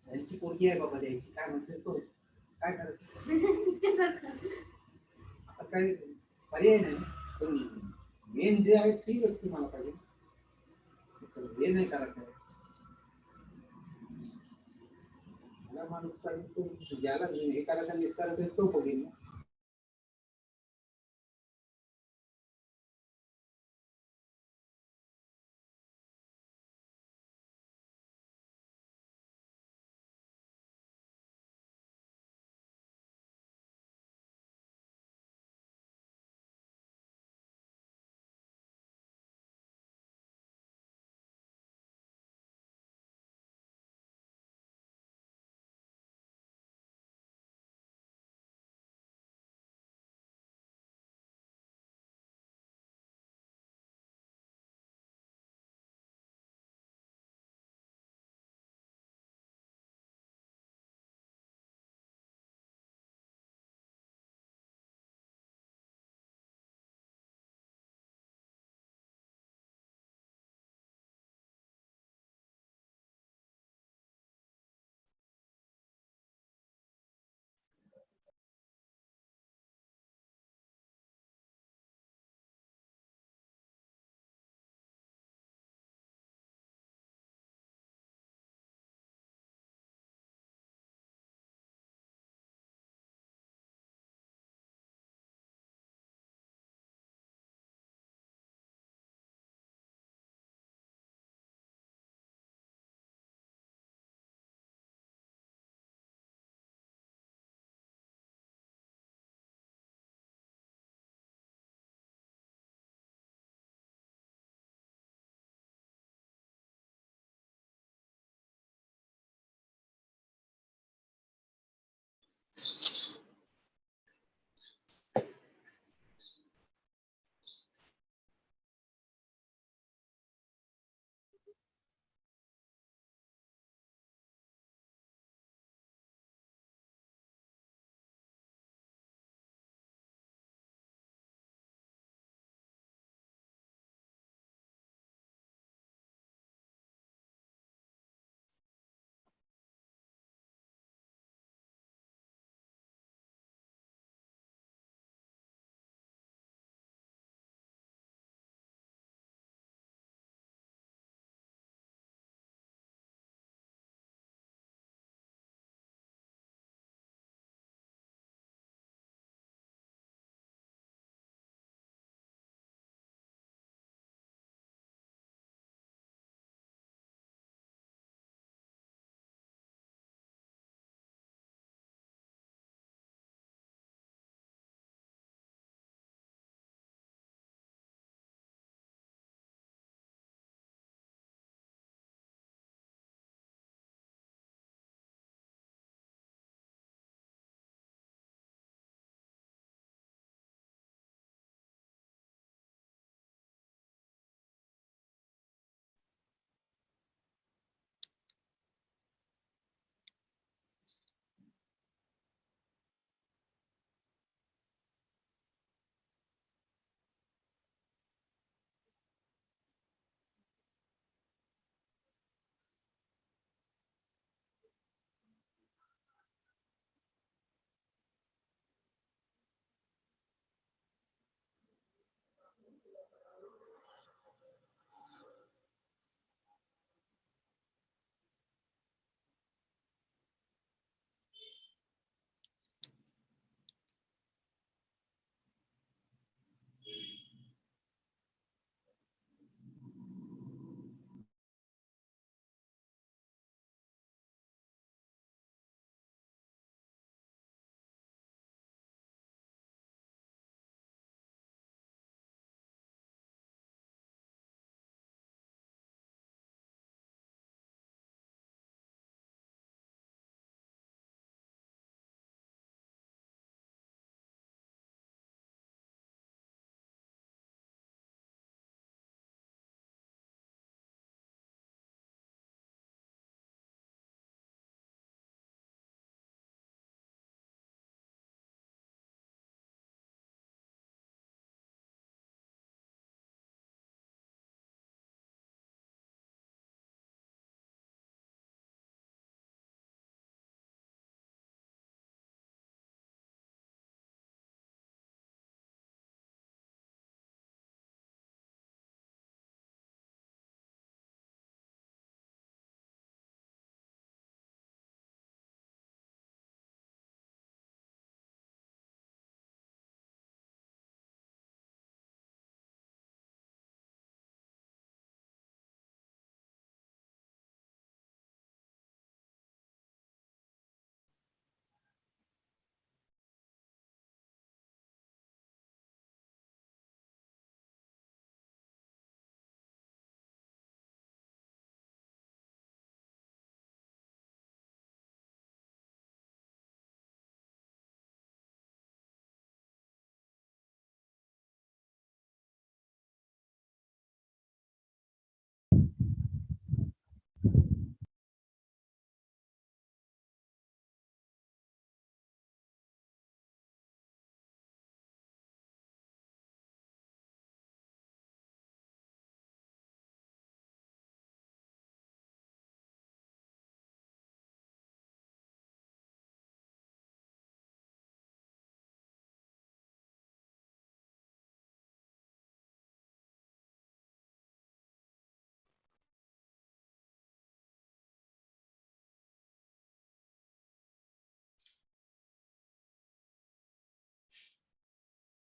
त्यांची पोरगी आहे बाबा द्यायची काय म्हणतोय तो काय करायचं आता काही पर्याय नाही पण मेन जे आहे ती व्यक्ती मला पाहिजे हे नाही करायचं मला माणूस पाहिजे तो ज्याला हे करायचा निस्तार तो बघेल ना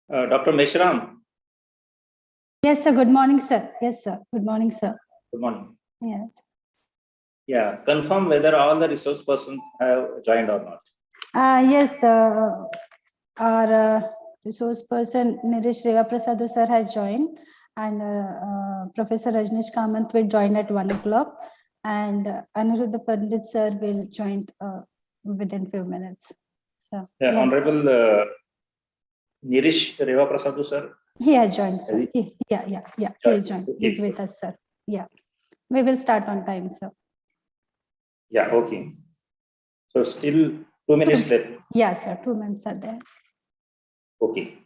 Dr. Meshram. Yes, sir. Good morning, sir. Yes, sir. Good morning, sir. Good morning. Yes. Yeah, confirm whether all the resource persons have joined or not. Yes, our resource person Girish Prasad sir has joined, and Professor Rajneesh Kamath will join at 1 o'clock, and Aniruddha Pandit sir will join within few minutes. So, Yeah. Honorable Girish Prasad sir. He has joined, sir. Yeah. He is joined. Okay. He's with us, sir. Yeah. We will start on time, sir. Yeah, okay. So still 2 minutes left. Yeah, sir. 2 minutes are there. Okay.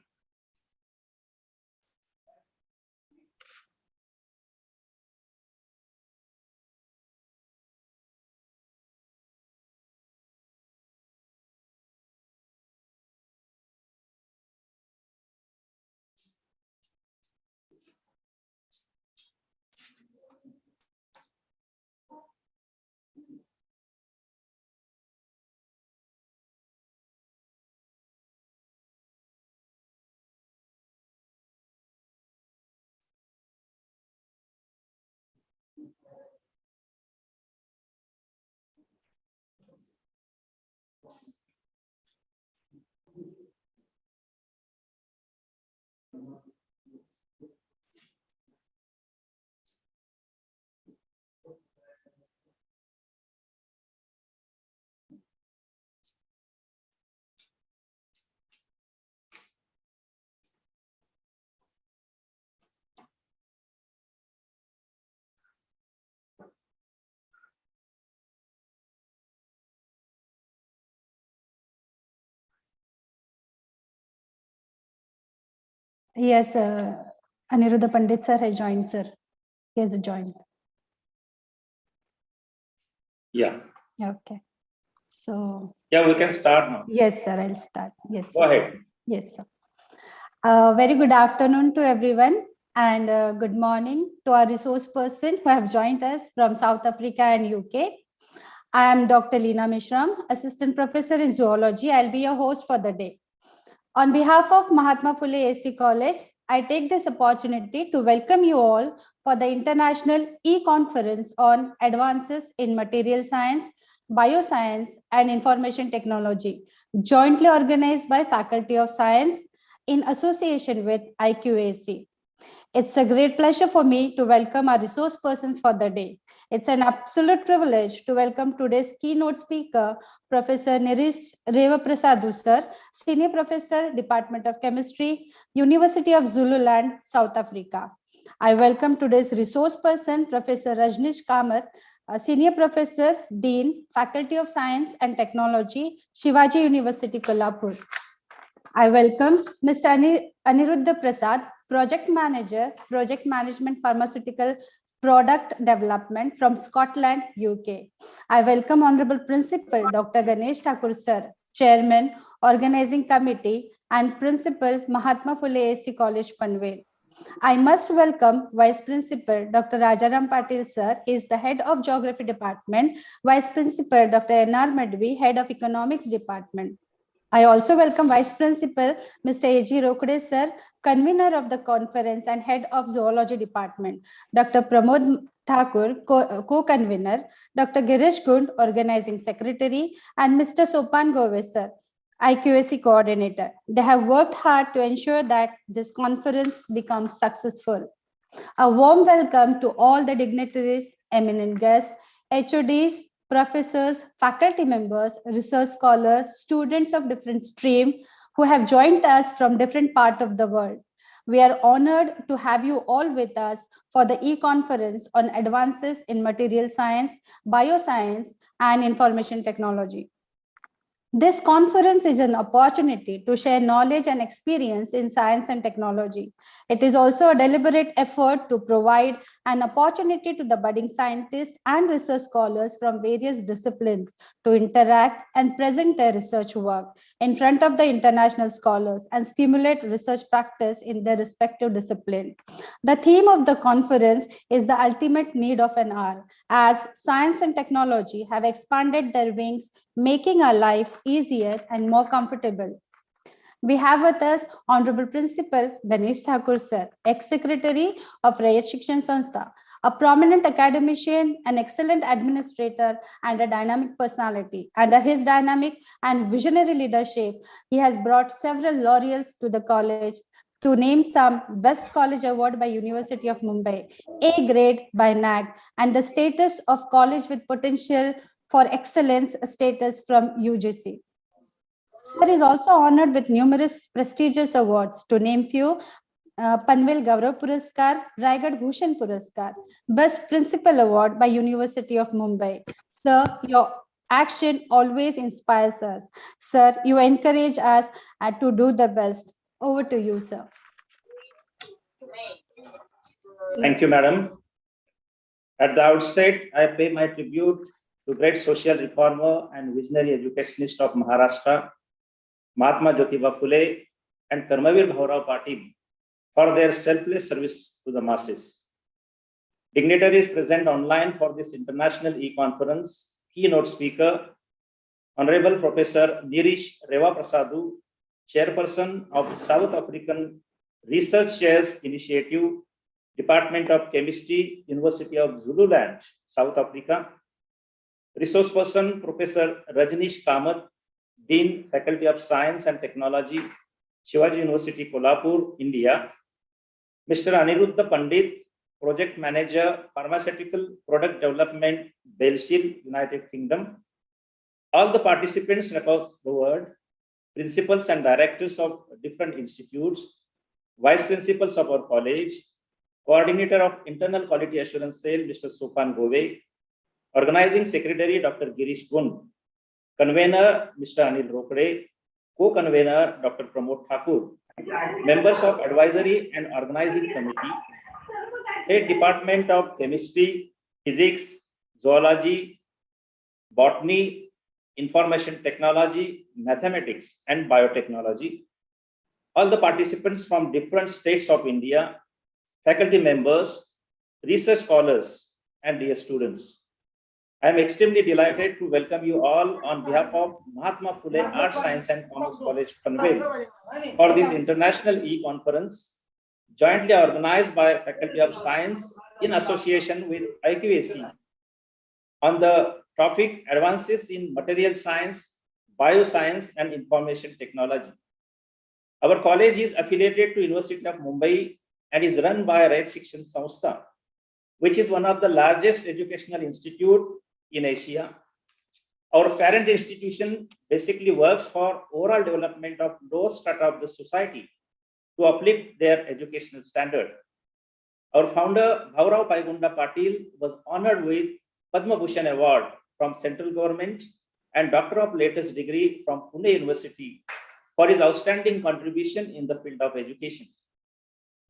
Yes, Aniruddha Pandit sir has joined, sir. He has joined. Yeah. Okay. So. Yeah, we can start now. Yes, sir. I'll start. Yes. Go ahead. Yes, sir. Very good afternoon to everyone, and good morning to our resource person who have joined us from South Africa and UK. I am Dr. Leena Mishram, Assistant Professor in Zoology. I'll be your host for the day. On behalf of Mahatma Phule AC College, I take this opportunity to welcome you all for the International E-Conference on Advances in Material Science, Bioscience, and Information Technology, jointly organized by Faculty of Science in association with IQAC. It's a great pleasure for me to welcome our resource persons for the day. It's an absolute privilege to welcome today's keynote speaker, Professor Girish Prasad sir, Senior Professor, Department of Chemistry, University of Zululand, South Africa. I welcome today's resource person, Professor Rajneesh Kamath, Senior Professor, Dean, Faculty of Science and Technology, Shivaji University, Kolhapur. I welcome Mr. Aniruddha Prasad, Project Manager, Project Management Pharmaceutical Product Development from Scotland, UK. I welcome Honorable Principal Dr. Ganesh Thakur Sir, Chairman, Organizing Committee, and Principal Mahatma Phule AC College, Panvel. I must welcome Vice Principal Dr. Rajaram Patil Sir. He is the Head of Geography Department, Vice Principal Dr. N.R. Madhvi, Head of Economics Department. I also welcome Vice Principal Mr. A.G. Rokhde Sir, Convener of the conference and Head of Zoology Department, Dr. Pramod Thakur, Co-Convener, Dr. Girish Gund, Organizing Secretary, and Mr. Sopan Gove Sir, IQAC Coordinator. They have worked hard to ensure that this conference becomes successful. A warm welcome to all the dignitaries, eminent guests, HODs, professors, faculty members, research scholars, students of different streams who have joined us from different parts of the world. We are honored to have you all with us for the e-conference on advances in material science, bioscience, and information technology. This conference is an opportunity to share knowledge and experience in science and technology. It is also a deliberate effort to provide an opportunity to the budding scientists and research scholars from various disciplines to interact and present their research work in front of the international scholars and stimulate research practice in their respective discipline. The theme of the conference is the ultimate need of an hour, as science and technology have expanded their wings, making our life easier and more comfortable. We have with us Honorable Principal Ganesh Thakur Sir, ex-secretary of Rayat Shikshan Sanstha, a prominent academician, an excellent administrator, and a dynamic personality. Under his dynamic and visionary leadership, he has brought several laurels to the college. To name some, Best College Award by University of Mumbai, A grade by NAG, and the status of college with potential for excellence status from UGC. Sir is also honored with numerous prestigious awards. To name few, Panvel Gaurav Puraskar, Raigad Bhushan Puraskar, Best Principal Award by University of Mumbai. Sir, your action always inspires us. Sir, you encourage us to do the best. Over to you, sir. Thank you, madam. At the outset, I pay my tribute to great social reformer and visionary educationist of Maharashtra, Mahatma Jyotiba Phule and Karmavir Bhaurao Patil for their selfless service to the masses. Dignitaries present online for this international e-conference, keynote speaker, Honorable Professor Girish Prasadu, Chairperson of South African Research Chairs Initiative, Department of Chemistry, University of Zululand, South Africa. Resource person, Professor Rajneesh Kamath, Dean, Faculty of Science and Technology, Shivaji University, Kolhapur, India. Mr. Aniruddha Pandit, Project Manager, Pharmaceutical Product Development, Belsil, United Kingdom. All the participants across the world, principals and directors of different institutes, vice principals of our college, coordinator of Internal Quality Assurance Cell, Mr. Sopan Gove, organizing secretary, Dr. Girish Gund, convener, Mr. Anil Rokde, co-convener, Dr. Pramod Thakur, members of advisory and organizing committee, head department of chemistry, physics, zoology, botany, information technology, mathematics, and biotechnology. All the participants from different states of India, faculty members, research scholars, and dear students. I am extremely delighted to welcome you all on behalf of Mahatma Phule Arts, Science and Commerce College, Panvel, for this international e-conference jointly organized by Faculty of Science in association with IQAC on the topic Advances in Material Science, Bioscience and Information Technology. Our college is affiliated to University of Mumbai and is run by Rayat Shikshan Sanstha, which is one of the largest educational institute in Asia. Our parent institution basically works for overall development of lower strata of the society to uplift their educational standard. Our founder, Bhaurao Paigunda Patil, was honored with Padma Bhushan Award from central government and Doctor of Latest Degree from Pune University for his outstanding contribution in the field of education.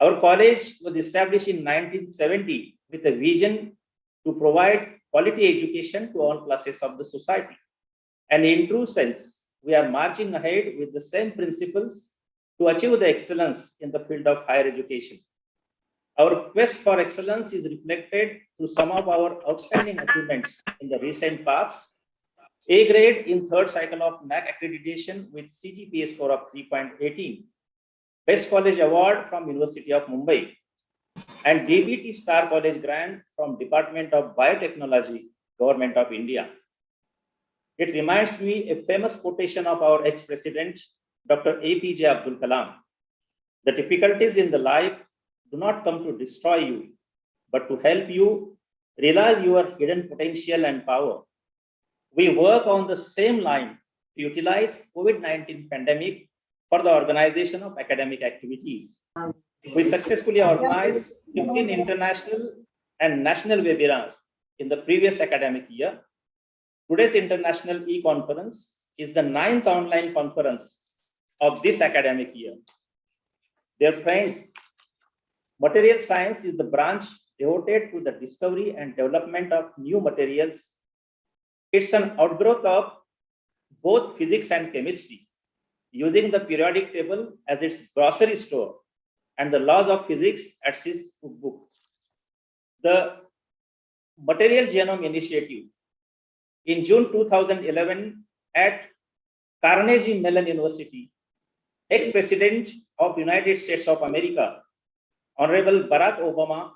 Our college was established in 1970 with a vision to provide quality education to all classes of the society. And in true sense, we are marching ahead with the same principles to achieve the excellence in the field of higher education. Our quest for excellence is reflected through some of our outstanding achievements in the recent past. A grade in third cycle of NAC accreditation with CGPA score of 3.18. Best College Award from University of Mumbai. And DBT Star College Grant from Department of Biotechnology, Government of India. It reminds me a famous quotation of our ex-president, Dr. APJ Abdul Kalam. The difficulties in the life do not come to destroy you, but to help you realize your hidden potential and power. We work on the same line to utilize COVID-19 pandemic for the organization of academic activities. We successfully organized 15 international and national webinars in the previous academic year. Today's international e-conference is the 9th online conference of this academic year. Dear friends, material science is the branch devoted to the discovery and development of new materials. It's an outgrowth of both physics and chemistry, using the periodic table as its grocery store and the laws of physics as its cookbook. The Material Genome Initiative in June 2011 at Carnegie Mellon University Ex-President of United States of America, Honorable Barack Obama,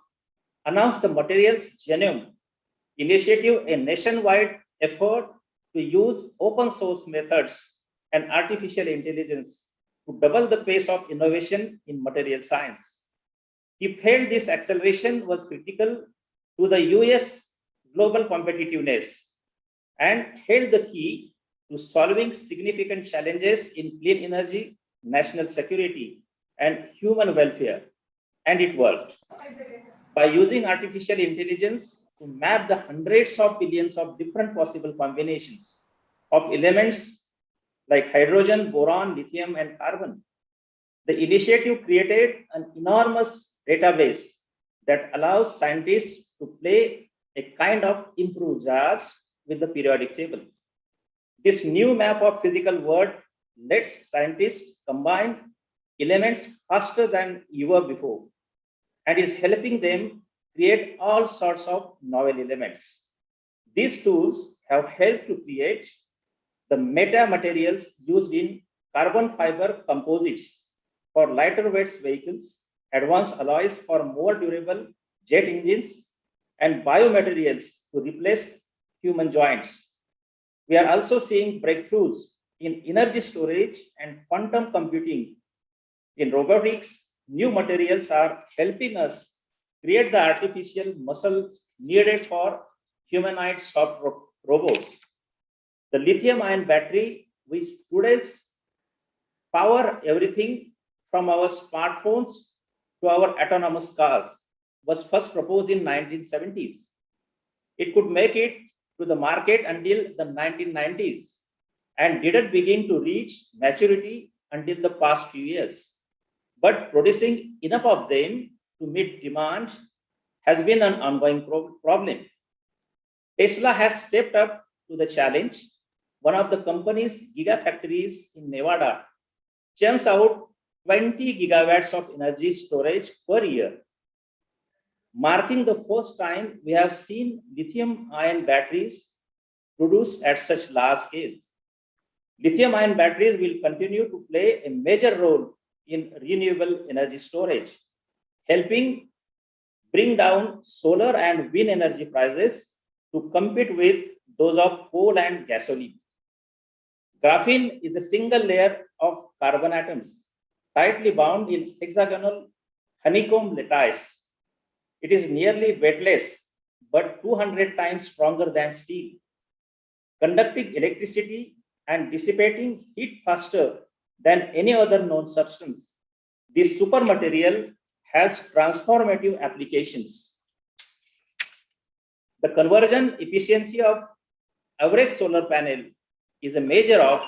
announced the Materials Genome Initiative, a nationwide effort to use open source methods and artificial intelligence to double the pace of innovation in material science. He felt this acceleration was critical to the US global competitiveness and held the key to solving significant challenges in clean energy, national security, and human welfare. And it worked. By using artificial intelligence to map the hundreds of billions of different possible combinations of elements like hydrogen, boron, lithium, and carbon, the initiative created an enormous database that allows scientists to play a kind of improved jazz with the periodic table. This new map of physical world lets scientists combine elements faster than ever before and is helping them create all sorts of novel elements. These tools have helped to create the meta materials used in carbon fiber composites for lighter weight vehicles, advanced alloys for more durable jet engines, and biomaterials to replace human joints. We are also seeing breakthroughs in energy storage and quantum computing. In robotics, new materials are helping us create the artificial muscles needed for humanoid soft robots. The lithium-ion battery, which today's power everything from our smartphones to our autonomous cars, was first proposed in 1970s. It could make it to the market until the 1990s and didn't begin to reach maturity until the past few years. But producing enough of them to meet demand has been an ongoing problem. Tesla has stepped up to the challenge. One of the company's gigafactories in Nevada churns out 20 gigawatts of energy storage per year, marking the first time we have seen lithium-ion batteries produced at such large scales. Lithium-ion batteries will continue to play a major role in renewable energy storage, helping bring down solar and wind energy prices to compete with those of coal and gasoline. Graphene is a single layer of carbon atoms tightly bound in hexagonal honeycomb lattice. It is nearly weightless, but 200 times stronger than steel, conducting electricity and dissipating heat faster than any other known substance. This super material has transformative applications. The conversion efficiency of average solar panel is a measure of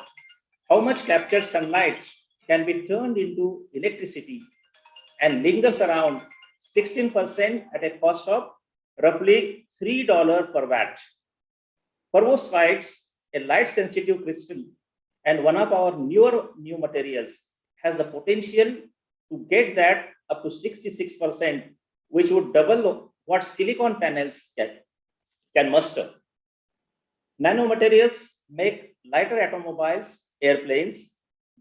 how much captured sunlight can be turned into electricity and lingers around 16% at a cost of roughly $3 per watt. Perovskites, a light-sensitive crystal, and one of our new materials, has the potential to get that up to 66%, which would double what silicon panels can muster. Nanomaterials make lighter automobiles, airplanes,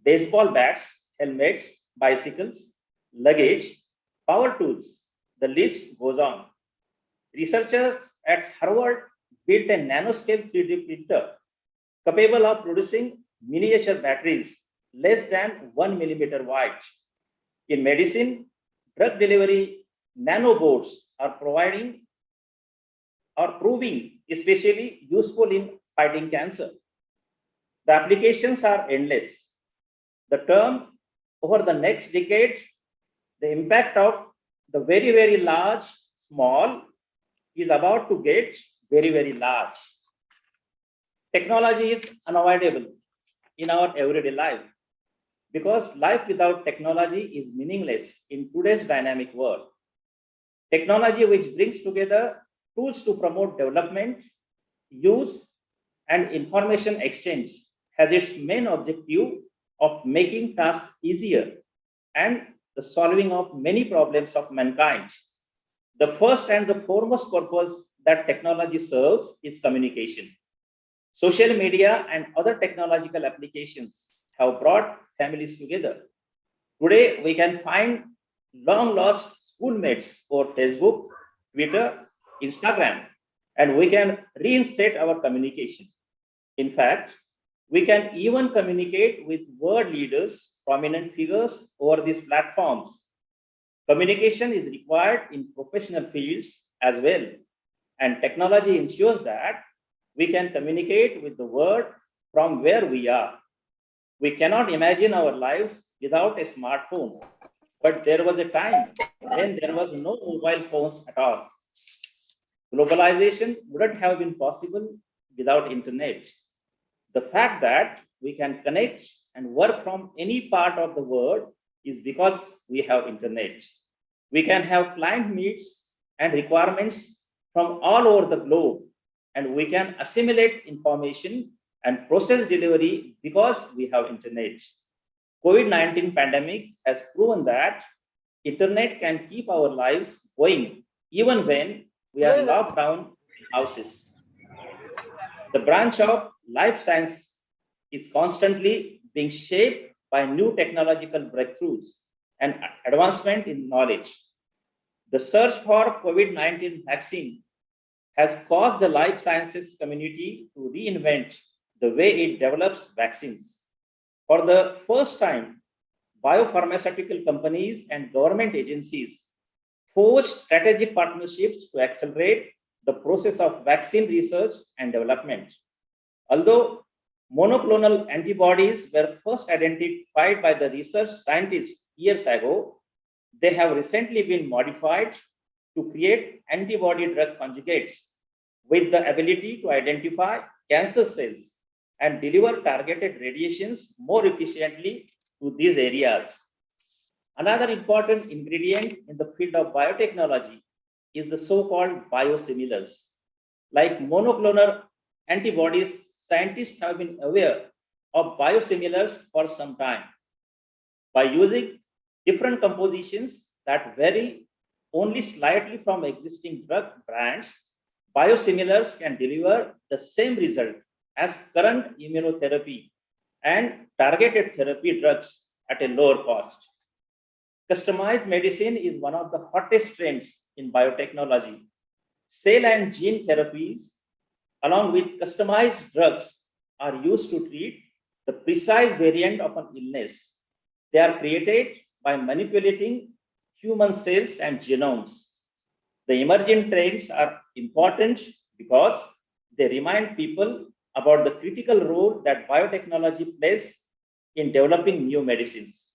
baseball bats, helmets, bicycles, luggage, power tools. The list goes on. Researchers at Harvard built a nanoscale 3D printer capable of producing miniature batteries less than 1 millimeter wide. In medicine, drug delivery nanobots are proving especially useful in fighting cancer. The applications are endless. The term over the next decade, the impact of the very, very large, small is about to get very, very large. Technology is unavoidable in our everyday life because life without technology is meaningless in today's dynamic world. Technology which brings together tools to promote development, use, and information exchange has its main objective of making tasks easier and the solving of many problems of mankind. The first and the foremost purpose that technology serves is communication. Social media and other technological applications have brought families together, Today, we can find long lost schoolmates over Facebook, Twitter, Instagram, and we can reinstate our communication. In fact, we can even communicate with world leaders, prominent figures over these platforms. Communication is required in professional fields as well, and technology ensures that we can communicate with the world from where we are. We cannot imagine our lives without a smartphone, but there was a time when there was no mobile phones at all. Globalization wouldn't have been possible without internet. The fact that we can connect and work from any part of the world is because we have internet. We can have client needs and requirements from all over the globe, and we can assimilate information and process delivery because we have internet. COVID-19 pandemic has proven that internet can keep our lives going even when we are locked down in houses. The branch of life science is constantly being shaped by new technological breakthroughs and advancement in knowledge. The search for COVID-19 vaccine has caused the life sciences community to reinvent the way it develops vaccines. For the first time, biopharmaceutical companies and government agencies forged strategic partnerships to accelerate the process of vaccine research and development. Although monoclonal antibodies were first identified by the research scientists years ago, they have recently been modified to create antibody drug conjugates with the ability to identify cancer cells and deliver targeted radiations more efficiently to these areas. Another important ingredient in the field of biotechnology is the so-called biosimilars. Like monoclonal antibodies, scientists have been aware of biosimilars for some time. By using different compositions that vary only slightly from existing drug brands, biosimilars can deliver the same result as current immunotherapy and targeted therapy drugs at a lower cost. Customized medicine is one of the hottest trends in biotechnology. Cell and gene therapies, along with customized drugs, are used to treat the precise variant of an illness. They are created by manipulating human cells and genomes. The emerging trends are important because they remind people about the critical role that biotechnology plays in developing new medicines,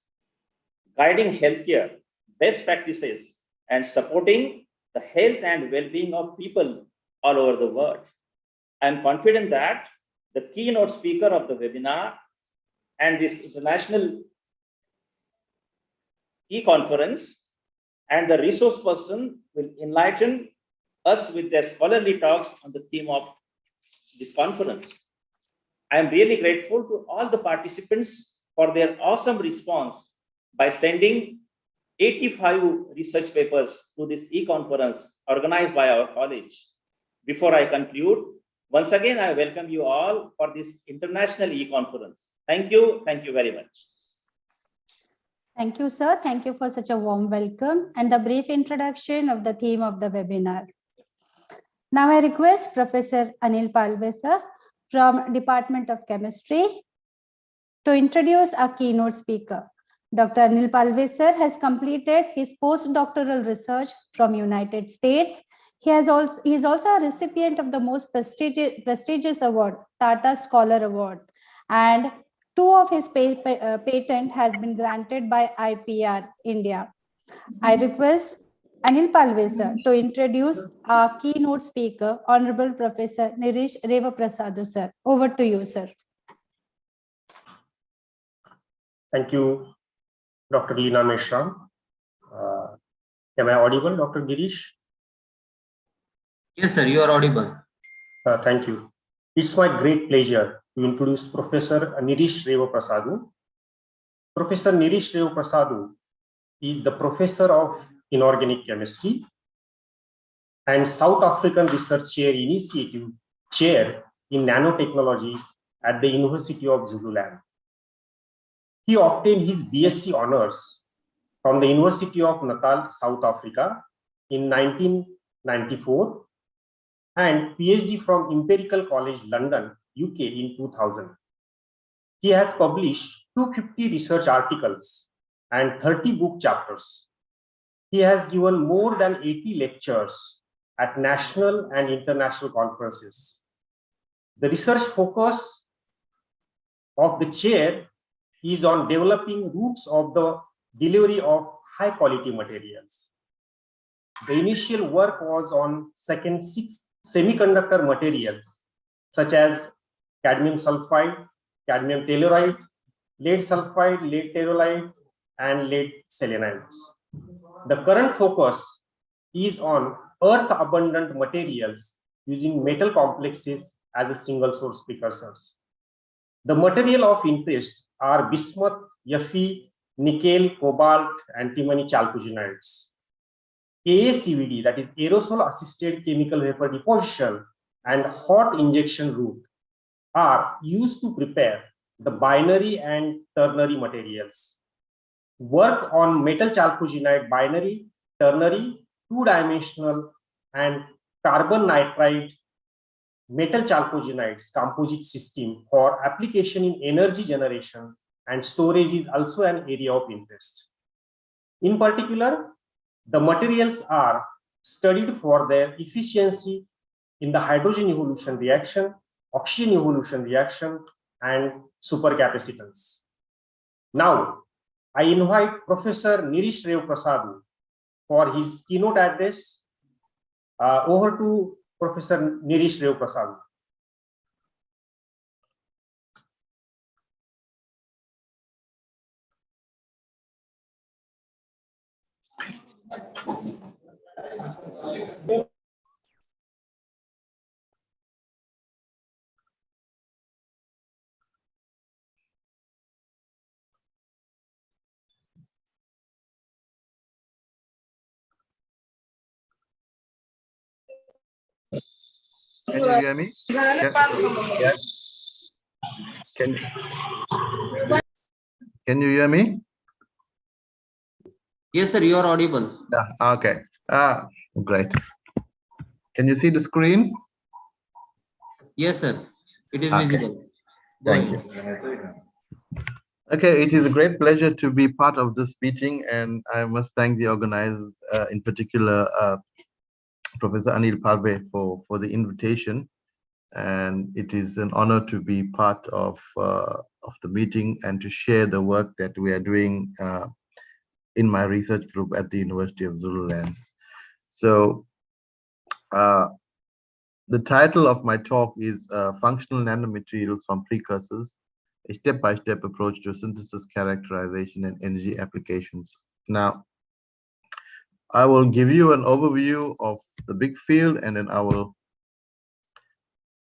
guiding healthcare, best practices, and supporting the health and well-being of people all over the world. I am confident that the keynote speaker of the webinar and this international e-conference and the resource person will enlighten us with their scholarly talks on the theme of this conference. I am really grateful to all the participants for their awesome response by sending 85 research papers to this e-conference organized by our college. Before I conclude, once again, I welcome you all for this international e-conference. Thank you very much. Thank you, sir. Thank you for such a warm welcome and the brief introduction of the theme of the webinar. Now I request Professor Anil Palve, sir, from Department of Chemistry to introduce our keynote speaker. Dr. Anil Palve, sir, has completed his postdoctoral research from United States. He is also a recipient of the most prestigious award, Tata Scholar Award, and 2 of his patent has been granted by IPR India. I request Anil Palve, sir, to introduce our keynote speaker, Honorable Professor Girish Revaprasadu, sir. Over to you, sir. Thank you, Dr. Leena Mishra. Am I audible, Dr. Girish? Yes, sir, you are audible. Thank you. It's my great pleasure to introduce Professor Girish Revaprasadu. Professor Girish Revaprasadu is the Professor of Inorganic Chemistry and South African Research Chair Initiative Chair in Nanotechnology at the University of Zululand. He obtained his BSc honors from the University of Natal, South Africa in 1994 and PhD from Imperial College London, UK in 2000. He has published 250 research articles and 30 book chapters. He has given more than 80 lectures at national and international conferences. The research focus of the chair is on developing routes of the delivery of high quality materials. The initial work was on semiconductor materials such as cadmium sulfide, cadmium telluride, lead sulfide, lead telluride, and lead selenides. The current focus is on earth-abundant materials using metal complexes as a single source precursors. The material of interest are bismuth, Fe, nickel, cobalt, antimony chalcogenides. AACVD, that is aerosol assisted chemical vapor deposition, and hot injection route are used to prepare the binary and ternary materials. Work on metal chalcogenide binary, ternary, two-dimensional, and carbon nitride metal chalcogenides composite system for application in energy generation and storage is also an area of interest. In particular, the materials are studied for their efficiency in the hydrogen evolution reaction, oxygen evolution reaction, and supercapacitance. Now, I invite Professor Girish Prasad for his keynote address. Over to Professor Girish Prasad. Can you hear me? Can you hear me? Yes, sir, you are audible. Yeah, okay. Great. Can you see the screen? Yes, sir, it is Okay. visible. Thank you. Okay, it is a great pleasure to be part of this meeting, and I must thank the organizers, in particular, Professor Anil Parve for the invitation. And it is an honor to be part of the meeting and to share the work that we are doing in my research group at the University of Zululand. So the title of my talk is Functional Nanomaterials from Precursors, a step-by-step approach to synthesis, characterization, and energy applications. Now, I will give you an overview of the big field, and then I will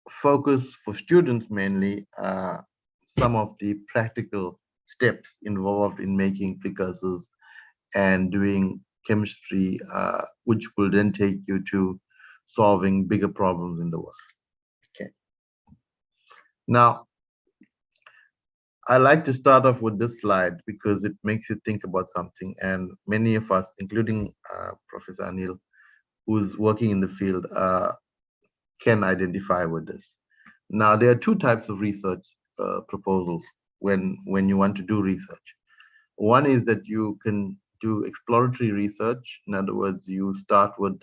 focus for students mainly some of the practical steps involved in making precursors and doing chemistry, which will then take you to solving bigger problems in the world. Okay. Now, I like to start off with this slide because it makes you think about something, and many of us, including Professor Anil, who's working in the field, can identify with this. Now, there are two types of research proposals when you want to do research. One is that you can do exploratory research. In other words, you start with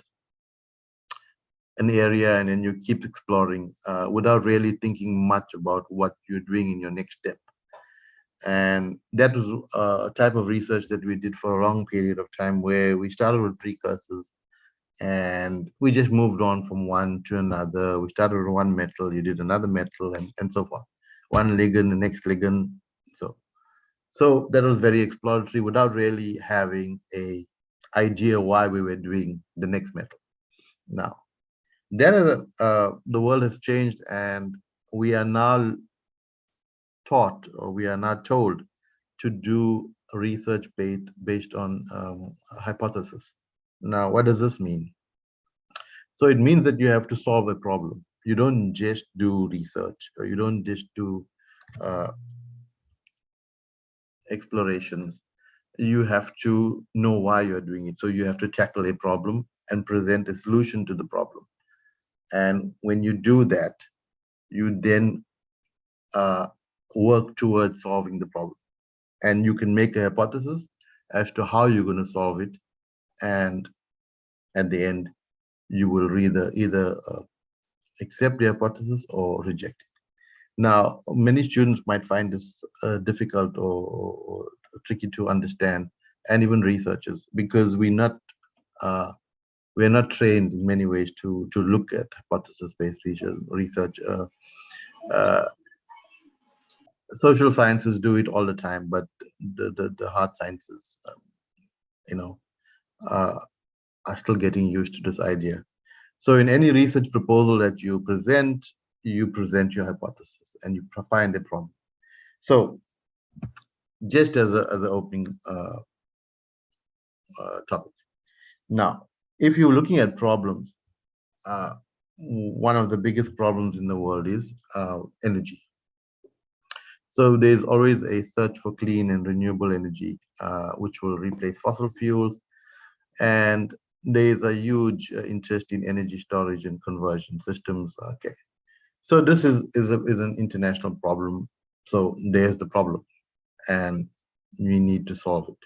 an area and then you keep exploring without really thinking much about what you're doing in your next step. And that was a type of research that we did for a long period of time, where we started with precursors and we just moved on from one to another. We started with one metal, you did another metal, and so forth. One ligand, the next ligand. So that was very exploratory without really having a idea why we were doing the next metal. Now, then the world has changed, and we are now taught, or we are now told, to do research based on hypothesis. Now, what does this mean? So it means that you have to solve a problem. You don't just do research, or you don't just do explorations, you have to know why you're doing it. So you have to tackle a problem and present a solution to the problem. And when you do that, you then work towards solving the problem. And you can make a hypothesis as to how you're going to solve it. And at the end, you will either accept the hypothesis or reject it. Now, many students might find this difficult or tricky to understand, and even researchers, because we're not trained in many ways to look at hypothesis-based research. Social sciences do it all the time, but the hard sciences, are still getting used to this idea. So in any research proposal that you present your hypothesis and you find a problem. So just as an opening topic. Now, if you're looking at problems, one of the biggest problems in the world is energy. So there's always a search for clean and renewable energy, which will replace fossil fuels. And there's a huge interest in energy storage and conversion systems. Okay, so this is an international problem. So there's the problem, and we need to solve it.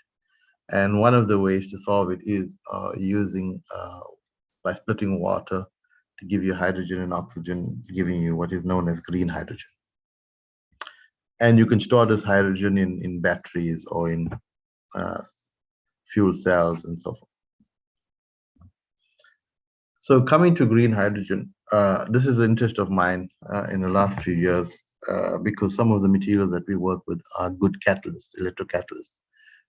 And one of the ways to solve it is using by splitting water to give you hydrogen and oxygen, giving you what is known as green hydrogen. And you can store this hydrogen in batteries or in fuel cells and so forth. So coming to green hydrogen, this is an interest of mine in the last few years because some of the materials that we work with are good catalysts, electrocatalysts,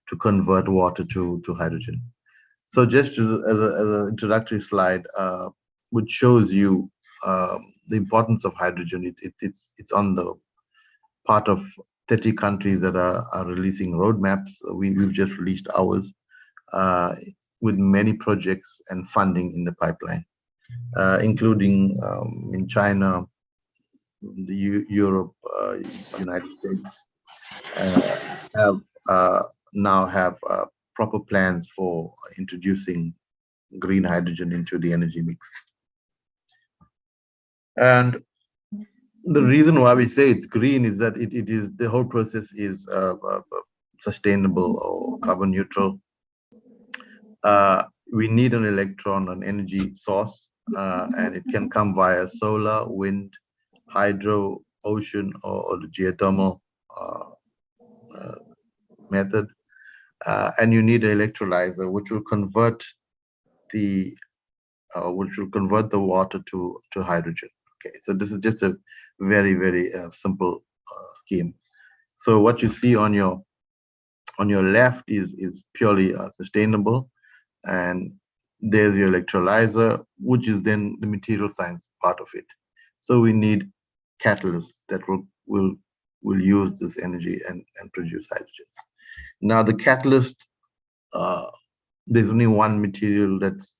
to convert water to hydrogen. So just as an introductory slide, which shows you the importance of hydrogen. It's on the part of 30 countries that are releasing roadmaps. We've just released ours with many projects and funding in the pipeline, including in China, Europe, United States now have proper plans for introducing green hydrogen into the energy mix. And the reason why we say it's green is that it is the whole process is sustainable or carbon neutral. We need an electron, an energy source, and it can come via solar, wind, hydro, ocean, or the geothermal method. And you need an electrolyzer, which will convert the water to hydrogen. Okay, so this is just a very, very simple scheme. So what you see on your left is purely sustainable, and there's your electrolyzer, which is then the material science part of it. So we need catalysts that will use this energy and produce hydrogen. Now the catalyst, there's only one material that's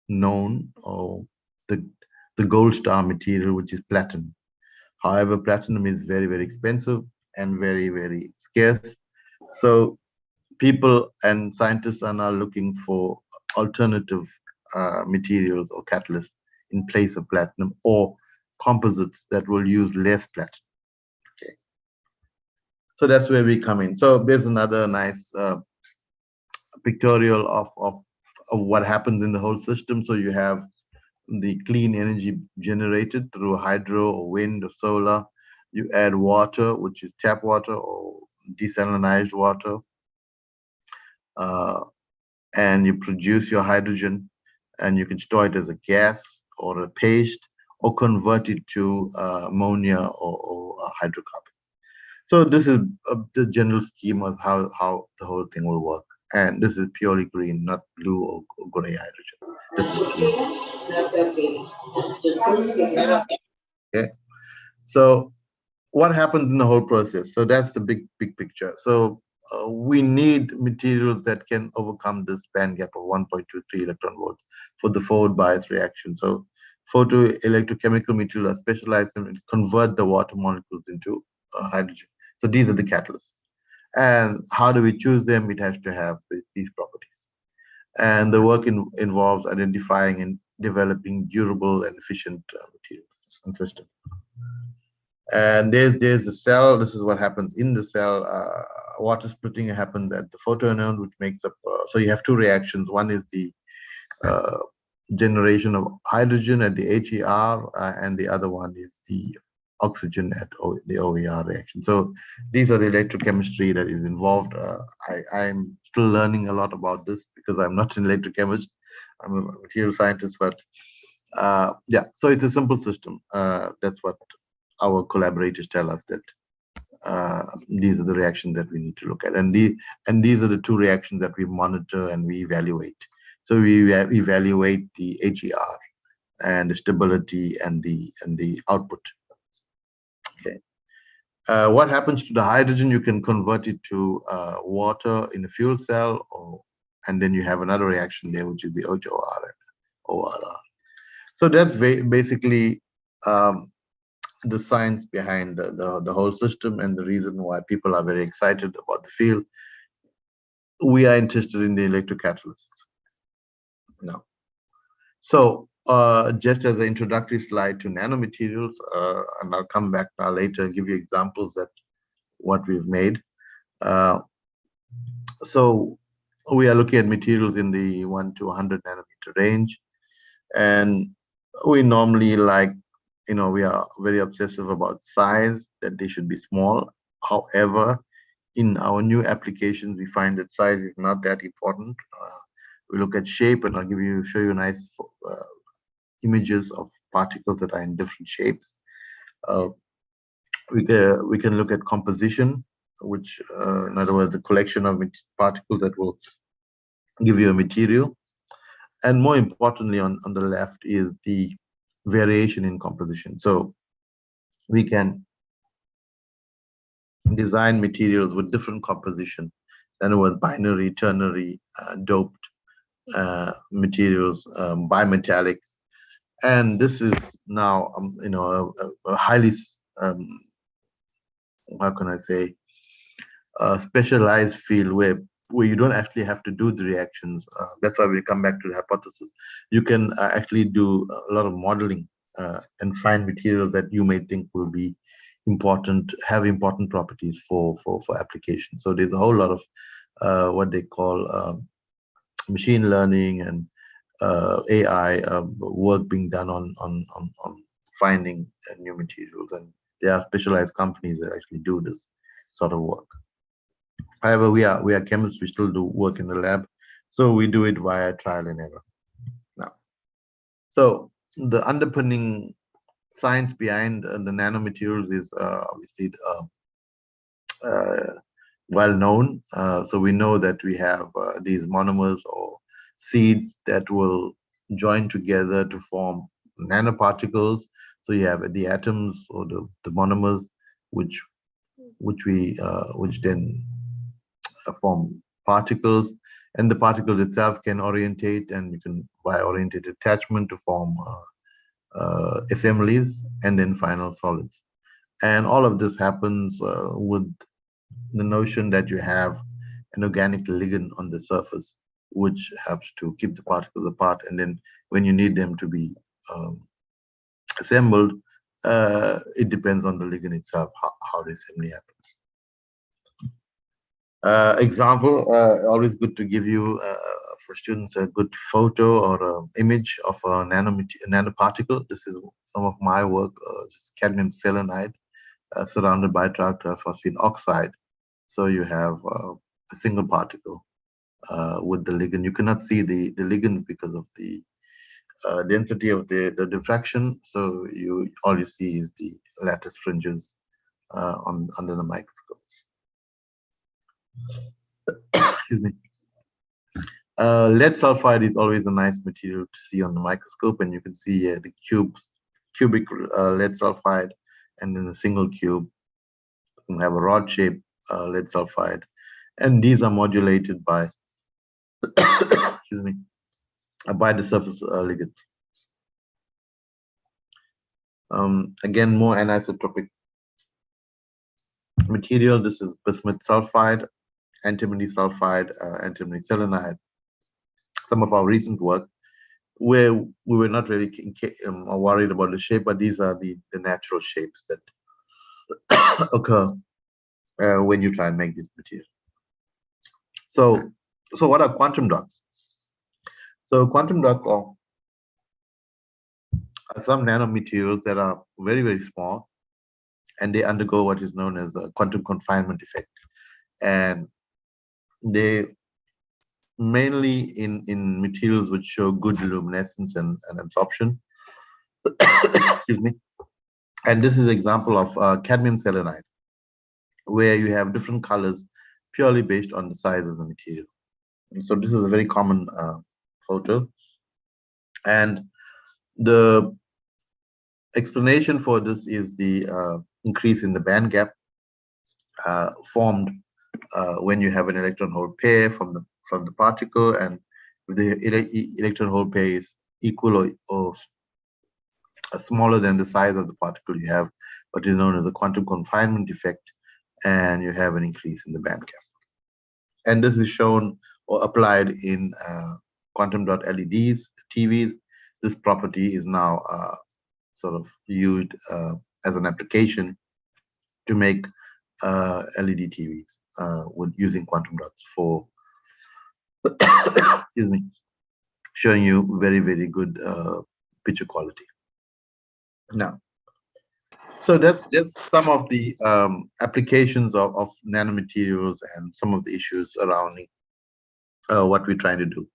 known, or the gold star material, which is platinum. However, platinum is very, very expensive and very, very scarce. So people and scientists are now looking for alternative materials or catalysts in place of platinum, or composites that will use less platinum. Okay, so that's where we come in. So there's another nice pictorial of what happens in the whole system. So you have the clean energy generated through hydro or wind or solar. You add water, which is tap water or desalinized water, and you produce your hydrogen, and you can store it as a gas or a paste, or convert it to ammonia or hydrocarbons. So this is the general scheme of how the whole thing will work. And this is purely green, not blue or gray hydrogen. This is green. Okay. So what happens in the whole process? So that's the big picture. So we need materials that can overcome this band gap of 1.23 electron volts for the forward bias reaction. So photoelectrochemical materials are specialized in convert the water molecules into hydrogen. So these are the catalysts. And how do we choose them? It has to have these properties. And the work involves identifying and developing durable and efficient materials and systems. And there's the cell. This is what happens in the cell. Water splitting happens at the photoanode, which makes up. So you have two reactions. One is the generation of hydrogen at the HER, and the other one is the oxygen at the OER reaction. So these are the electrochemistry that is involved. I'm still learning a lot about this because I'm not an electrochemist. I'm a material scientist, but yeah, so it's a simple system. That's what our collaborators tell us, that these are the reactions that we need to look at, and these are the two reactions that we monitor and we evaluate. So we evaluate the HER and the stability and the output. Okay. What happens to the hydrogen? You can convert it to water in a fuel cell, and then you have another reaction there, which is the HOR and ORR. So that's basically the science behind the whole system, and the reason why people are very excited about the field. We are interested in the electrocatalysts now. So just as an introductory slide to nanomaterials, and I'll come back now later and give you examples that what we've made. So we are looking at materials in the 1 to 100 nanometer range, and we normally we are very obsessive about size, that they should be small. However, in our new applications, we find that size is not that important. We look at shape, and I'll show you nice images of particles that are in different shapes. We can look at composition, which in other words, the collection of particles that will give you a material. And more importantly, on the left is the variation in composition. So we can design materials with different composition. In other words, binary, ternary, doped materials, bimetallics. And this is now, a highly, how can I say, a specialized field where you don't actually have to do the reactions. That's why we come back to the hypothesis. You can actually do a lot of modeling and find material that you may think will be important, have important properties for application. So there's a whole lot of what they call machine learning and AI work being done on finding new materials, and there are specialized companies that actually do this sort of work. However, we are chemists. We still do work in the lab, so we do it via trial and error. Now, so the underpinning science behind the nanomaterials is obviously well known. So we know that we have these monomers or seeds that will join together to form nanoparticles. So you have the atoms or the monomers, which then form particles, and the particle itself can orientate, and you can by oriented attachment to form assemblies and then final solids. And all of this happens with the notion that you have an organic ligand on the surface, which helps to keep the particles apart. And then when you need them to be assembled, it depends on the ligand itself, how the assembly happens. Example, always good to give you for students a good photo or image of a nanoparticle. This is some of my work, just cadmium selenide surrounded by trioxide oxide. So you have a single particle with the ligand. You cannot see the ligands because of the density of the diffraction. So all you see is the lattice fringes under the microscope. Excuse me. Lead sulfide is always a nice material to see on the microscope, and you can see the cubic lead sulfide, and then a single cube. You can have a rod-shaped lead sulfide, and these are modulated by excuse me, by the surface ligands. Again, more anisotropic material. This is bismuth sulfide, antimony sulfide, antimony selenide. Some of our recent work where we were not really worried about the shape, but these are the natural shapes that occur when you try and make this material. So what are quantum dots? So quantum dots are some nanomaterials that are very, very small, and they undergo what is known as a quantum confinement effect. And they mainly in materials which show good luminescence and absorption. Excuse me. And this is an example of cadmium selenide, where you have different colors purely based on the size of the material. And so this is a very common photo. And the explanation for this is the increase in the band gap formed when you have an electron hole pair from the particle, and if the electron hole pair is equal or smaller than the size of the particle, you have what is known as a quantum confinement effect, and you have an increase in the band gap. And this is shown or applied in quantum dot LEDs, TVs. This property is now sort of used as an application to make LED TVs with using quantum dots for excuse me, showing you very, very good picture quality. Now, so that's some of the applications of nanomaterials and some of the issues surrounding what we're trying to do.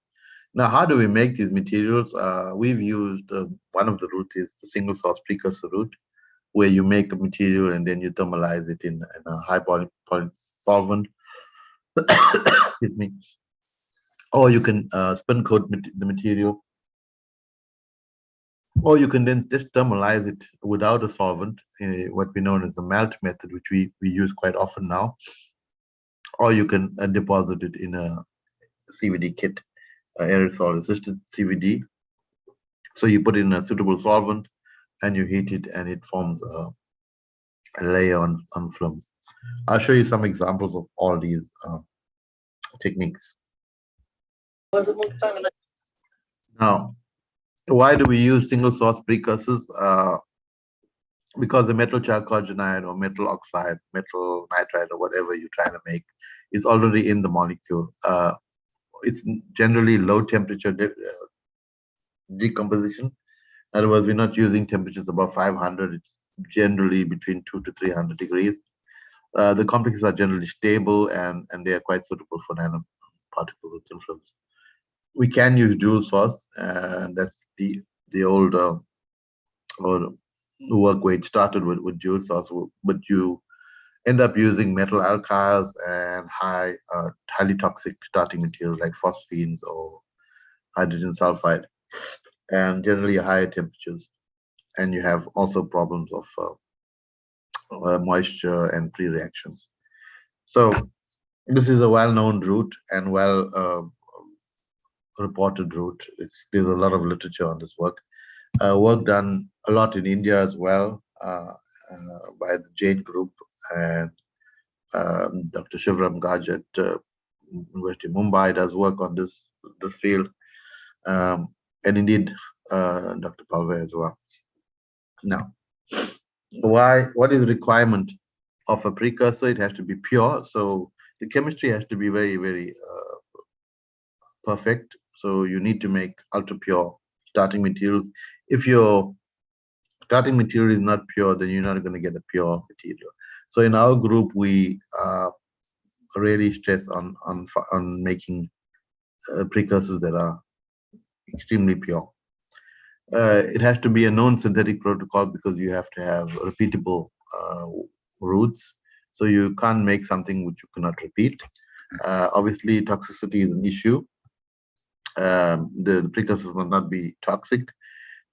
Now, how do we make these materials? We've used one of the routes is the single source precursor route, where you make a material and then you thermalize it in a high volume solvent. Excuse me. Or you can spin coat the material, or you can then just thermalize it without a solvent, what we know as the melt method, which we use quite often now. Or you can deposit it in a CVD kit, aerosol resistant CVD. So you put in a suitable solvent and you heat it, and it forms a layer on films. I'll show you some examples of all these techniques. Now, why do we use single source precursors? Because the metal chalcogenide or metal oxide, metal nitride, or whatever you're trying to make is already in the molecule. It's generally low temperature decomposition. In other words, we're not using temperatures above 500. It's generally between 200 to 300 degrees. The complexes are generally stable, and they are quite suitable for nanoparticles with thin films. We can use dual source, and that's the old or work where it started with dual source, but you end up using metal alkyls and highly toxic starting materials like phosphines or hydrogen sulfide, and generally higher temperatures. And you have also problems of moisture and pre-reactions. So this is a well-known route and well-reported route. There's a lot of literature on this work. Work done a lot in India as well by the Jain group, and Dr. Shivram Gaj at University of Mumbai does work on this field, and indeed Dr. Palve as well. Now, what is the requirement of a precursor? It has to be pure, so the chemistry has to be very, very perfect. So you need to make ultra pure starting materials. If your starting material is not pure, then you're not going to get a pure material. So in our group, we really stress on making precursors that are extremely pure. It has to be a known synthetic protocol, because you have to have repeatable routes. So you can't make something which you cannot repeat. Obviously, toxicity is an issue. The precursors must not be toxic.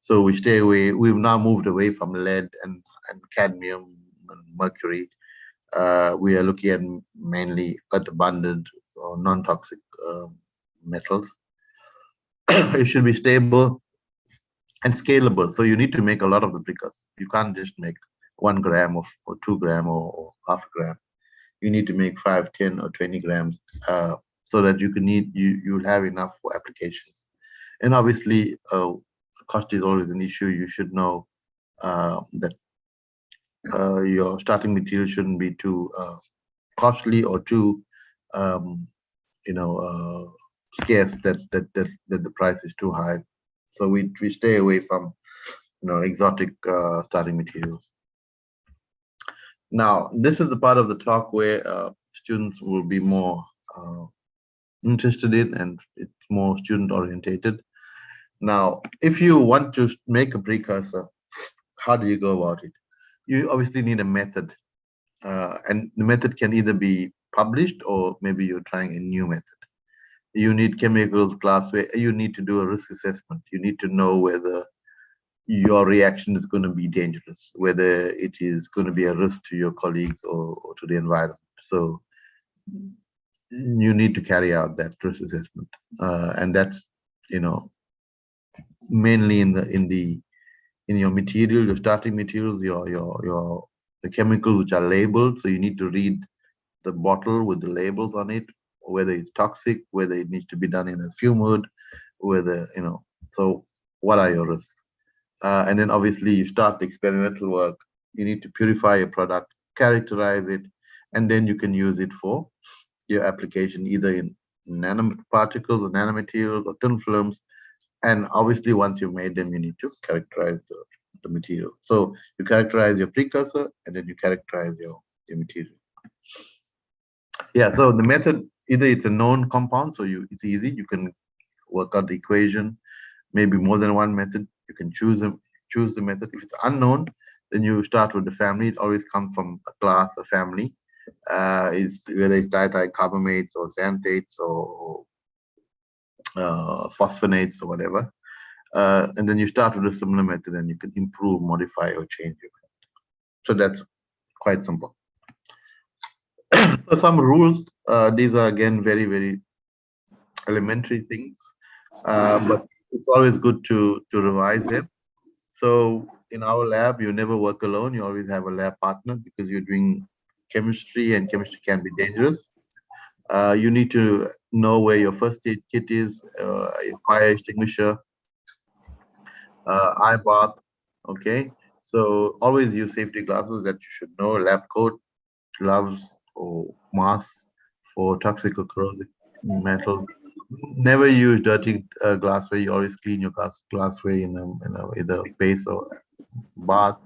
So we stay away. We've now moved away from lead and cadmium and mercury. We are looking at mainly earth-abundant or non-toxic metals. It should be stable and scalable. So you need to make a lot of the precursors. You can't just make 1 gram or 2 gram or half a gram. you need to make 5, 10, or 20 grams so that you'll have enough for applications. And obviously, cost is always an issue. You should know that your starting material shouldn't be too costly or too scarce that the price is too high. So we stay away from exotic starting materials. Now, this is the part of the talk where students will be more interested in, and it's more student orientated. Now, if you want to make a precursor, how do you go about it? You obviously need a method, and the method can either be published or maybe you're trying a new method. You need chemicals class where you need to do a risk assessment. You need to know whether your reaction is going to be dangerous, whether it is going to be a risk to your colleagues or to the environment. So you need to carry out that risk assessment, and that's mainly in your material, your starting materials, the chemicals which are labeled. So you need to read the bottle with the labels on it, whether it's toxic, whether it needs to be done in a fume hood, whether so what are your risks? And then obviously you start the experimental work. You need to purify your product, characterize it, and then you can use it for your application, either in nanoparticles or nanomaterials or thin films. And obviously, once you've made them, you need to characterize the material. So you characterize your precursor, and then you characterize your material. Yeah, so the method, either it's a known compound, so it's easy. You can work out the equation, maybe more than one method. You can choose the method. If it's unknown, then you start with the family. It always comes from a class, a family. Whether it's dicarbamates or xanthates or phosphonates or whatever. And then you start with a similar method and you can improve, modify, or change it. So that's quite simple. So some rules, these are again very, very elementary things, but it's always good to revise them. So in our lab, you never work alone. You always have a lab partner because you're doing chemistry, and chemistry can be dangerous. You need to know where your first aid kit is, your fire extinguisher, eye bath. Okay, so always use safety glasses that you should know, lab coat, gloves or masks for toxic or corrosive metals. Never use dirty glassware. You always clean your glassware in either base or bath.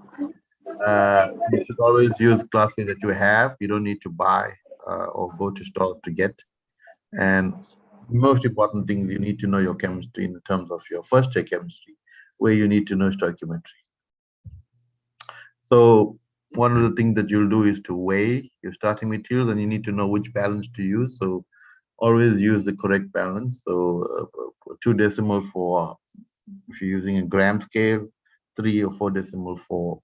You should always use glassware that you have. You don't need to buy or go to stores to get. And most important thing, you need to know your chemistry in terms of your first year chemistry, where you need to know stoichiometry. So one of the things that you'll do is to weigh your starting materials, and you need to know which balance to use. So always use the correct balance. So 2 decimal for if you're using a gram scale, 3 or 4 decimal for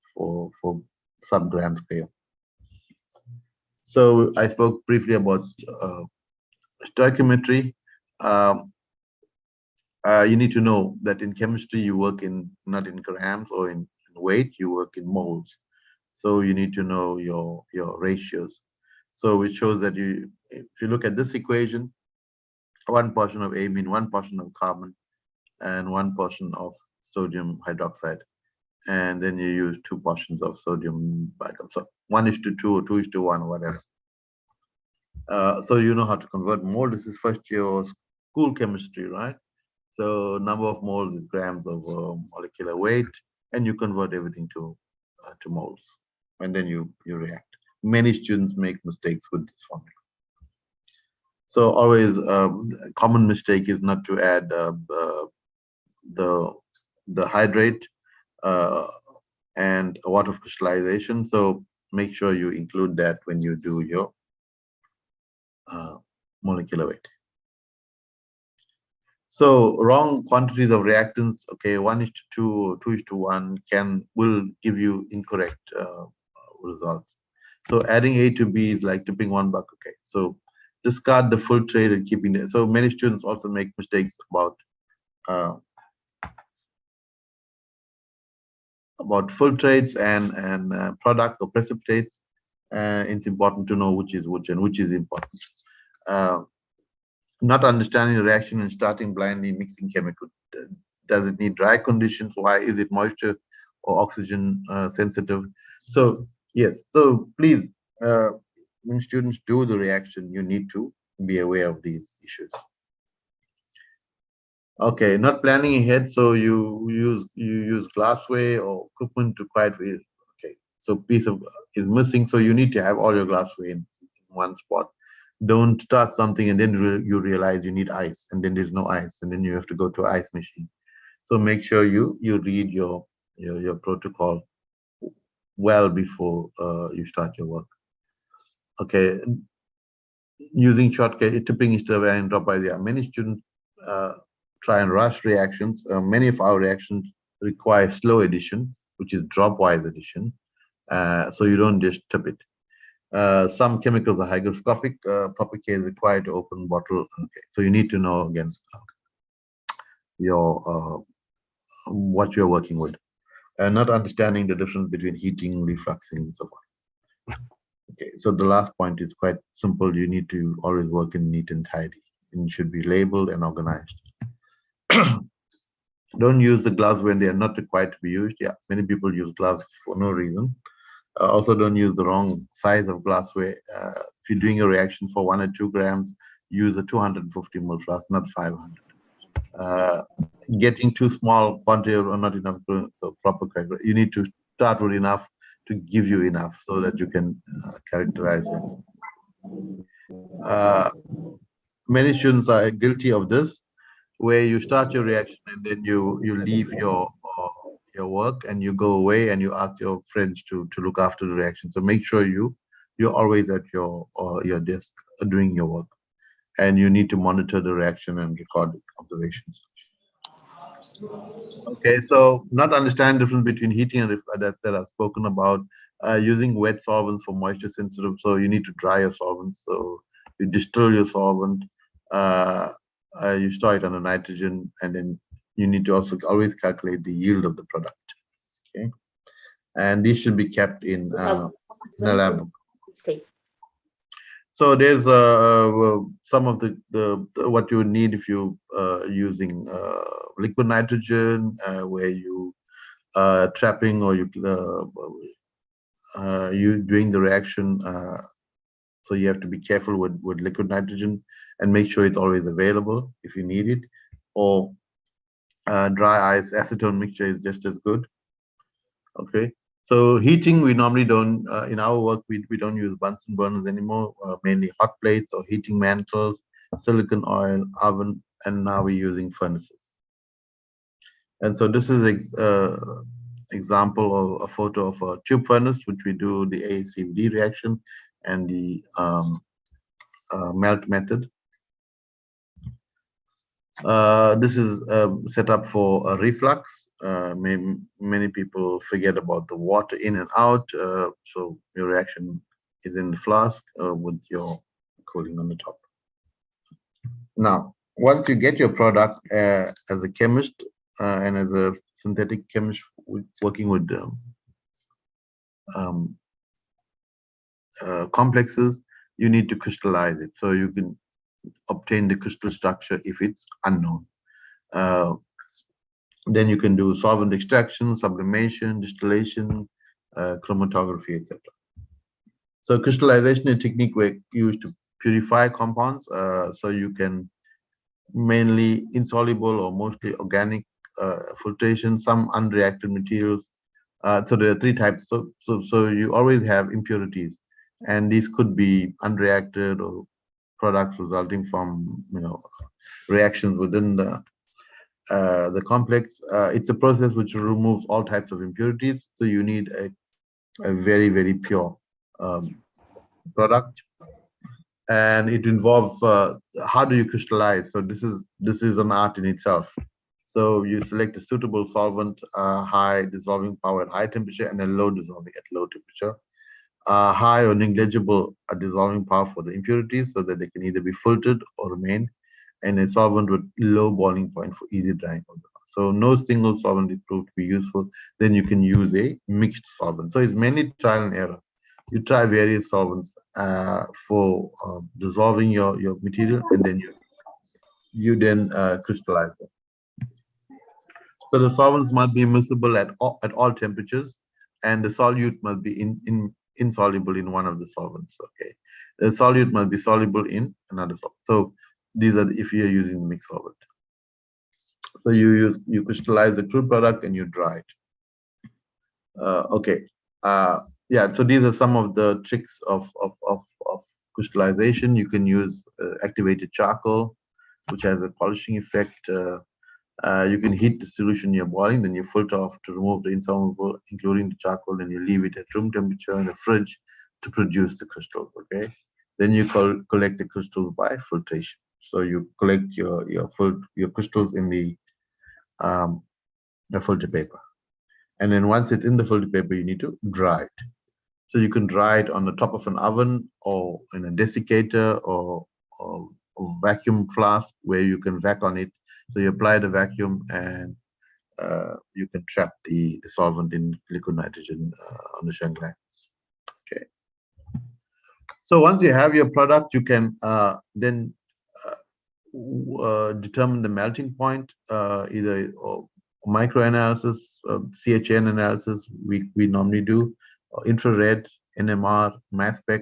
sub-gram scale. So I spoke briefly about stoichiometry. You need to know that in chemistry you work not in grams or in weight, you work in moles. So you need to know your ratios. So it shows that if you look at this equation, 1 portion of amine, 1 portion of carbon, and 1 portion of sodium hydroxide, and then you use 2 portions of sodium bicarbonate. So 1:2 or 2:1 or whatever. So you know how to convert mole. This is first year school chemistry, right? So number of moles is grams of molecular weight, and you convert everything to moles, and then you react. Many students make mistakes with this formula. So always a common mistake is not to add the hydrate and water crystallization. So make sure you include that when you do your molecular weight. So wrong quantities of reactants, okay, 1:2 or 2:1 will give you incorrect results. So adding A to B is like tipping 1 buck, okay. So discard the full trade and keeping it. So many students also make mistakes about full trades and product or precipitates. It's important to know which is which and which is important. Not understanding the reaction and starting blindly mixing chemical. Does it need dry conditions? Why is it moisture or oxygen sensitive? So yes, so please, when students do the reaction, you need to be aware of these issues. Okay, not planning ahead, so you use glassware or equipment to quite read. Okay, so piece of is missing, so you need to have all your glassware in one spot. Don't start something and then you realize you need ice, and then there's no ice, and then you have to go to ice machine. So make sure you read your protocol well before you start your work. Okay, using shortcut tipping is the way and drop by there. Many students try and rush reactions. Many of our reactions require slow addition, which is drop-wise addition. So you don't just tip it. Some chemicals are hygroscopic. Proper care is required to open bottle. Okay, so you need to know again your what you're working with, and not understanding the difference between heating, refluxing, and so on. Okay, so the last point is quite simple. You need to always work in neat and tidy, and should be labeled and organized. Don't use the gloves when they are not required to be used. Yeah, many people use gloves for no reason. Also, don't use the wrong size of glassware. If you're doing a reaction for 1 or 2 grams, use a 250 ml flask, not 500. Getting too small quantity or not enough, so proper character. You need to start with enough to give you enough so that you can characterize it. Many students are guilty of this, where you start your reaction and then you leave your work and you go away and you ask your friends to look after the reaction. So make sure you're always at your desk doing your work, and you need to monitor the reaction and record observations. Okay, so not understand difference between heating and that I've spoken about. Using wet solvents for moisture sensitive, so you need to dry your solvent. So you distill your solvent, you store it under nitrogen, and then you need to also always calculate the yield of the product. Okay, and these should be kept in a lab book. So there's some of the what you would need if you using liquid nitrogen, where you trapping or you doing the reaction. So you have to be careful with liquid nitrogen and make sure it's always available if you need it. Or dry ice acetone mixture is just as good. Okay. So heating, we normally don't, in our work, we don't use Bunsen burners anymore, mainly hot plates or heating mantles, silicon oil, oven, and now we're using furnaces. And so this is example of a photo of a tube furnace, which we do the ACVD reaction and the melt method. This is set up for a reflux. Many people forget about the water in and out. So your reaction is in the flask with your cooling on the top. Now, once you get your product as a chemist and as a synthetic chemist working with complexes, you need to crystallize it. So you can obtain the crystal structure if it's unknown. Then you can do solvent extraction, sublimation, distillation, chromatography, etc. So crystallization is a technique we use to purify compounds. So you can mainly insoluble or mostly organic filtration, some unreacted materials. So there are 3 types. So you always have impurities, and these could be unreacted or products resulting from reactions within the complex. It's a process which removes all types of impurities. So you need a very, very pure product, and it involves how do you crystallize. So this is an art in itself. So you select a suitable solvent, high dissolving power at high temperature and a low dissolving at low temperature. High or negligible dissolving power for the impurities, so that they can either be filtered or remain, and a solvent with low boiling point for easy drying. So no single solvent is proved to be useful. Then you can use a mixed solvent. So it's mainly trial and error. You try various solvents for dissolving your material, and then you then crystallize them. So the solvents must be miscible at all temperatures, and the solute must be insoluble in one of the solvents. Okay, the solute must be soluble in another solvent. So these are if you are using the mixed solvent. So you crystallize the crude product and you dry it. Okay. Yeah. So these are some of the tricks of crystallization. You can use activated charcoal, which has a polishing effect. You can heat the solution you're boiling, then you filter off to remove the insoluble, including the charcoal, and you leave it at room temperature in the fridge to produce the crystals. Okay. Then you collect the crystals by filtration. So you collect your crystals in the filter paper. And then once it's in the filter paper, you need to dry it. So you can dry it on the top of an oven or in a desiccator or vacuum flask where you can vac on it. So you apply the vacuum and you can trap the solvent in liquid nitrogen on the shangri. Okay. So once you have your product, you can then determine the melting point, either microanalysis, CHN analysis we normally do, infrared, NMR, mass spec,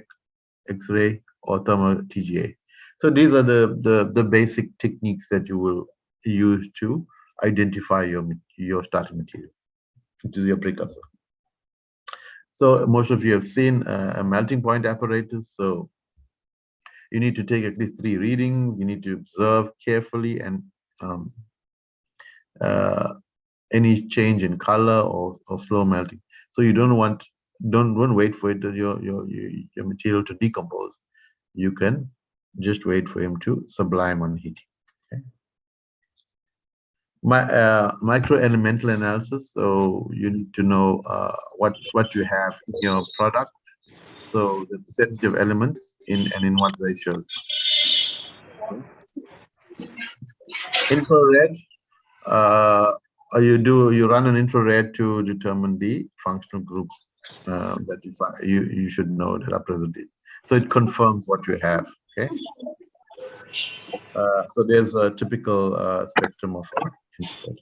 X-ray, or thermal TGA. So these are the basic techniques that you will use to identify your starting material, which is your precursor. So most of you have seen a melting point apparatus. So you need to take at least 3 readings. You need to observe carefully and any change in color or slow melting. So you don't wait for it your material to decompose. You can just wait for him to sublime on heating. Okay. Microelemental analysis. So you need to know what you have in your product. So the percentage of elements in what ratios. Okay. Infrared. You run an infrared to determine the functional groups that you should know that are present. So it confirms what you have. Okay. So there's a typical spectrum of infrared.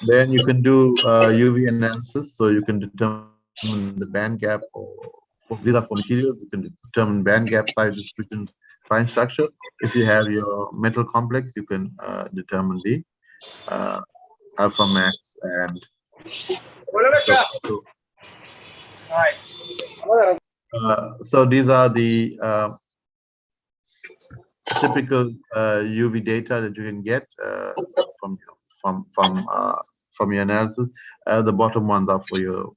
Then you can do UV analysis, so you can determine the band gap, these are for materials. You can determine band gap, size distribution, fine structure. If you have your metal complex, you can determine the alpha max and so these are the typical UV data that you can get from your analysis. The bottom ones are for your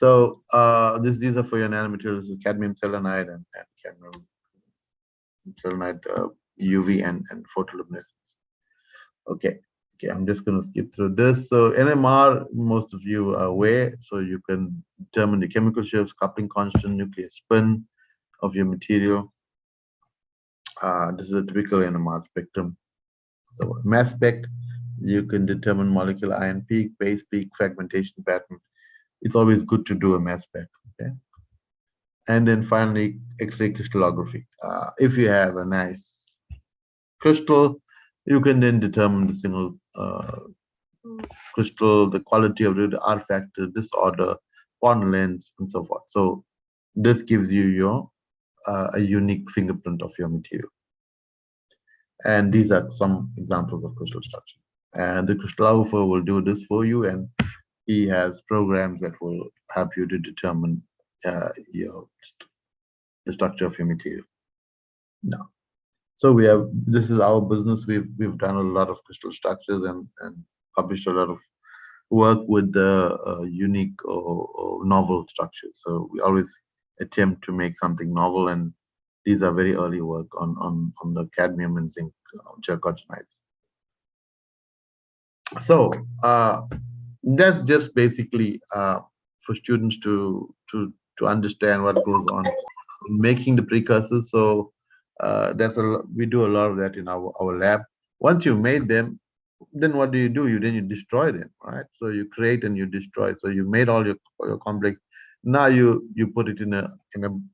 So these are for your nanomaterials. This is cadmium selenide and cadmium selenide UV and photoluminescence. Okay, I'm just going to skip through this. So NMR, most of you are aware. So you can determine the chemical shifts, coupling constant, nuclear spin of your material. This is a typical NMR spectrum. So mass spec, you can determine molecular ion peak, base peak, fragmentation pattern. It's always good to do a mass spec. Okay. And then finally, X-ray crystallography. If you have a nice crystal, you can then determine the single crystal, the quality of it, the R factor, disorder, bond length, and so forth. So this gives you a unique fingerprint of your material. And these are some examples of crystal structure. And the crystallographer will do this for you, and he has programs that will help you to determine the structure of your material. Now, so this is our business. We've done a lot of crystal structures and published a lot of work with the unique or novel structures. So we always attempt to make something novel, and these are very early work on the cadmium and zinc chalcogenides. So that's just basically for students to understand what goes on in making the precursors. So we do a lot of that in our lab. Once you made them, then what do? Then you destroy them, right? So you create and you destroy. So you made all your complex. Now you put it in a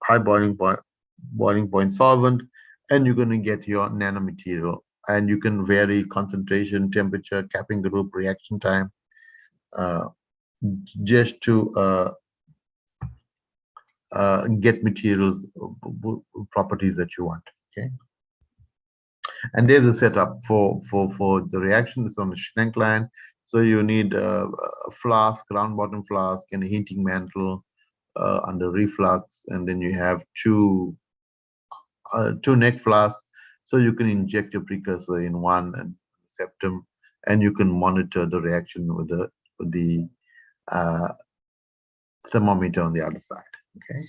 high boiling point solvent, and you're going to get your nanomaterial, and you can vary concentration, temperature, capping group, reaction time, just to get materials properties that you want. Okay, and there's a setup for the reaction. It's on the Schlenk line. So you need a flask, round bottom flask, and a heating mantle under reflux, and then you have two neck flasks. So you can inject your precursor in one and septum, and you can monitor the reaction with the thermometer on the other side. Okay.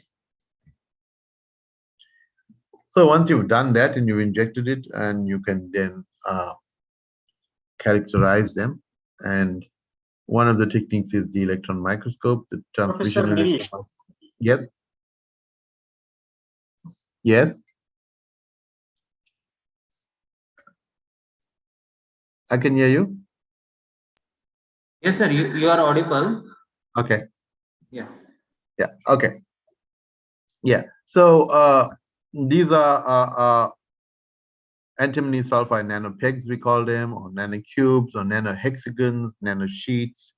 So once you've done that and you've injected it, and you can then characterize them. And one of the techniques is the electron microscope, the Professor transmission Girish. electron. Yes. Yes. I can hear you. Yes, sir. You are audible. Okay. Yeah. Yeah. Okay. Yeah. So these are antimony sulfide nanopegs, we call them, or nanocubes, or nanohexagons, nanosheets,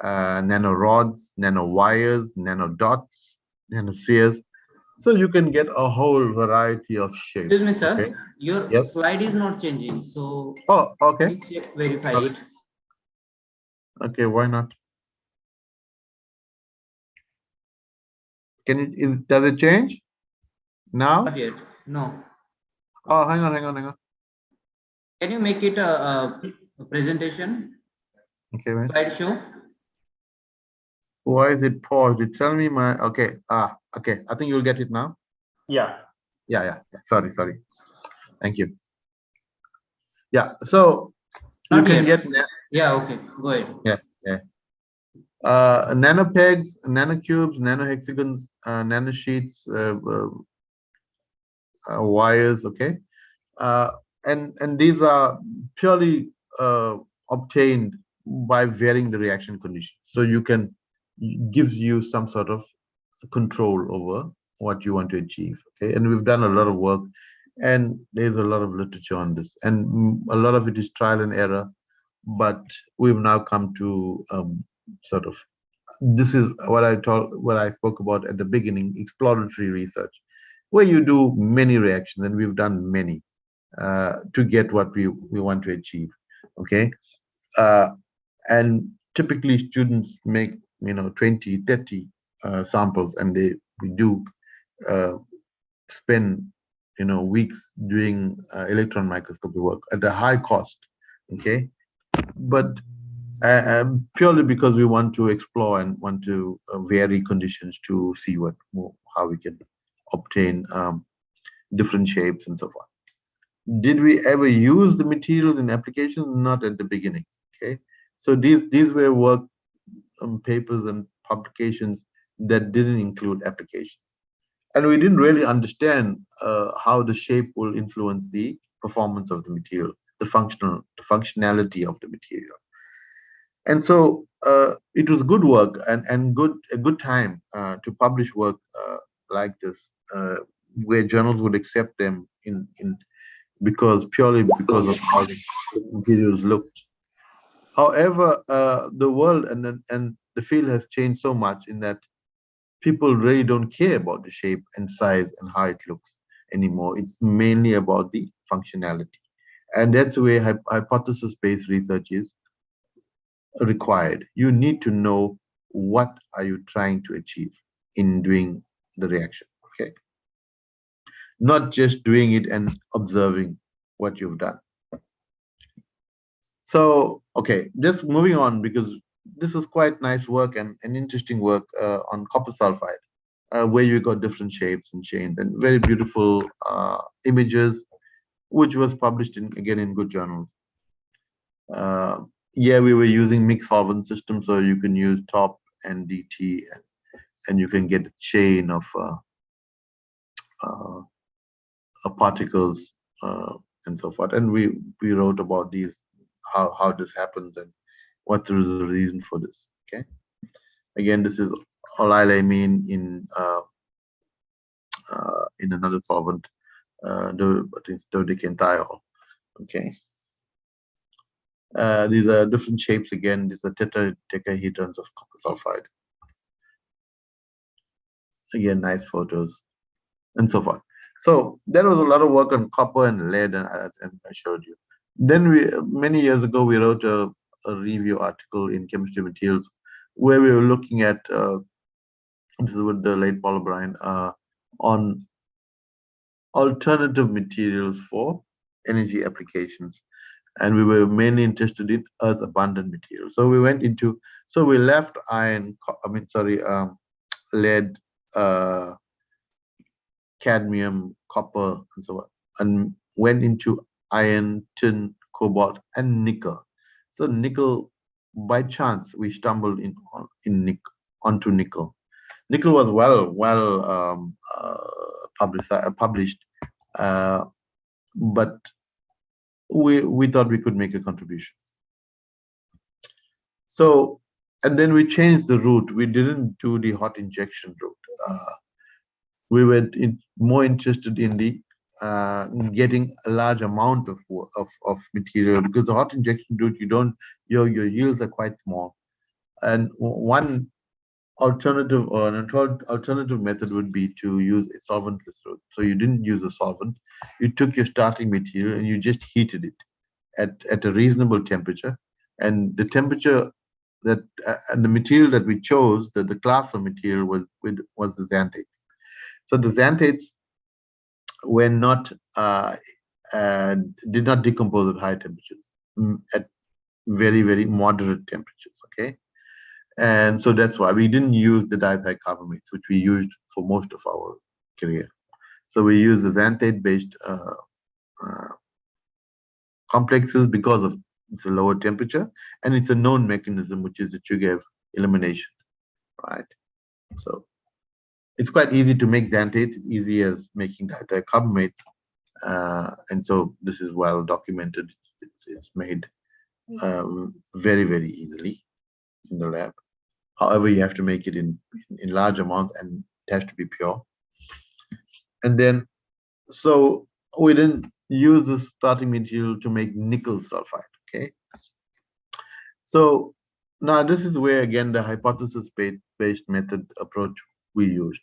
nanorods, nanowires, nanodots, nanospheres. So you can get a whole variety of shapes. Excuse me, sir. Okay. Your Yes. slide is not changing. So Oh, okay. please check, verify Okay. it. Okay, why not? Can it does it change now? Not yet. No. Oh, hang on. Can you make it a presentation? Okay, man. Slideshow. Why is it paused? You tell me my okay. Okay. I think you'll get it now. Yeah. Yeah. Sorry. Thank you. Yeah. So you Not can yet. get Yeah. Okay. Go ahead. yeah. Nanopegs, nanocubes, nanohexagons, nanosheets, wires. Okay. And these are purely obtained by varying the reaction conditions. So you can gives you some sort of control over what you want to achieve. Okay, and we've done a lot of work, and there's a lot of literature on this, and a lot of it is trial and error. But we've now come to sort of this is what I spoke about at the beginning, exploratory research, where you do many reactions, and we've done many to get what we want to achieve. Okay, and typically students make 20, 30 samples, and we do spend weeks doing electron microscopy work at a high cost. Okay, but purely because we want to explore and want to vary conditions to see how we can obtain different shapes and so forth. Did we ever use the materials in applications? Not at the beginning. Okay, so these were work papers and publications that didn't include applications, and we didn't really understand how the shape will influence the performance of the material, the functionality of the material. And so it was good work and a good time to publish work like this, where journals would accept them purely because of how the materials looked. However, the world and the field has changed so much in that people really don't care about the shape and size and how it looks anymore. It's mainly about the functionality, and that's where hypothesis-based research is required. You need to know what are you trying to achieve in doing the reaction. Okay, not just doing it and observing what you've done. So, okay, just moving on, because this is quite nice work and interesting work on copper sulfide, where you got different shapes and chains and very beautiful images, which was published again in good journals. Yeah, we were using mixed solvent system, so you can use top and DT, and you can get a chain of particles and so forth. And we wrote about these how this happens and what is the reason for this. Okay. Again, this is oleamine in another solvent, but it's dodecanthiol. Okay. These are different shapes again. These are tetrahedrons of copper sulfide. Again, nice photos and so forth. So there was a lot of work on copper and lead, and I showed you. Then many years ago, we wrote a review article in Chemistry Materials where we were looking at, this is with the late Paul O'Brien, on alternative materials for energy applications. And we were mainly interested in earth abundant materials. So we went into, so we left lead, cadmium, copper, and so on, and went into iron, tin, cobalt, and nickel. So nickel, by chance, we stumbled onto nickel. Nickel was well published, but we thought we could make a contribution. So, and then we changed the route. We didn't do the hot injection route. We were more interested in the getting a large amount of material, because the hot injection route, your yields are quite small. And one alternative or an alternative method would be to use a solventless route. So you didn't use a solvent. You took your starting material and you just heated it at a reasonable temperature. And the temperature that and the material that we chose, the class of material was the xanthates. So the xanthates were not did not decompose at high temperatures, at very, very moderate temperatures. Okay. And so that's why we didn't use the diethyl carbamates, which we used for most of our career. So we use the xanthate-based complexes because of it's a lower temperature and it's a known mechanism, which is the Chugaev elimination, right? So it's quite easy to make xanthate. It's easy as making diethyl carbamates, and so this is well documented. It's made very, very easily in the lab. However, you have to make it in large amounts and it has to be pure. And then, so we didn't use the starting material to make nickel sulfide. Okay. So now this is where again the hypothesis-based method approach we used.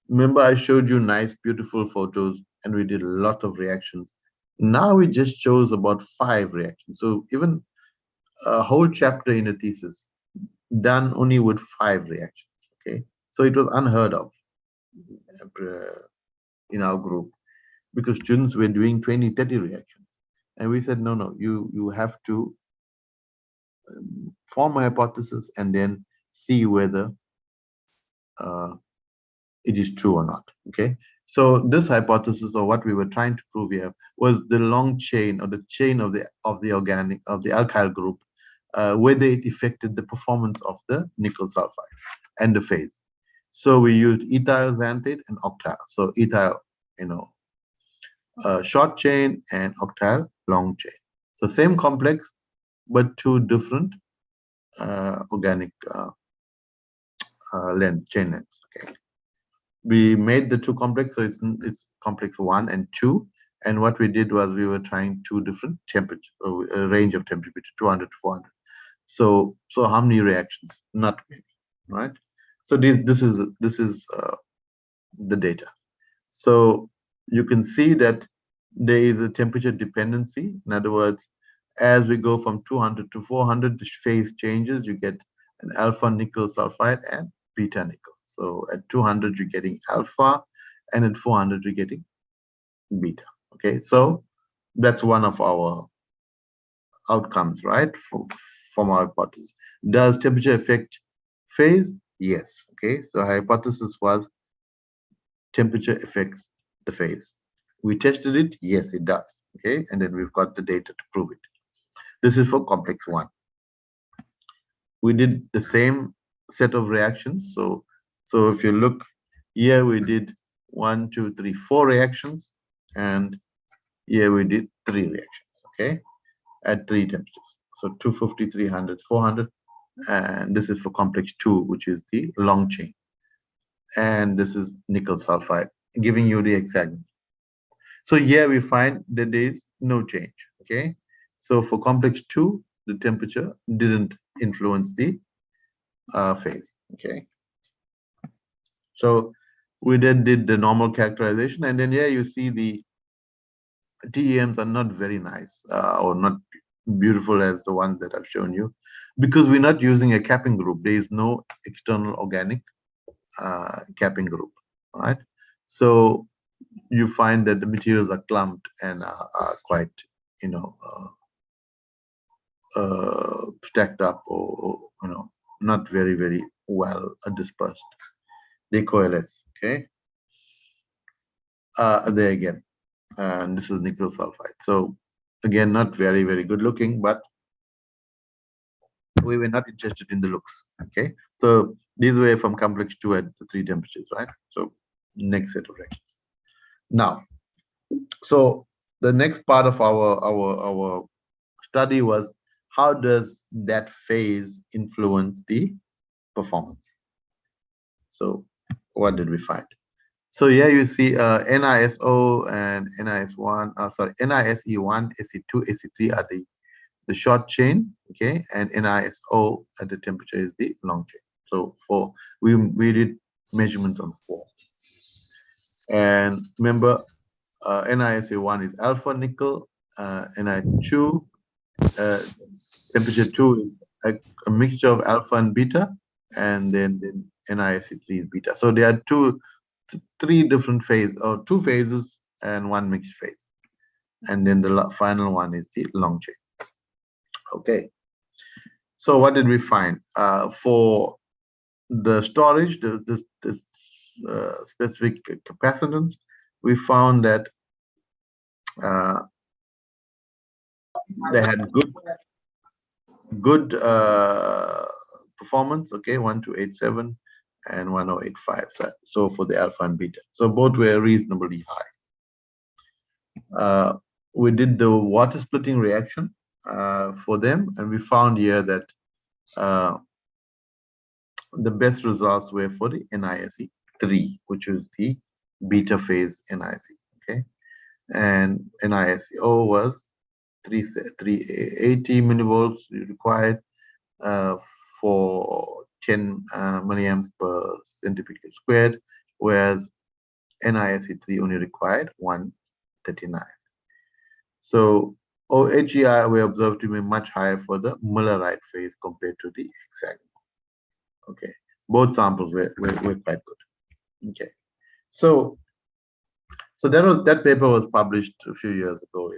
Remember, I showed you nice, beautiful photos, and we did a lot of reactions. Now we just chose about 5 reactions. So even a whole chapter in a thesis done only with 5 reactions. Okay, so it was unheard of in our group, because students were doing 20, 30 reactions, and we said no, you have to form a hypothesis and then see whether it is true or not. Okay, so this hypothesis, or what we were trying to prove here, was the long chain, or the chain of the alkyl group, whether it affected the performance of the nickel sulfide and the phase. So we used ethyl xanthate and octyl. So ethyl, short chain, and octyl long chain. So same complex, but 2 different organic chain lengths. Okay, we made the 2 complex, so it's complex 1 and 2. And what we did was we were trying 2 different temperatures, a range of temperature, 200 to 400. So how many reactions? Not many, right? So this is the data. So you can see that there is a temperature dependency. In other words, as we go from 200 to 400, the phase changes. You get an alpha nickel sulfide and beta nickel. So at 200, you're getting alpha, and at 400, you're getting beta. Okay, so that's one of our outcomes, right, from our hypothesis. Does temperature affect phase? Yes. Okay, so our hypothesis was temperature affects the phase. We tested it. Yes, it does. Okay, and then we've got the data to prove it. This is for complex 1. We did the same set of reactions. So if you look here, we did 1, 2, 3, 4 reactions, and here we did 3 reactions. Okay, at 3 temperatures. So 250, 300, 400, and this is for complex 2, which is the long chain. And this is nickel sulfide, giving you the exact. So here we find that there is no change. Okay, so for complex 2, the temperature didn't influence the phase. Okay, so we then did the normal characterization, and then here you see the TEMs are not very nice or not beautiful as the ones that I've shown you, because we're not using a capping group. There is no external organic capping group, right? So you find that the materials are clumped and are quite, stacked up, or not very, very well dispersed. They coalesce. Okay. There again, and this is nickel sulfide. So again, not very, very good looking, but we were not interested in the looks. Okay, so these were from complex 2 at the 3 temperatures, right? So next set of reactions. Now, so the next part of our study was, how does that phase influence the performance? So what did we find? So here you see NISO and NIS1, NISE1, SE2, SE3 are the short chain, okay, and NISO at the temperature is the long chain. So we did measurements on 4. And remember, NISA1 is alpha nickel, Ni2, temperature 2 is a mixture of alpha and beta, and then NISA3 is beta. So there are 3 different phases, or 2 phases and 1 mixed phase. And then the final one is the long chain. Okay. So what did we find? For the storage, the specific capacitance, we found that they had good performance. Okay, 1287 and 1085. So for the alpha and beta, so both were reasonably high. We did the water splitting reaction for them, and we found here that the best results were for the NISE3, which was the beta phase NISE. Okay, and NISO was 380 millivolts required for 10 milliamps per centimeter squared, whereas NISE3 only required 139. So OHEI we observed to be much higher for the Muller-Wright phase compared to the hexagonal. Okay, both samples were quite good. Okay, so that paper was published a few years ago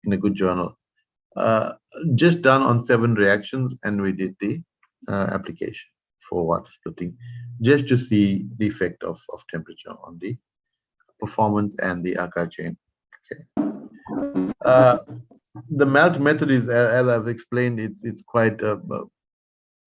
in a good journal. Just done on 7 reactions, and we did the application for water splitting, just to see the effect of temperature on the performance and the Akka chain. Okay. The melt method is, as I've explained, it's quite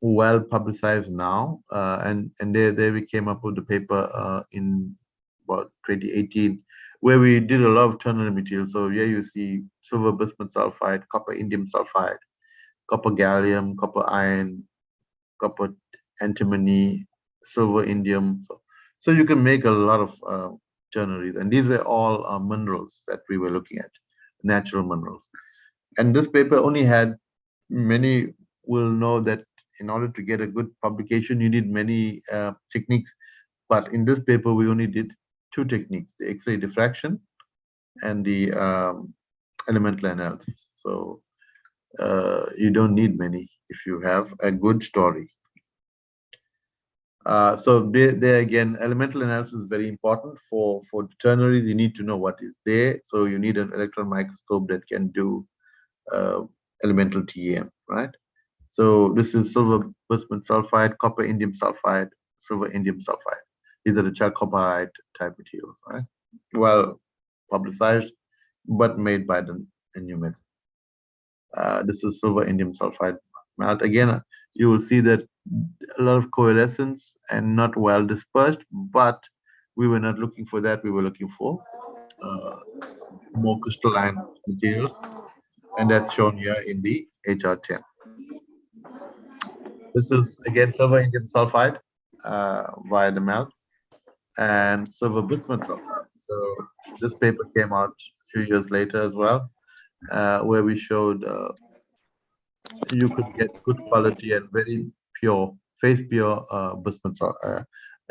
well publicized now, and there we came up with the paper in about 2018, where we did a lot of ternary material. So here you see silver bismuth sulfide, copper indium sulfide, copper gallium, copper iron, copper antimony, silver indium. So you can make a lot of ternaries, and these were all minerals that we were looking at, natural minerals. And this paper only had, many will know that in order to get a good publication, you need many techniques. But in this paper, we only did 2 techniques: the X-ray diffraction and the elemental analysis. So you don't need many if you have a good story. So there again, elemental analysis is very important for ternaries. You need to know what is there. So you need an electron microscope that can do elemental TEM, right? So this is silver bismuth sulfide, copper indium sulfide, silver indium sulfide. These are the chalcopyrite type materials, right? Well publicized, but made by the new method. This is silver indium sulfide melt. Again, you will see that a lot of coalescence and not well dispersed, but we were not looking for that. We were looking for more crystalline materials, and that's shown here in the HR10. This is again silver indium sulfide via the melt, and silver bismuth sulfide. So this paper came out a few years later as well, where we showed you could get good quality and very pure, phase pure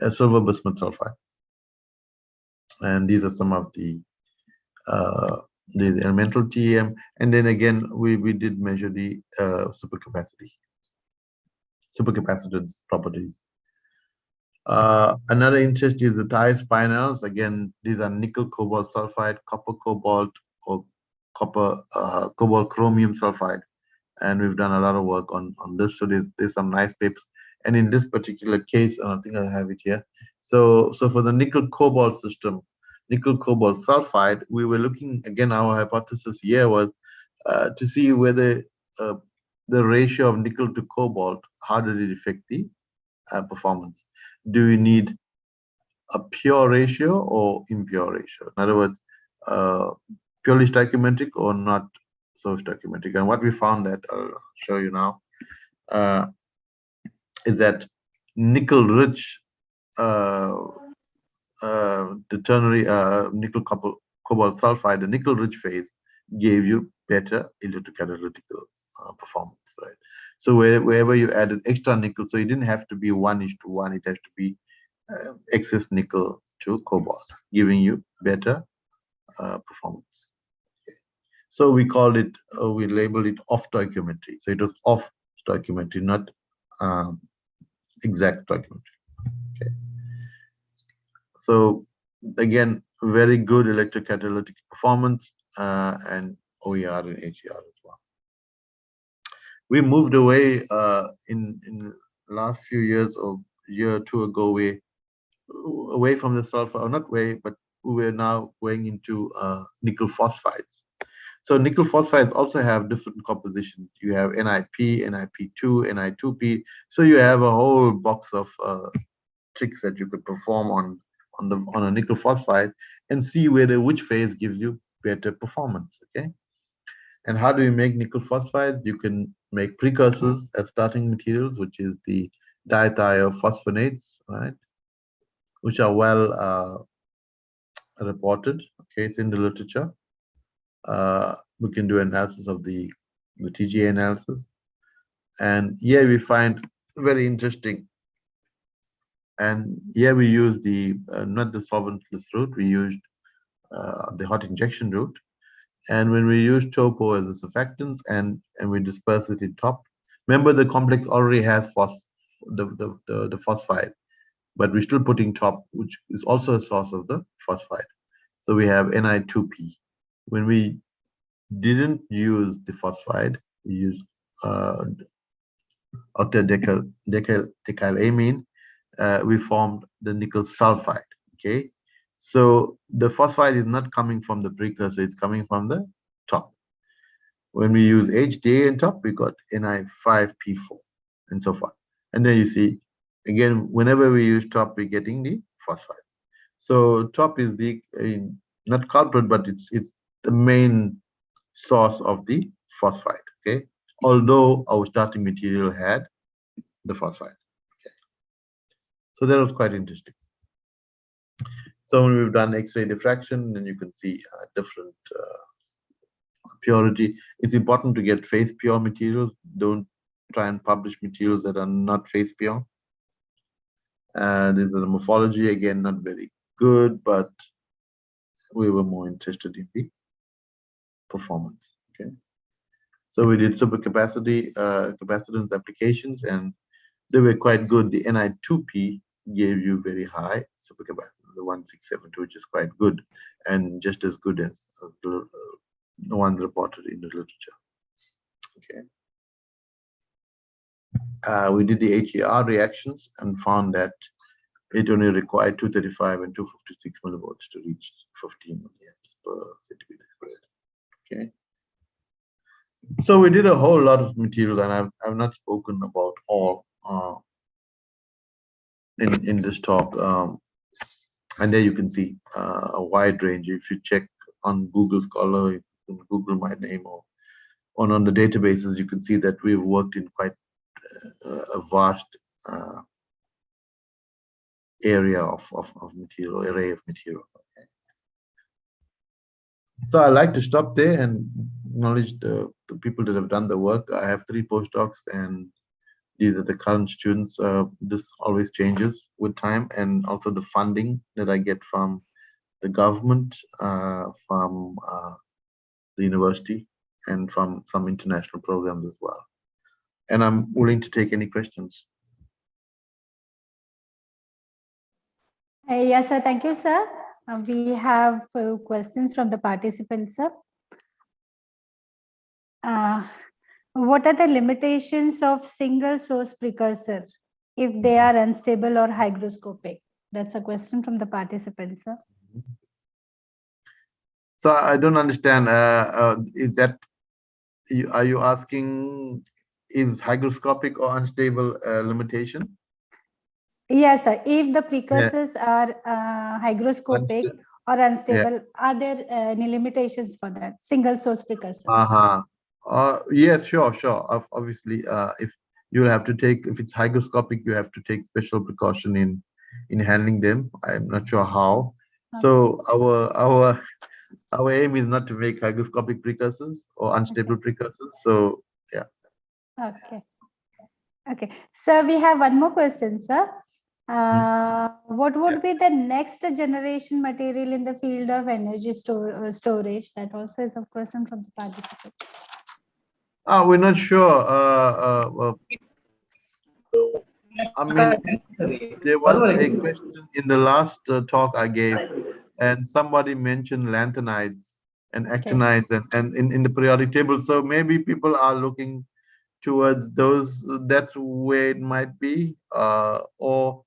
silver bismuth sulfide. And these are some of the elemental TEM. And then again, we did measure the supercapacitance properties. Another interest is the thiospinels. Again, these are nickel cobalt sulfide, copper cobalt, or copper cobalt chromium sulfide. And we've done a lot of work on this. So there's some nice papers. And in this particular case, I think I have it here. So for the nickel cobalt system, nickel cobalt sulfide, we were looking, again, our hypothesis here was to see whether the ratio of nickel to cobalt, how did it affect the performance? Do you need a pure ratio or impure ratio? In other words, purely stoichiometric or not so stoichiometric? And what we found, that I'll show you now, is that nickel rich the ternary nickel cobalt sulfide, the nickel rich phase gave you better electrocatalytical performance, right? So wherever you added extra nickel, so it didn't have to be 1:1, it has to be excess nickel to cobalt, giving you better performance. Okay. So we called it, we labeled it off stoichiometry. So it was off stoichiometry, not exact stoichiometry. Okay. So again, very good electrocatalytic performance and OER and HER as well. We moved away in the last few years, or year or two ago, away from the sulfur, or not way, but we're now going into nickel phosphides. So nickel phosphides also have different compositions. You have NiP, NiP2, Ni2P. So you have a whole box of tricks that you could perform on a nickel phosphide and see which phase gives you better performance. Okay. And how do you make nickel phosphides? You can make precursors as starting materials, which is the dithiophosphonates, right? Which are well reported. Okay, it's in the literature. We can do analysis of the TGA analysis, and here we find very interesting. And here we use the not the solventless route, we used the hot injection route. And when we use topo as a surfactants and we disperse it in top, remember the complex already has the phosphide, but we're still putting top, which is also a source of the phosphide. So we have Ni2P. When we didn't use the phosphide, we used octadecylamine, we formed the nickel sulfide. Okay, so the phosphide is not coming from the precursor, it's coming from the top. When we use HDA on top, we got Ni5P4 and so forth. And then you see, again, whenever we use top, we're getting the phosphide. So top is the not culprit, but it's the main source of the phosphide. Okay, although our starting material had the phosphide. Okay, so that was quite interesting. So when we've done X-ray diffraction, then you can see different purity. It's important to get phase pure materials. Don't try and publish materials that are not phase pure. This is the morphology, again, not very good, but we were more interested in the performance. Okay, so we did supercapacity capacitance applications, and they were quite good. The Ni2P gave you very high supercapacitance, the 1672, which is quite good, and just as good as the ones reported in the literature. Okay, we did the HER reactions and found that it only required 235 and 256 millivolts to reach 15 milliamps per centimeter squared. Okay, so we did a whole lot of material, and I've not spoken about all in this talk. And there you can see a wide range. If you check on Google Scholar, you can Google my name, or on the databases, you can see that we've worked in quite a vast area of material, array of material. Okay. So I like to stop there and acknowledge the people that have done the work. I have 3 postdocs, and these are the current students. This always changes with time, and also the funding that I get from the government, from the university, and from some international programs as well. And I'm willing to take any questions. Yes, sir. Thank you, sir. We have questions from the participants, sir. What are the limitations of single source precursor if they are unstable or hygroscopic? That's a question from the participants, sir. So I don't understand. Is that are you asking, is hygroscopic or unstable a limitation? Yes, sir. If the precursors are hygroscopic or unstable, are there any limitations for that single source precursor? Yes, sure. Obviously, if you have to take, if it's hygroscopic, you have to take special precaution in handling them. I'm not sure how. Okay. So our aim is not to make hygroscopic precursors or unstable precursors. So yeah. Okay. So we have one more question, sir. What would be the next generation material in the field of energy storage? That also is a question from the participant. We're not sure. I mean, there was a question in the last talk I gave, and somebody mentioned lanthanides and actinides and in the periodic table. So maybe people are looking towards those. That's where it might be. Or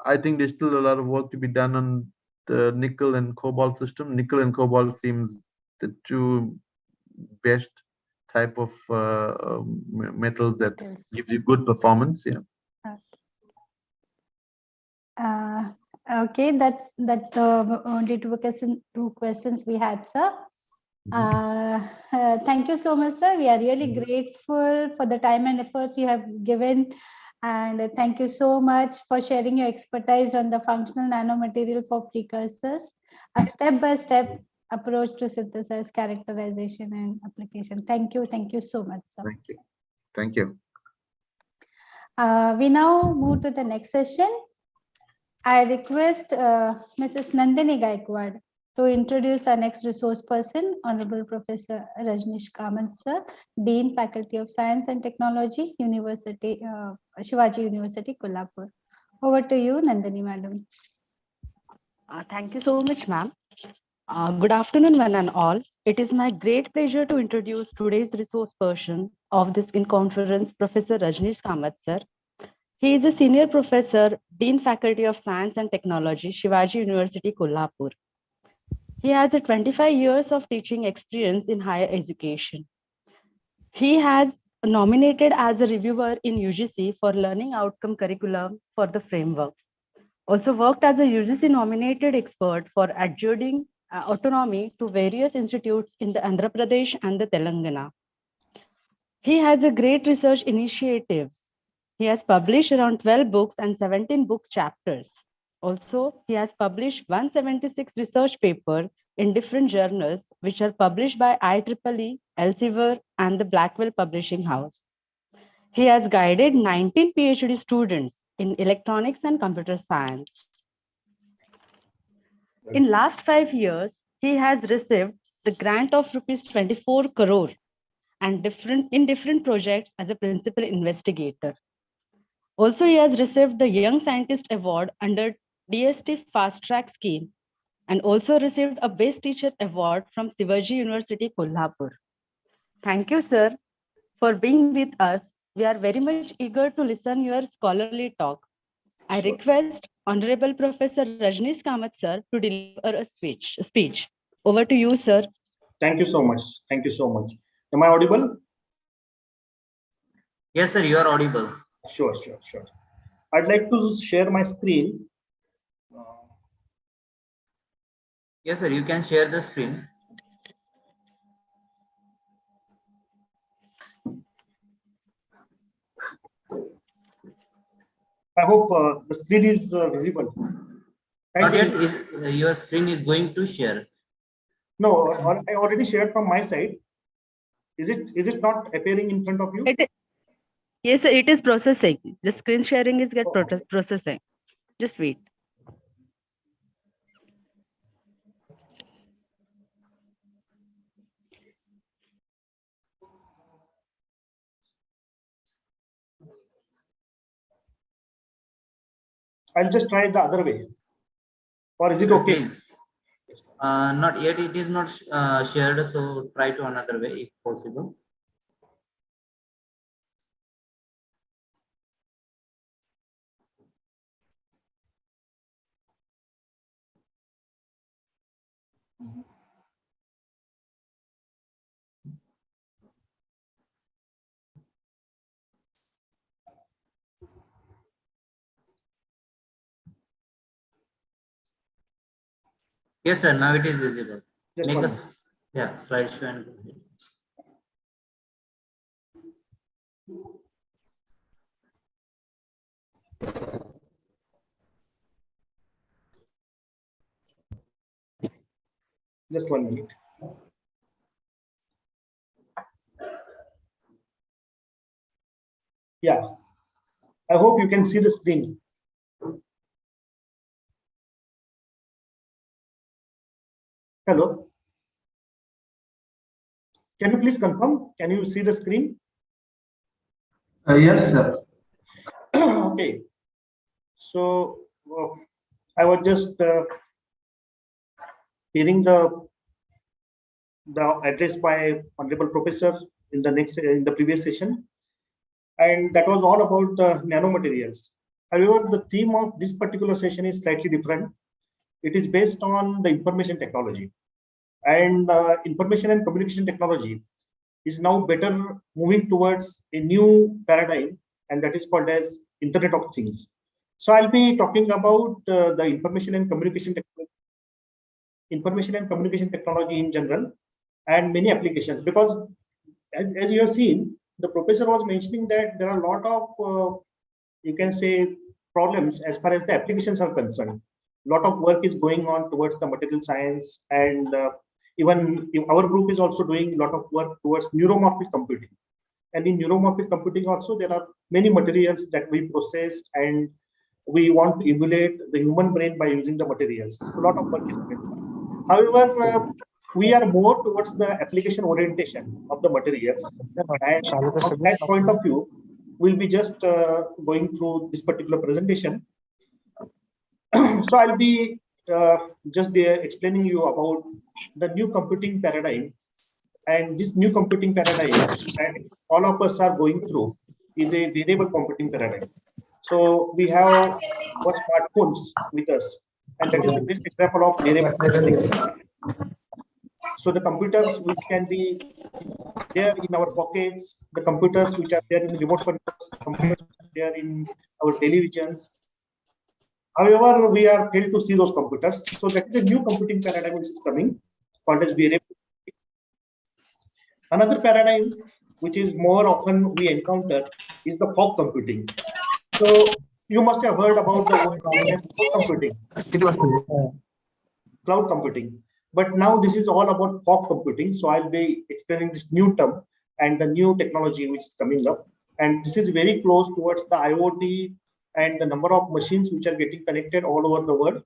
I think there's still a lot of work to be done on the nickel and cobalt system. Nickel and cobalt seems the 2 best type of metals that gives you good performance. Yeah. Okay, that's only 2 questions we had, sir. Thank you so much, sir. We are really grateful for the time and efforts you have given, and thank you so much for sharing your expertise on the functional nanomaterial for precursors, a step-by-step approach to synthesis, characterization, and application. Thank you so much, sir. Thank you. We now move to the next session. I request Mrs. Nandini Gaikwad to introduce our next resource person, Honorable Professor Rajneesh Kamath, sir, Dean, Faculty of Science and Technology, University, Shivaji University, Kolhapur. Over to you, Nandini, madam. Thank you so much, ma'am. Good afternoon, one and all. It is my great pleasure to introduce today's resource person of this conference, Professor Rajneesh Kamath, sir. He is a senior professor, Dean Faculty of Science and Technology, Shivaji University, Kolhapur. He has 25 years of teaching experience in higher education. He has nominated as a reviewer in UGC for learning outcome curriculum for the framework. Also worked as a UGC nominated expert for adjudicating autonomy to various institutes in the Andhra Pradesh and the Telangana. He has a great research initiatives. He has published around 12 books and 17 book chapters. Also, he has published 176 research papers in different journals, which are published by IEEE, Elsevier, and the Blackwell Publishing House. He has guided 19 PhD students in electronics and computer science. In last 5 years, he has received the grant of rupees 24 crore and in different projects as a principal investigator. Also, he has received the Young Scientist Award under DST Fast Track Scheme and also received a Best Teacher Award from Shivaji University, Kolhapur. Thank you, sir, for being with us. We are very much eager to listen your scholarly talk. I request Honorable Professor Rajneesh Kamath, sir, to deliver a speech. Over to you, sir. Thank you so much. Thank you so much. Am I audible? Yes, sir, you are audible. Sure. I'd like to share my screen. Yes, sir, you can share the screen. I hope the screen is visible. Not yet. Your screen is going to share. No, I already shared from my side. Is it not appearing in front of you? Yes, sir, it is processing. The screen sharing is Oh, okay. processing. Just wait. I'll just try the other way. Or is it Sir, okay? please. Not yet. It is not shared. So try to another way if possible. Yes, sir. Now it is visible. Just Make one us, yeah, slideshow and go ahead. Just 1 minute. Yeah. I hope you can see the screen. Hello. Can you please confirm? Can you see the screen? Yes, sir. Okay. So I was just hearing the address by Honorable Professor in the previous session, and that was all about the nanomaterials. However, the theme of this particular session is slightly different. It is based on the information technology, and information and communication technology is now better moving towards a new paradigm, and that is called as Internet of Things. So I'll be talking about the information and communication technology in general, and many applications, because as you have seen, the professor was mentioning that there are a lot of you can say problems as far as the applications are concerned. A lot of work is going on towards the material science, and even our group is also doing a lot of work towards neuromorphic computing. And in neuromorphic computing also, there are many materials that we process, and we want to emulate the human brain by using the materials. A lot of work is going on. However, we are more towards the application orientation of the materials. And from that point of view, we'll be just going through this particular presentation. So I'll be just explaining you about the new computing paradigm. And this new computing paradigm that all of us are going through is a variable computing paradigm. So we have our smartphones with us, and that is the best example of variable computing. So the computers which can be there in our pockets, the computers which are there in remote controls, the computers which are there in our televisions. However, we are able to see those computers. So that is a new computing paradigm which is coming, called as variable. Another paradigm which is more often we encounter is the fog computing. So you must have heard about the word known as cloud computing. Cloud computing. But now this is all about fog computing. So I'll be explaining this new term and the new technology which is coming up. And this is very close towards the IoT and the number of machines which are getting connected all over the world.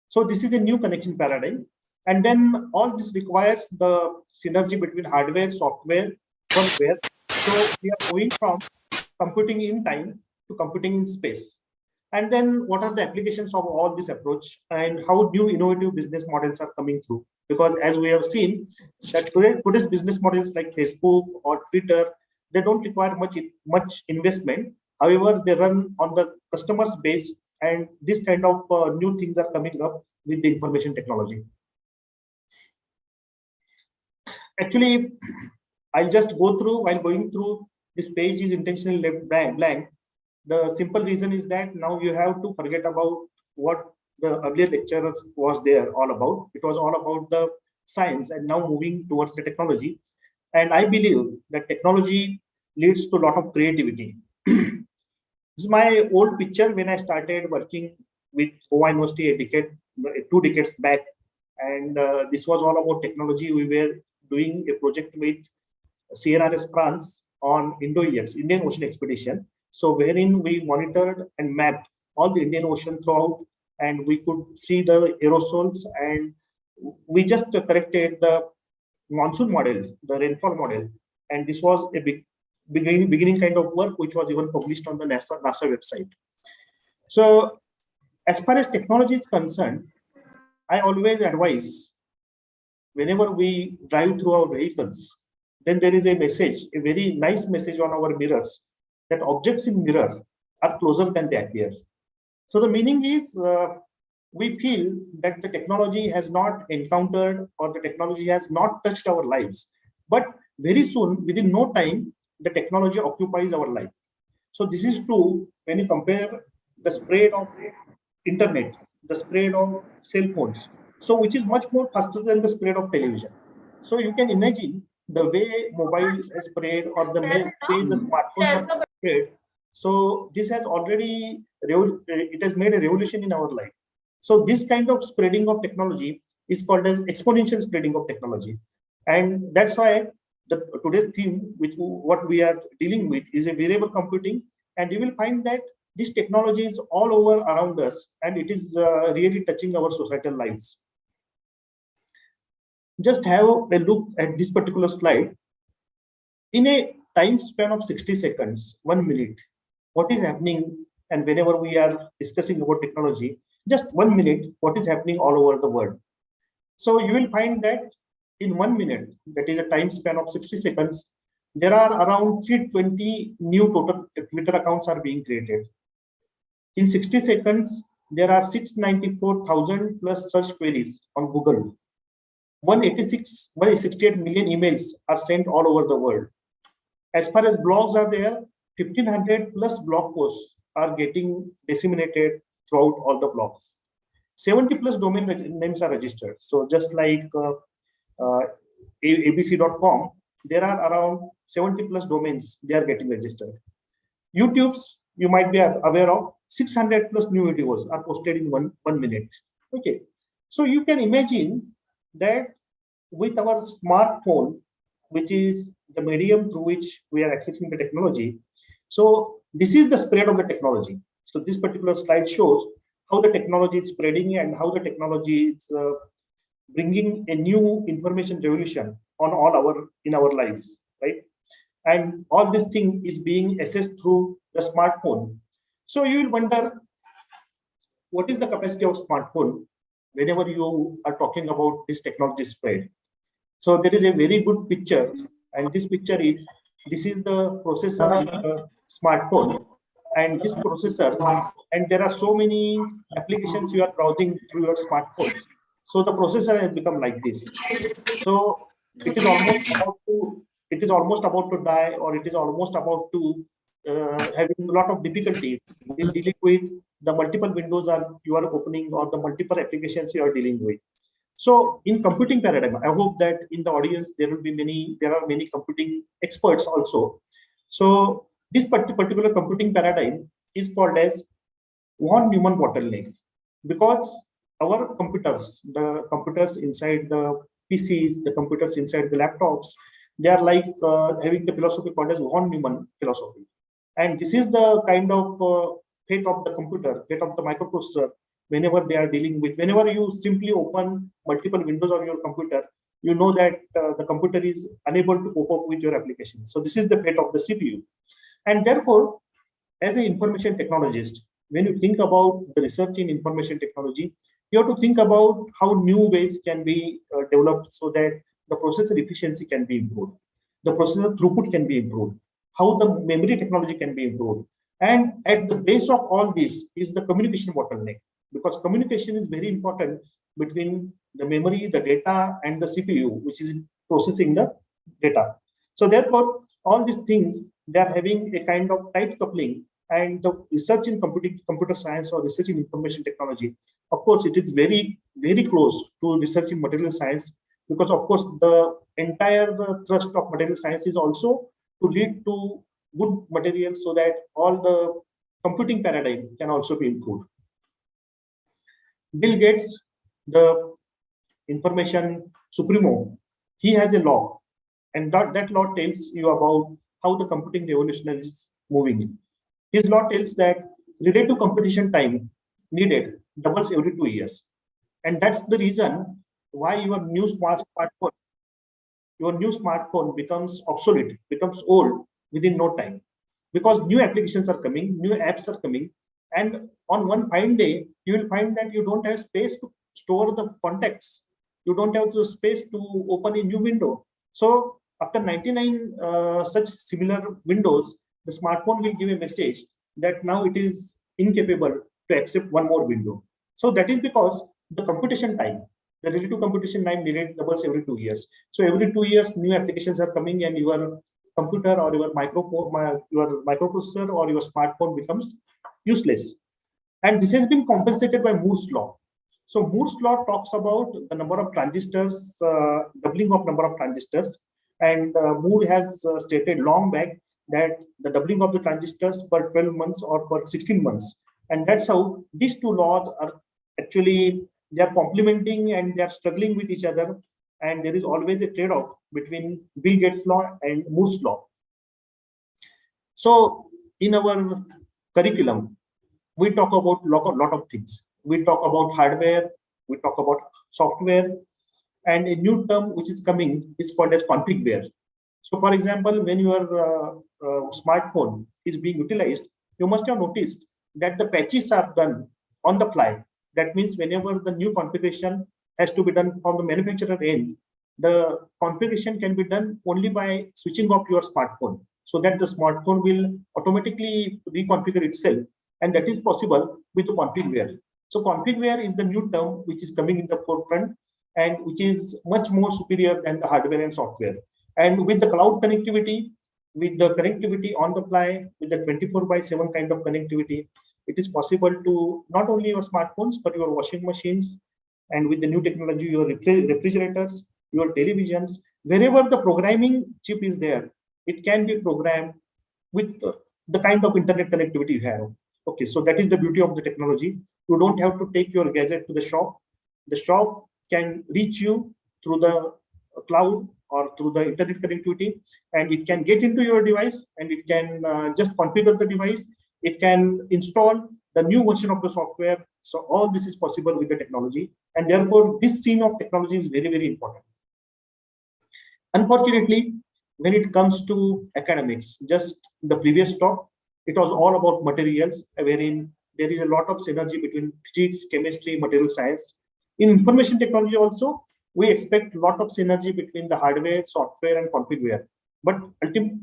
So this is a new connection paradigm. And then all this requires the synergy between hardware, software, firmware. So we are moving from computing in time to computing in space. And then what are the applications of all this approach, and how new innovative business models are coming through? Because as we have seen that today's business models like Facebook or Twitter, they don't require much investment. However, they run on the customer's base, and this kind of new things are coming up with the information technology. Actually, I'll just go through, while going through this page is intentionally left blank. The simple reason is that now you have to forget about what the earlier lecture was there all about. It was all about the science, and now moving towards the technology. And I believe that technology leads to a lot of creativity. This is my old picture when I started working with Goa University 2 decades back. And this was all about technology. We were doing a project with CNRS France on INDOEX, Indian Ocean Expedition. So wherein we monitored and mapped all the Indian Ocean throughout, and we could see the aerosols, and we just corrected the monsoon model, the rainfall model. And this was a big beginning kind of work, which was even published on the NASA website. So as far as technology is concerned, I always advise, whenever we drive through our vehicles, then there is a message, a very nice message on our mirrors, that objects in mirror are closer than they appear. So the meaning is, we feel that the technology has not encountered, or the technology has not touched our lives. But very soon, within no time, the technology occupies our life. So this is true when you compare the spread of internet, the spread of cell phones, so which is much more faster than the spread of television. So you can imagine the way mobile has spread, or the way the smartphones have spread. So this has already, it has made a revolution in our life. So this kind of spreading of technology is called as exponential spreading of technology. And that's why today's theme, what we are dealing with, is a variable computing. And you will find that this technology is all over around us, and it is really touching our societal lives. Just have a look at this particular slide. In a time span of 60 seconds, 1 minute, what is happening? And whenever we are discussing about technology, just 1 minute, what is happening all over the world? So you will find that in 1 minute, that is a time span of 60 seconds, there are around 320 new total Twitter accounts are being created. In 60 seconds, there are 694,000 plus search queries on Google. 168 million emails are sent all over the world. As far as blogs are there, 1,500 plus blog posts are getting disseminated throughout all the blogs. 70 plus domain names are registered. So just like abc.com, there are around 70 plus domains, they are getting registered. YouTube's, you might be aware of, 600 plus new videos are posted in one minute. Okay, so you can imagine that with our smartphone, which is the medium through which we are accessing the technology. So this is the spread of the technology. So this particular slide shows how the technology is spreading and how the technology is bringing a new information revolution on in our lives, right? And all this thing is being assessed through the smartphone. So you will wonder, what is the capacity of smartphone whenever you are talking about this technology spread? So there is a very good picture, and this picture is, this is the processor in the smartphone, and this processor, and there are so many applications you are browsing through your smartphones. So the processor has become like this. So it is almost about to die, or it is almost about to having a lot of difficulty in dealing with the multiple windows you are opening, or the multiple applications you are dealing with. So in computing paradigm, I hope that in the audience there are many computing experts also. So this particular computing paradigm is called as von Neumann bottleneck, because our computers, the computers inside the PCs, the computers inside the laptops, they are like having the philosophy called as von Neumann philosophy. And this is the kind of fate of the computer, fate of the microprocessor, whenever they are dealing with, whenever you simply open multiple windows on your computer, you know that the computer is unable to cope up with your application. So this is the fate of the CPU. And therefore, as an information technologist, when you think about the research in information technology, you have to think about how new ways can be developed so that the processor efficiency can be improved, the processor throughput can be improved, how the memory technology can be improved. And at the base of all this is the communication bottleneck, because communication is very important between the memory, the data, and the CPU, which is processing the data. So therefore, all these things, they are having a kind of tight coupling. And the research in computer science or research in information technology, of course, it is very, very close to research in material science, because of course, the entire thrust of material science is also to lead to good materials, so that all the computing paradigm can also be improved. Bill Gates, the information supremo, he has a law, and that law tells you about how the computing revolution is moving. His law tells that relative computation time needed doubles every 2 years. And that's the reason why your new smartphone becomes obsolete, becomes old within no time. Because new applications are coming, new apps are coming, and on one fine day, you will find that you don't have space to store the contacts. You don't have the space to open a new window. So after 99 such similar windows, the smartphone will give a message that now it is incapable to accept one more window. So that is because the computation time, the relative computation time needed doubles every 2 years. So every 2 years, new applications are coming, and your computer or your microprocessor or your smartphone becomes useless. And this has been compensated by Moore's law. So Moore's law talks about the number of transistors, doubling of number of transistors. And Moore has stated long back that the doubling of the transistors per 12 months or per 16 months. And that's how these two laws are actually, they are complementing and they are struggling with each other. And there is always a trade-off between Bill Gates' law and Moore's law. So in our curriculum, we talk about lot of things. We talk about hardware, we talk about software, and a new term which is coming is called as configware. So for example, when your smartphone is being utilized, you must have noticed that the patches are done on the fly. That means whenever the new configuration has to be done from the manufacturer end, the configuration can be done only by switching off your smartphone, so that the smartphone will automatically reconfigure itself. And that is possible with the configware. So configware is the new term which is coming in the forefront and which is much more superior than the hardware and software. And with the cloud connectivity, with the connectivity on the fly, with the 24/7 kind of connectivity, it is possible to not only your smartphones, but your washing machines, and with the new technology, your refrigerators, your televisions, wherever the programming chip is there, it can be programmed with the kind of internet connectivity you have. Okay, so that is the beauty of the technology. You don't have to take your gadget to the shop. The shop can reach you through the cloud or through the internet connectivity, and it can get into your device and it can just configure the device. It can install the new version of the software. So all this is possible with the technology, and therefore this scene of technology is very, very important. Unfortunately, when it comes to academics, just the previous talk, it was all about materials, wherein there is a lot of synergy between physics, chemistry, material science. In information technology also, we expect a lot of synergy between the hardware, software, and configware. But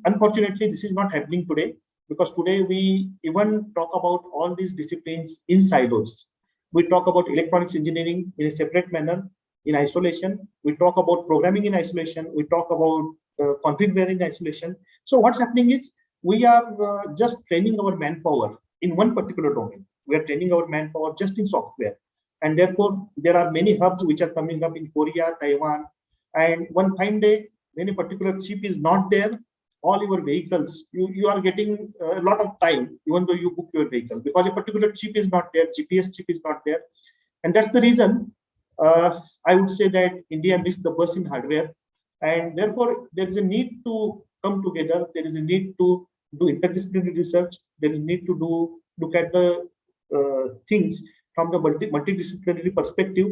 unfortunately, this is not happening today, because today we even talk about all these disciplines in silos. We talk about electronics engineering in a separate manner, in isolation. We talk about programming in isolation. We talk about configure in isolation. So what's happening is we are just training our manpower in one particular domain. We are training our manpower just in software. And therefore, there are many hubs which are coming up in Korea, Taiwan. And one fine day, when a particular chip is not there, all your vehicles, you are getting a lot of time, even though you book your vehicle, because a particular chip is not there, GPS chip is not there. And that's the reason I would say that India missed the bus in hardware. And therefore, there is a need to come together. There is a need to do interdisciplinary research. There is a need to look at the things from the multidisciplinary perspective,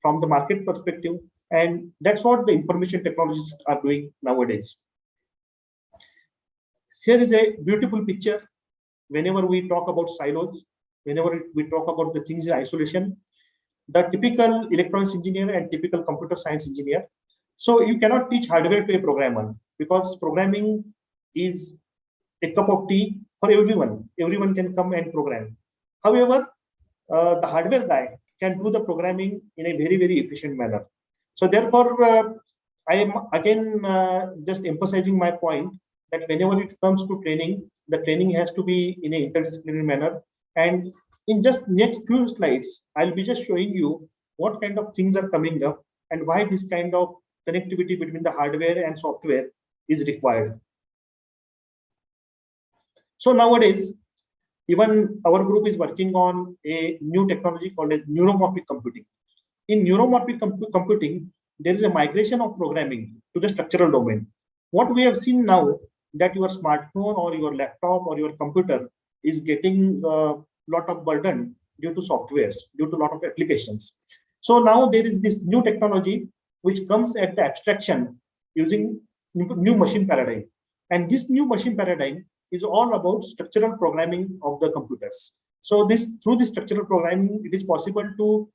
from the market perspective. And that's what the information technologists are doing nowadays. Here is a beautiful picture. Whenever we talk about silos, whenever we talk about the things in isolation, the typical electronics engineer and typical computer science engineer. So you cannot teach hardware to a programmer, because programming is a cup of tea for everyone. Everyone can come and program. However, the hardware guy can do the programming in a very, very efficient manner. So therefore, I am again just emphasizing my point that whenever it comes to training, the training has to be in an interdisciplinary manner. And in just next few slides, I'll be just showing you what kind of things are coming up and why this kind of connectivity between the hardware and software is required. So nowadays, Even our group is working on a new technology called as neuromorphic computing. In neuromorphic computing, there is a migration of programming to the structural domain. What we have seen now, that your smartphone or your laptop or your computer is getting a lot of burden due to softwares, due to a lot of applications. So now there is this new technology which comes at the abstraction using new machine paradigm. And this new machine paradigm is all about structural programming of the computers. So through this structural programming, it is possible to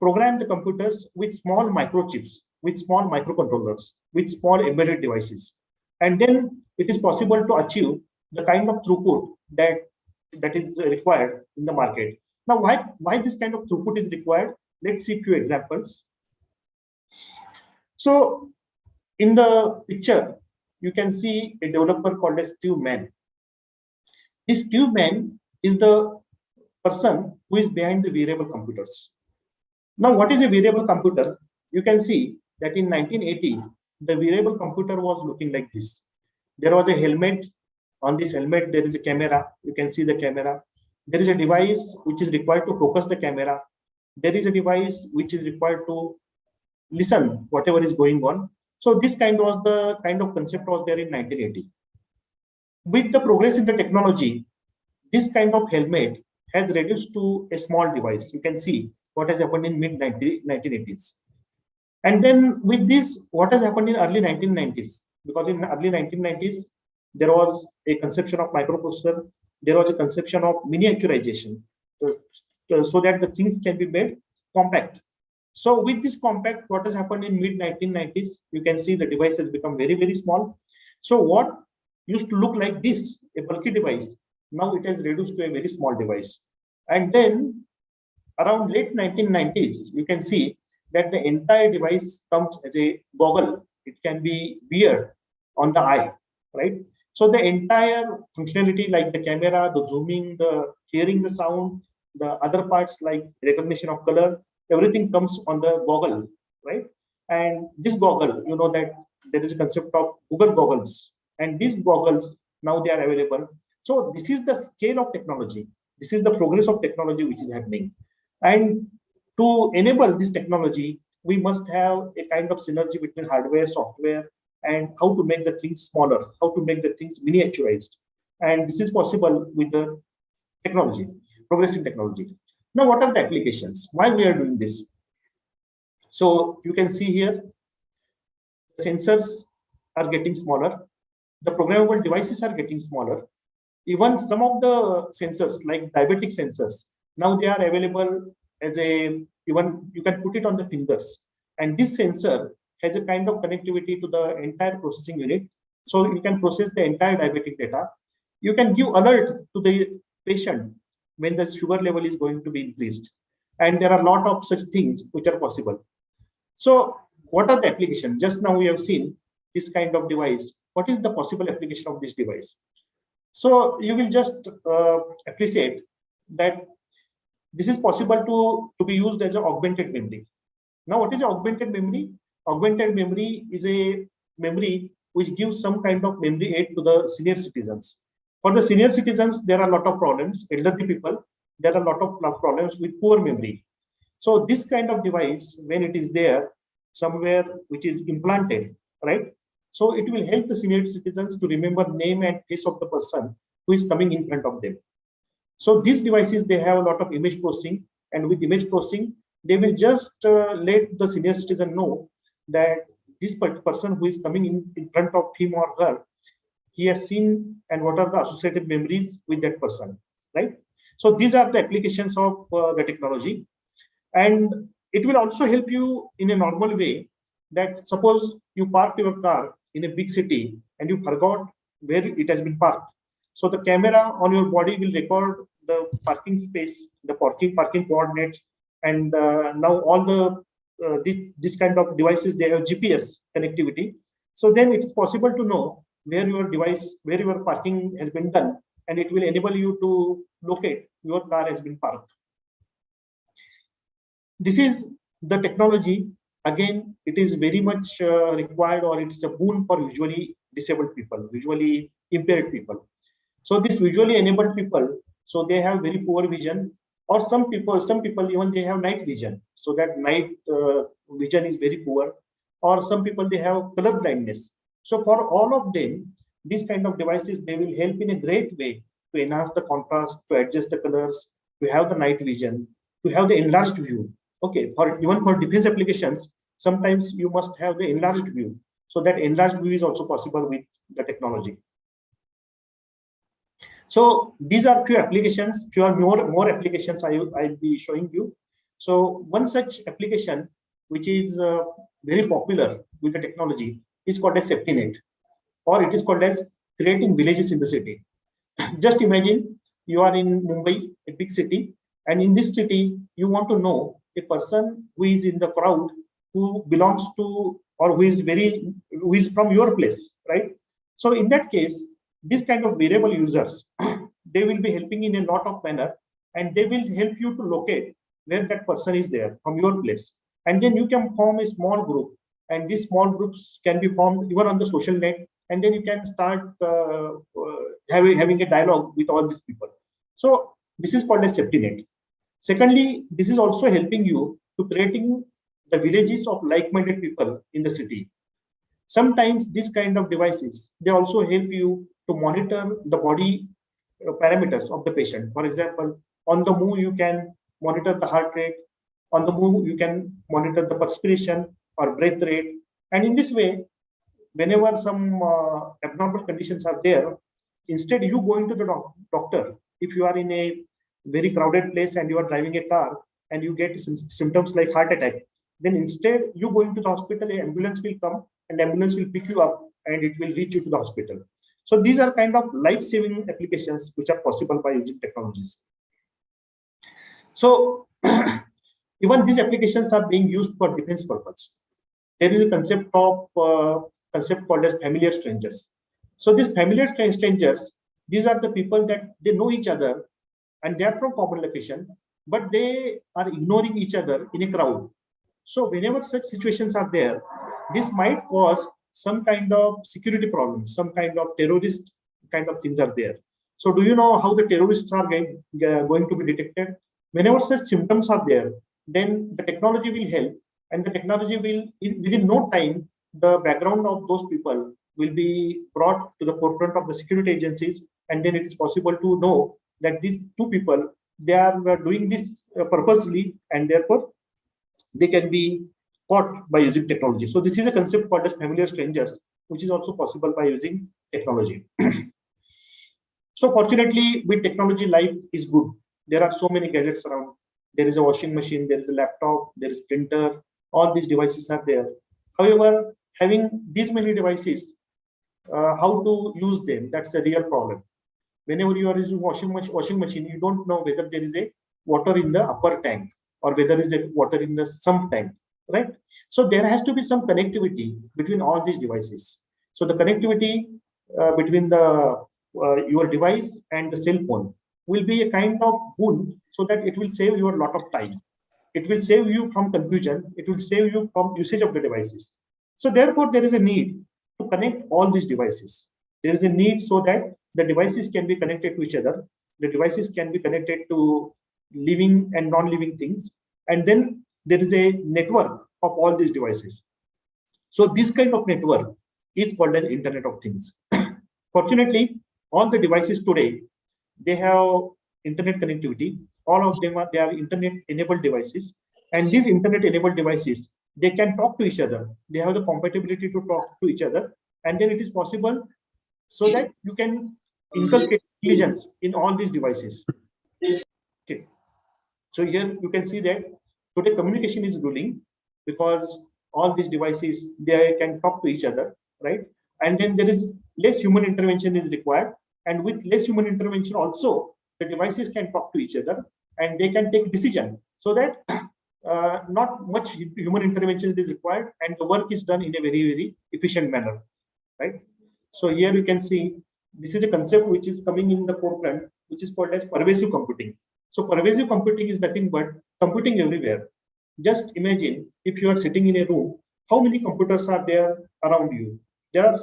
program the computers with small microchips, with small microcontrollers, with small embedded devices. And then it is possible to achieve the kind of throughput that is required in the market. Now, why this kind of throughput is required? Let's see a few examples. So in the picture, you can see a developer called as Steve Mann. This Steve Mann is the person who is behind the wearable computers. Now, what is a wearable computer? You can see that in 1980, the wearable computer was looking like this. There was a helmet. On this helmet, there is a camera. You can see the camera. There is a device which is required to focus the camera. There is a device which is required to listen whatever is going on. So this kind of concept was there in 1980. With the progress in the technology, this kind of helmet has reduced to a small device. You can see what has happened in mid-1980s. And then with this, what has happened in early 1990s? Because in early 1990s, there was a conception of microprocessor. There was a conception of miniaturization, so that the things can be made compact. So with this compact, what has happened in mid-1990s, you can see the device has become very, very small. So what used to look like this, a bulky device, now it has reduced to a very small device. And then around late 1990s, you can see that the entire device comes as a goggle. It can be wear on the eye, right? So the entire functionality like the camera, the zooming, the hearing the sound, the other parts like recognition of color, everything comes on the goggle, right? And this goggle, you know that there is a concept of Google goggles, and these goggles, now they are available. So this is the scale of technology. This is the progress of technology which is happening. And to enable this technology, we must have a kind of synergy between hardware, software, and how to make the things smaller, how to make the things miniaturized. And this is possible with the technology, progressive technology. Now, what are the applications? Why we are doing this? So you can see here, sensors are getting smaller. The programmable devices are getting smaller. Even some of the sensors, like diabetic sensors, now they are available as even you can put it on the fingers. And this sensor has a kind of connectivity to the entire processing unit. So you can process the entire diabetic data. You can give alert to the patient when the sugar level is going to be increased. And there are a lot of such things which are possible. So what are the applications? Just now we have seen this kind of device. What is the possible application of this device? So you will just appreciate that this is possible to be used as an augmented memory. Now, what is augmented memory? Augmented memory is a memory which gives some kind of memory aid to the senior citizens. For the senior citizens, there are a lot of problems. Elderly people, there are a lot of problems with poor memory. So this kind of device, when it is there somewhere which is implanted, right? So it will help the senior citizens to remember name and face of the person who is coming in front of them. So these devices, they have a lot of image processing, and with image processing, they will just let the senior citizen know that this person who is coming in front of him or her, he has seen and what are the associated memories with that person, right? So these are the applications of the technology. And it will also help you in a normal way that suppose you parked your car in a big city and you forgot where it has been parked. So the camera on your body will record the parking space, the parking coordinates, and now all this kind of devices, they have GPS connectivity. So then it is possible to know where your parking has been done, and it will enable you to locate your car has been parked. This is the technology. Again, it is very much required, or it is a boon for visually disabled people, visually impaired people. So this visually enabled people, So they have very poor vision, or some people even they have night vision. So that night vision is very poor, or some people they have color blindness. So for all of them, these kind of devices, they will help in a great way to enhance the contrast, to adjust the colors, to have the night vision, to have the enlarged view. Okay, for even for defense applications, sometimes you must have the enlarged view. So that enlarged view is also possible with the technology. So these are few applications, few more applications I'll be showing you. So one such application, which is very popular with the technology, is called as safety net, or it is called as creating villages in the city. Just imagine you are in Mumbai, a big city, and in this city, you want to know a person who is in the crowd, who belongs to, or who is from your place, right? So in that case, this kind of variable users, they will be helping in a lot of manner, and they will help you to locate where that person is there from your place. And then you can form a small group, and these small groups can be formed even on the social net, and then you can start having a dialogue with all these people. So this is called a safety net. Secondly, this is also helping you to creating the villages of like-minded people in the city. Sometimes these kind of devices, they also help you to monitor the body parameters of the patient. For example, on the move, you can monitor the heart rate. On the move, you can monitor the perspiration or breath rate. And in this way, whenever some abnormal conditions are there, instead you going to the doctor, if you are in a very crowded place and you are driving a car and you get some symptoms like heart attack, then instead you going to the hospital, an ambulance will come and ambulance will pick you up and it will reach you to the hospital. So these are kind of life-saving applications which are possible by using technologies. So even these applications are being used for defense purpose. There is a concept called as familiar strangers. So these familiar strangers, these are the people that they know each other and they are from common location, but they are ignoring each other in a crowd. So whenever such situations are there, this might cause some kind of security problems, some kind of terrorist kind of things are there. So do you know how the terrorists are going to be detected? Whenever such symptoms are there, then the technology will help, and the technology will, within no time, the background of those people will be brought to the forefront of the security agencies, and then it is possible to know that these two people, they are doing this purposely, and therefore they can be caught by using technology. So this is a concept called as familiar strangers, which is also possible by using technology. So fortunately, with technology, life is good. There are so many gadgets around. There is a washing machine, there is a laptop, there is printer, all these devices are there. However, having these many devices, how to use them, that's a real problem. Whenever you are using washing machine, you don't know whether there is a water in the upper tank or whether there is a water in the sump tank, right? So there has to be some connectivity between all these devices. So the connectivity between the your device and the cell phone will be a kind of boon, so that it will save you a lot of time. It will save you from confusion. It will save you from usage of the devices. So therefore, there is a need to connect all these devices. There is a need so that the devices can be connected to each other. The devices can be connected to living and non-living things. And then there is a network of all these devices. So this kind of network is called as Internet of Things. Fortunately, all the devices today, they have internet connectivity. All of them they are internet-enabled devices. And these internet-enabled devices, they can talk to each other. They have the compatibility to talk to each other. And then it is possible so that you can inculcate intelligence in all these devices. Okay. So here you can see that today communication is ruling, because all these devices, they can talk to each other, right? And then there is less human intervention is required. And with less human intervention also, the devices can talk to each other and they can take decision, so that not much human intervention is required and the work is done in a very, very efficient manner, right? So here you can see, this is a concept which is coming in the forefront, which is called as pervasive computing. So pervasive computing is nothing but computing everywhere. Just imagine if you are sitting in a room, how many computers are there around you? There are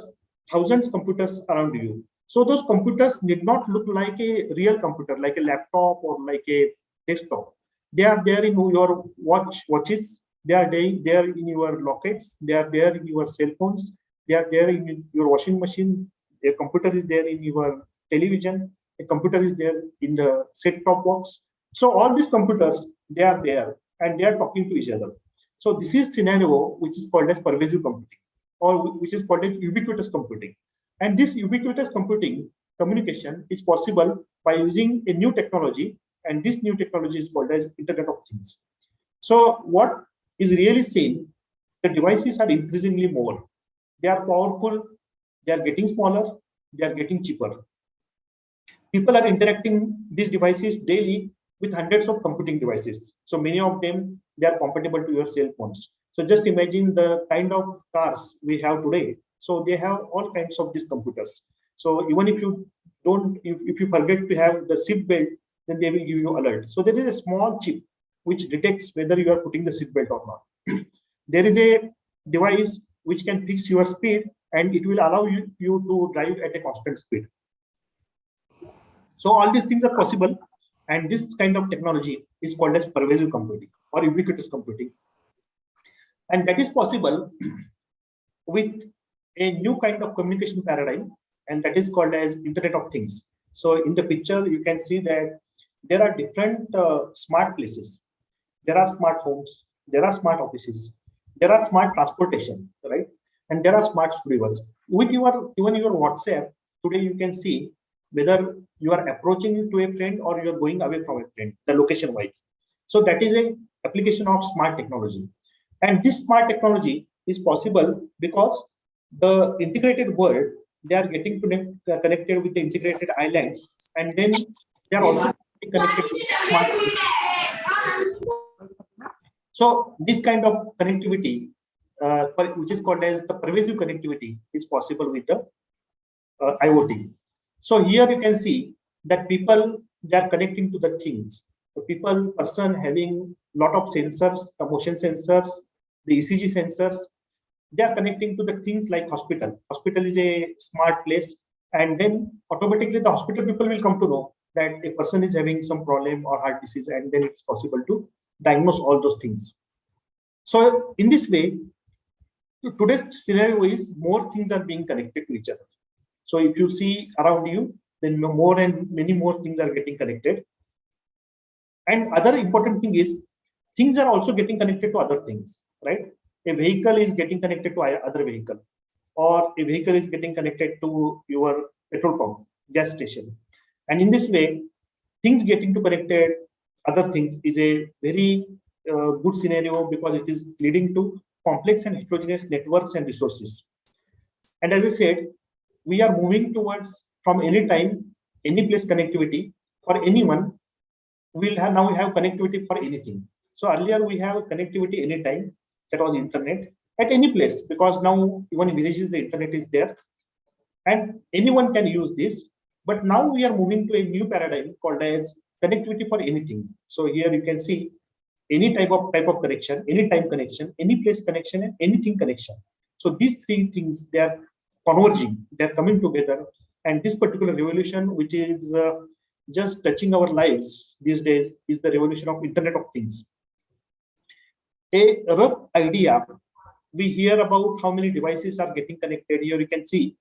thousands of computers around you. So those computers did not look like a real computer, like a laptop or like a desktop. They are there in your watches, they are there in your lockets, they are there in your cell phones, they are there in your washing machine, a computer is there in your television, a computer is there in the set-top box. So all these computers, they are there and they are talking to each other. So this is scenario which is called as pervasive computing, or which is called as ubiquitous computing. And this ubiquitous communication is possible by using a new technology, and this new technology is called as Internet of Things. So what is really seen, the devices are increasingly more. They are powerful, they are getting smaller, they are getting cheaper. People are interacting these devices daily with hundreds of computing devices. So many of them, they are compatible to your cell phones. So just imagine the kind of cars we have today. So they have all kinds of these computers. So even if you don't, if you forget to have the seat belt, then they will give you alert. So there is a small chip which detects whether you are putting the seat belt or not. There is a device which can fix your speed, and it will allow you to drive at a constant speed. So all these things are possible, and this kind of technology is called as pervasive computing or ubiquitous computing. And that is possible with a new kind of communication paradigm, and that is called as Internet of Things. So in the picture, you can see that there are different smart places. There are smart homes, there are smart offices, there are smart transportation, right? And there are smart rivers. With even your WhatsApp, today you can see whether you are approaching to a friend or you are going away from a friend, the location wise. So that is a application of smart technology. And this smart technology is possible because the integrated world, they are getting connected with the integrated islands, and then they are also connected with smart cities. So this kind of connectivity, which is called as the pervasive connectivity, is possible with the IoT. So here you can see that people, they are connecting to the things. The person having lot of sensors, the motion sensors, the ECG sensors, they are connecting to the things like hospital. Hospital is a smart place, and then automatically the hospital people will come to know that a person is having some problem or heart disease, and then it's possible to diagnose all those things. So in this way, today's scenario is more things are being connected to each other. So if you see around you, then more and many more things are getting connected. And other important thing is, things are also getting connected to other things, right? A vehicle is getting connected to other vehicle, or a vehicle is getting connected to your petrol pump, gas station. And in this way, things getting to connected other things is a very good scenario, because it is leading to complex and heterogeneous networks and resources. And as I said, we are moving towards, from any time, any place connectivity for anyone. We have connectivity for anything. So earlier we have connectivity anytime, that was internet, at any place, because now even in villages the internet is there and anyone can use this. But now we are moving to a new paradigm called as connectivity for anything. So here you can see any type of connection, any time connection, any place connection, and anything connection. So these three things, they are converging, they are coming together. And this particular revolution, which is just touching our lives these days, is the revolution of Internet of Things. A rough idea, we hear about how many devices are getting connected. Here you can see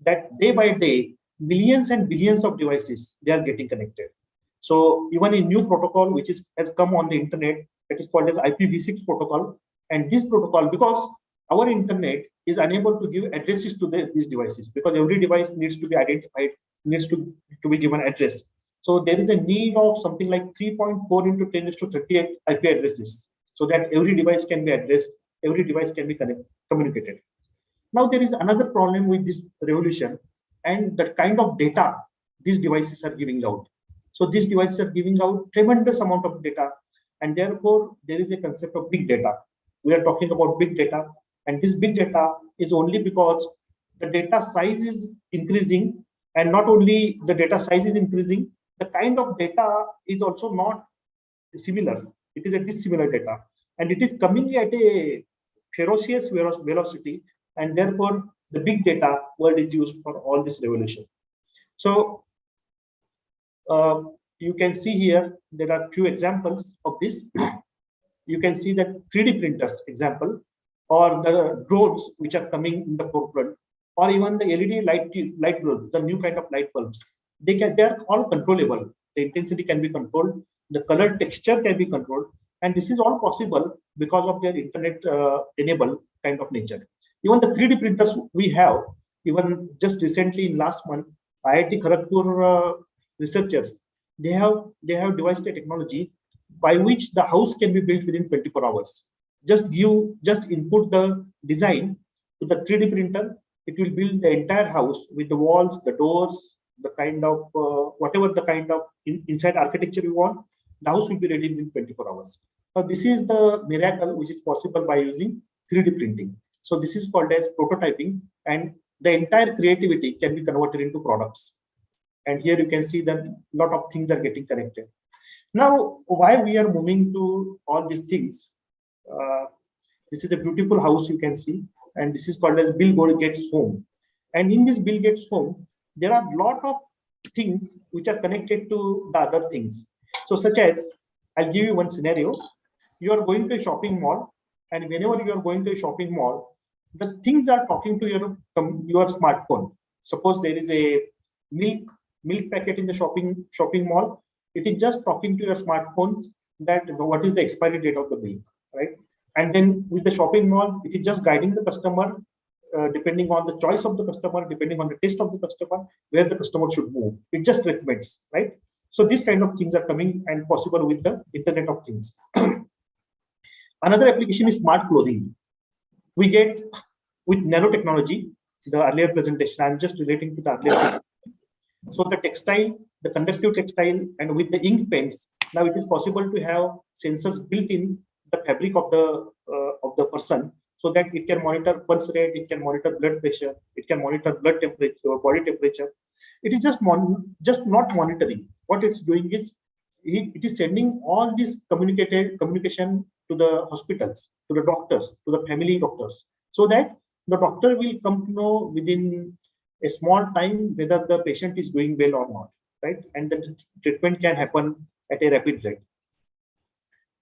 that day by day, billions and billions of devices, they are getting connected. So even a new protocol which has come on the internet, that is called as IPv6 protocol. And this protocol, because our internet is unable to give addresses to these devices, because every device needs to be identified, needs to be given address. So there is a need of something like 3.4 into 10⁻38 IP addresses, so that every device can be addressed, every device can be communicated. Now there is another problem with this revolution, and the kind of data these devices are giving out. So these devices are giving out tremendous amount of data, and therefore there is a concept of big data. We are talking about big data, and this big data is only because the data size is increasing, and not only the data size is increasing, the kind of data is also not similar. It is a dissimilar data, and it is coming at a ferocious velocity, and therefore the big data word is used for all this revolution. So you can see here, there are few examples of this. You can see that 3D printers example, or the drones which are coming in the forefront, or even the LED light bulbs, the new kind of light bulbs. They are all controllable. The intensity can be controlled, the color texture can be controlled, and this is all possible because of their internet enabled kind of nature. Even the 3D printers we have, even just recently in last month, IIT Kharagpur researchers, they have devised a technology by which the house can be built within 24 hours. Just input the design to the 3D printer. It will build the entire house with the walls, the doors, the kind of whatever the kind of inside architecture you want. The house will be ready within 24 hours. Now this is the miracle which is possible by using 3D printing. So this is called as prototyping, and the entire creativity can be converted into products. And here you can see that a lot of things are getting connected. Now, why we are moving to all these things? This is a beautiful house you can see, and this is called as Bill Gates' home. And in this Bill Gates' home, there are a lot of things which are connected to the other things. So such as, I'll give you one scenario. You are going to a shopping mall, and whenever you are going to a shopping mall, the things are talking to your smartphone. Suppose there is a milk packet in the shopping mall. It is just talking to your smartphone that what is the expiry date of the milk, right? And then with the shopping mall, it is just guiding the customer depending on the choice of the customer, depending on the taste of the customer, where the customer should move. It just recommends, right? So these kind of things are coming and possible with the Internet of Things. Another application is smart clothing. We get with nanotechnology, the earlier presentation, I'm just relating to the earlier presentation. So the textile, the conductive textile, and with the ink pens, now it is possible to have sensors built in the fabric of the person, so that it can monitor pulse rate, it can monitor blood pressure, it can monitor blood temperature, body temperature. It is just not monitoring. What it's doing is it is sending all this communication to the hospitals, to the doctors, to the family doctors, so that the doctor will come to know within a small time whether the patient is doing well or not, right? And the treatment can happen at a rapid rate.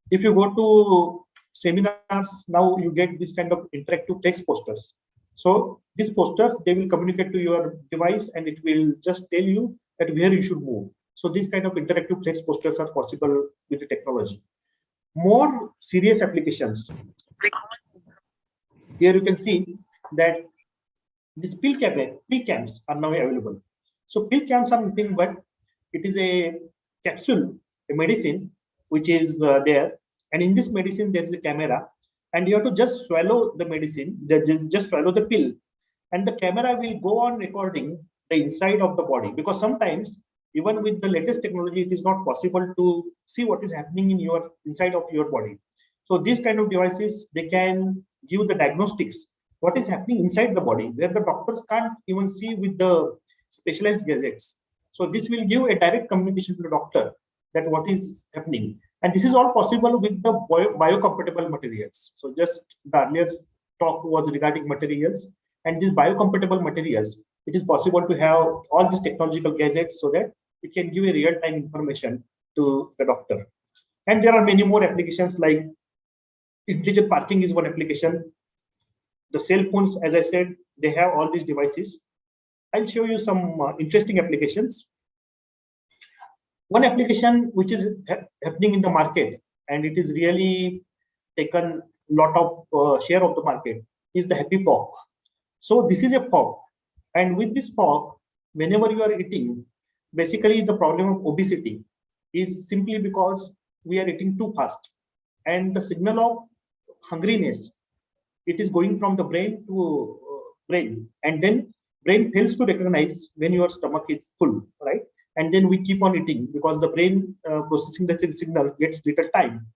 If you go to seminars, now you get this kind of interactive text posters. So these posters, they will communicate to your device, and it will just tell you that where you should move. So these kind of interactive text posters are possible with the technology. More serious applications. Here you can see that these pill cams are now available. So pill cams are nothing but it is a capsule, a medicine which is there, and in this medicine there is a camera, and you have to just swallow the medicine, just swallow the pill, and the camera will go on recording the inside of the body, because sometimes even with the latest technology it is not possible to see what is happening in your inside of your body. So these kind of devices, they can give the diagnostics what is happening inside the body, where the doctors can't even see with the specialized gadgets. So this will give a direct communication to the doctor that what is happening. And this is all possible with the biocompatible materials. So just the earlier talk was regarding materials, and these biocompatible materials, it is possible to have all these technological gadgets so that it can give a real-time information to the doctor. And there are many more applications, like intelligent parking is one application. The cell phones, as I said, they have all these devices. I'll show you some interesting applications. One application which is happening in the market, and it is really taken a lot of share of the market, is the Happy Pork. So this is a pork, and with this pork, whenever you are eating, basically the problem of obesity is simply because we are eating too fast, and the signal of hungriness, it is going from the brain to brain, and then brain fails to recognize when your stomach is full, right? And then we keep on eating because the brain processing the signal gets little time.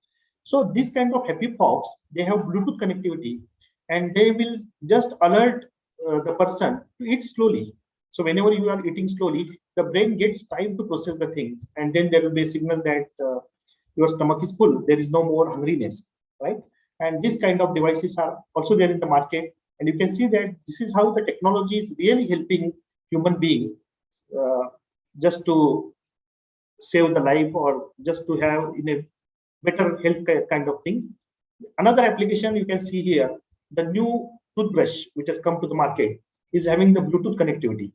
So these kind of Happy Porks, they have Bluetooth connectivity, and they will just alert the person to eat slowly. So whenever you are eating slowly, the brain gets time to process the things, and then there will be a signal that your stomach is full. There is no more hungriness, right? And this kind of devices are also there in the market. And you can see that this is how the technology is really helping human beings just to save the life or just to have in a better health kind of thing. Another application you can see here, the new toothbrush which has come to the market is having the Bluetooth connectivity.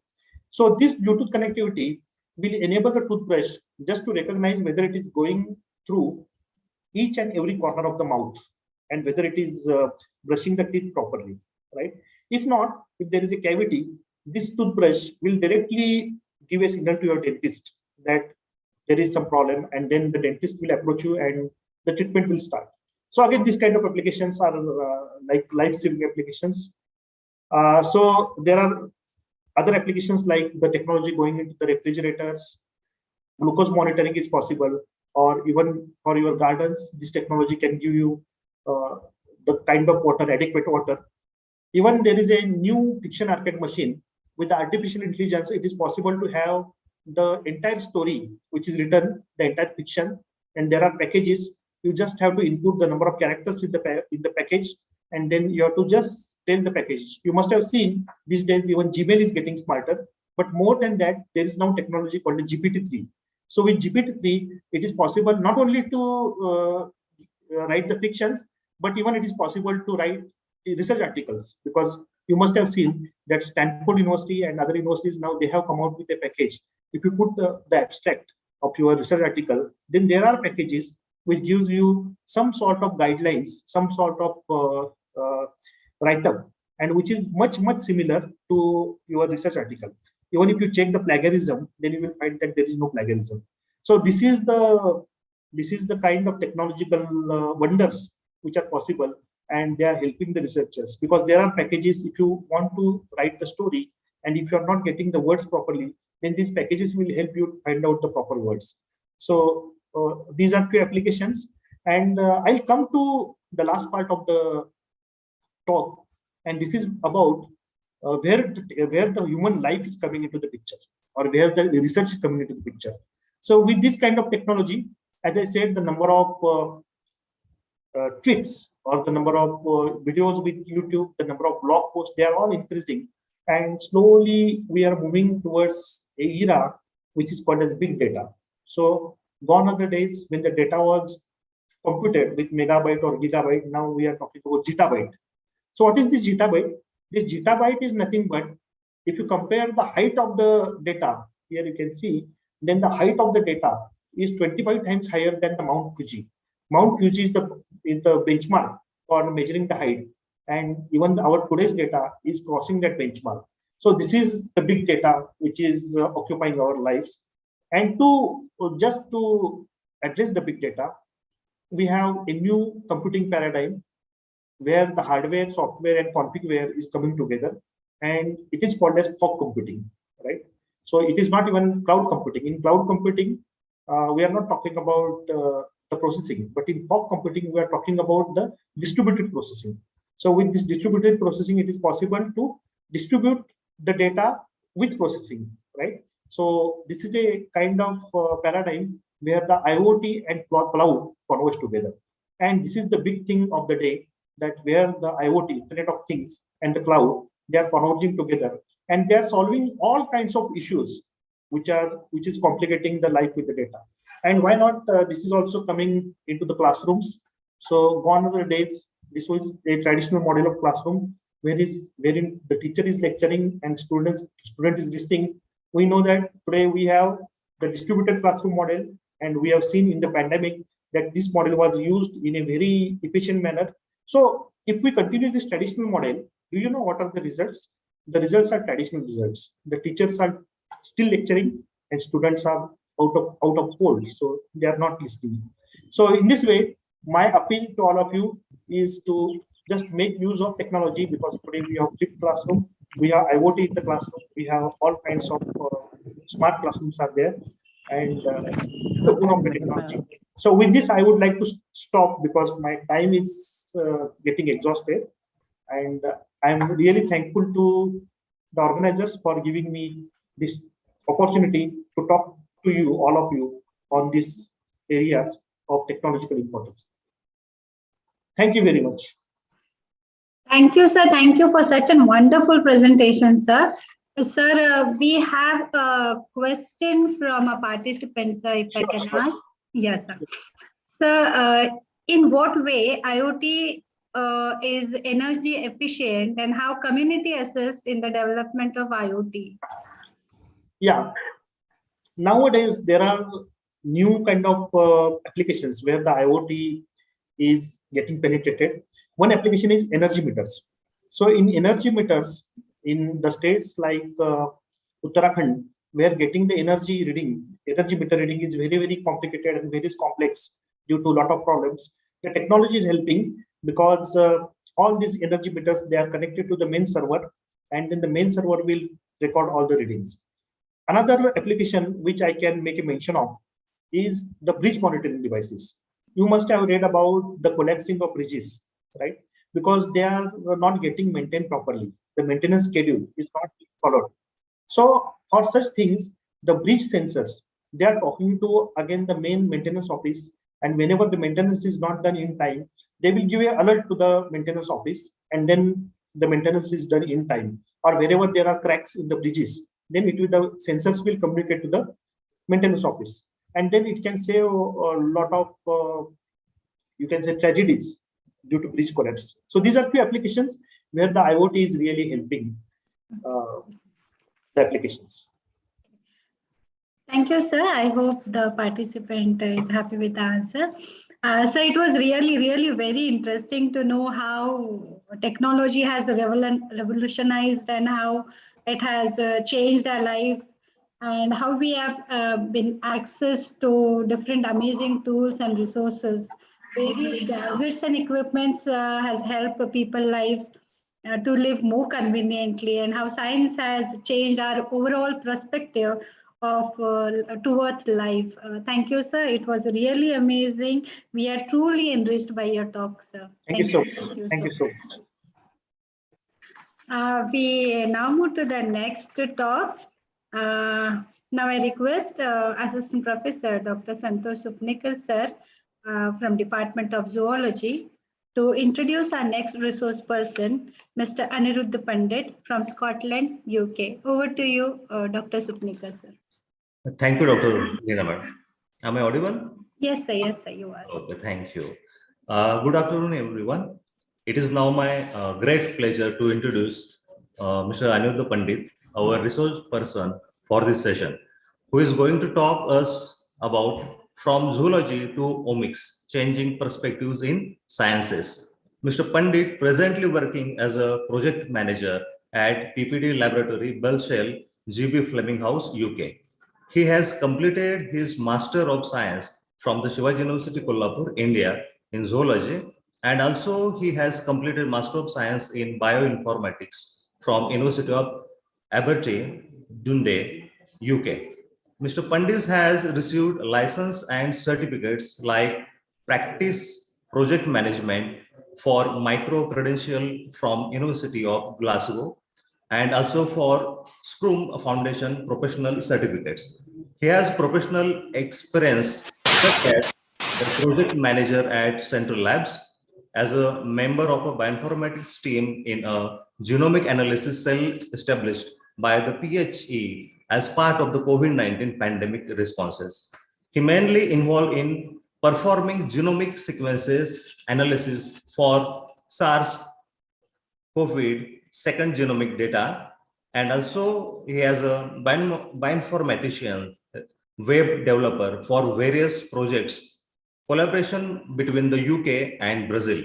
So this Bluetooth connectivity will enable the toothbrush just to recognize whether it is going through each and every corner of the mouth and whether it is brushing the teeth properly, right? If not, if there is a cavity, this toothbrush will directly give a signal to your dentist that there is some problem, and then the dentist will approach you and the treatment will start. So again, these kind of applications are like life-saving applications. So there are other applications like the technology going into the refrigerators, glucose monitoring is possible, or even for your gardens, this technology can give you the kind of water, adequate water. Even there is a new fiction arcade machine with artificial intelligence. It is possible to have the entire story, which is written, the entire fiction, and there are packages. You just have to input the number of characters in the package, and then you have to just tell the package. You must have seen these days even Gmail is getting smarter, but more than that, there is now technology called the GPT-3. So with GPT-3, it is possible not only to write the fictions, but even it is possible to write research articles, because you must have seen that Stanford University and other universities now they have come out with a package. If you put the abstract of your research article, then there are packages which gives you some sort of guidelines, some sort of write-up, and which is much similar to your research article. Even if you check the plagiarism, then you will find that there is no plagiarism. So this is the kind of technological wonders which are possible, and they are helping the researchers, because there are packages. If you want to write the story and if you are not getting the words properly, then these packages will help you find out the proper words. So these are two applications, and I'll come to the last part of the talk, and this is about where the human life is coming into the picture, or where the research is coming into the picture. So with this kind of technology, as I said, the number of tweets or the number of videos with YouTube, the number of blog posts, they are all increasing, and slowly we are moving towards a era which is called as big data. So gone are the days when the data was computed with megabyte or gigabyte. Now we are talking about zettabyte. So what is the zettabyte? This zettabyte is nothing but, if you compare the height of the data, here you can see, then the height of the data is 25 times higher than the Mount Fuji. Mount Fuji is the benchmark for measuring the height, and even our today's data is crossing that benchmark. So this is the big data which is occupying our lives. And just to address the big data, we have a new computing paradigm where the hardware, software, and configware is coming together, and it is called as fog computing, right? So it is not even cloud computing. In cloud computing, we are not talking about the processing, but in fog computing, we are talking about the distributed processing. So with this distributed processing, it is possible to distribute the data with processing, right? So this is a kind of paradigm where the IoT and cloud converge together. And this is the big thing of the day, that where the IoT, Internet of Things, and the cloud, they are converging together, and they are solving all kinds of issues which is complicating the life with the data. And why not? This is also coming into the classrooms. So gone are the days. This was a traditional model of classroom, wherein the teacher is lecturing and student is listening. We know that today we have the distributed classroom model, and we have seen in the pandemic that this model was used in a very efficient manner. So if we continue this traditional model, do you know what are the results? The results are traditional results. The teachers are still lecturing and students are out of cold, so they are not listening. So in this way, my appeal to all of you is to just make use of technology, because today we have flipped classroom, we have IoT in the classroom, we have all kinds of smart classrooms are there, and the boon of the technology. So with this, I would like to stop because my time is getting exhausted, and I am really thankful to the organizers for giving me this opportunity to talk to you, all of you, on these areas of technological importance. Thank you very much. Thank you, sir. Thank you for such a wonderful presentation, sir. Sir, we have a question from a participant, sir, if I Sure, can sure. ask. Yes, sir. Sir, in what way IoT is energy efficient and how community assists in the development of IoT? Yeah. Nowadays, there are new kind of applications where the IoT is getting penetrated. One application is energy meters. So in energy meters, in the states like Uttarakhand, where getting the energy meter reading is very, very complicated and very complex due to a lot of problems. The technology is helping because all these energy meters, they are connected to the main server, and then the main server will record all the readings. Another application which I can make a mention of is the bridge monitoring devices. You must have read about the collapsing of bridges, right? Because they are not getting maintained properly. The maintenance schedule is not being followed. So for such things, the bridge sensors, they are talking to again the main maintenance office, and whenever the maintenance is not done in time, they will give an alert to the maintenance office, and then the maintenance is done in time. Or wherever there are cracks in the bridges, then the sensors will communicate to the maintenance office, and then it can save a lot of you can say tragedies due to bridge collapse. So these are few applications where the IoT is really helping the applications. Thank you, sir. I hope the participant is happy with the answer. So it was really, really very interesting to know how technology has revolutionized and how it has changed our life and how we have been access to different amazing tools and resources. Various gadgets and equipments has helped people lives to live more conveniently, and how science has changed our overall perspective of towards life. Thank you, sir. It was really amazing. We are truly enriched by your talk, sir. Thank you so much. Thank you Thank you so much. We now move to the next talk. Now I request Assistant Professor Dr. Santosh Upnikar, sir, from Department of Zoology, to introduce our next resource person, Mr. Aniruddha Pandit from Scotland, UK. Over to you, Dr. Supnikar, sir. Thank you, Dr. Leena madam. Am I audible? Yes, sir, you are. Okay, thank you. Good afternoon, everyone. It is now my great pleasure to introduce Mr. Aniruddha Pandit, our resource person for this session, who is going to talk us about from zoology to omics, changing perspectives in sciences. Mr. Pandit presently working as a project manager at PPD Laboratory, Belshell, GB Fleming House, UK. He has completed his Master of Science from the Shivaji University, Kolhapur, India in zoology, and also he has completed Master of Science in Bioinformatics from University of Aberdeen, Dundee, UK. Mr. Pandit has received license and certificates like Practice Project Management for Micro-Credential from University of Glasgow, and also for Scrum Foundation professional certificates. He has professional experience such as the project manager at Central Labs, as a member of a bioinformatics team in a genomic analysis cell established by the PHE as part of the COVID-19 pandemic responses. He mainly involved in performing genomic sequences analysis for SARS-CoV second genomic data, and also he has a bioinformatician web developer for various projects, collaboration between the UK and Brazil.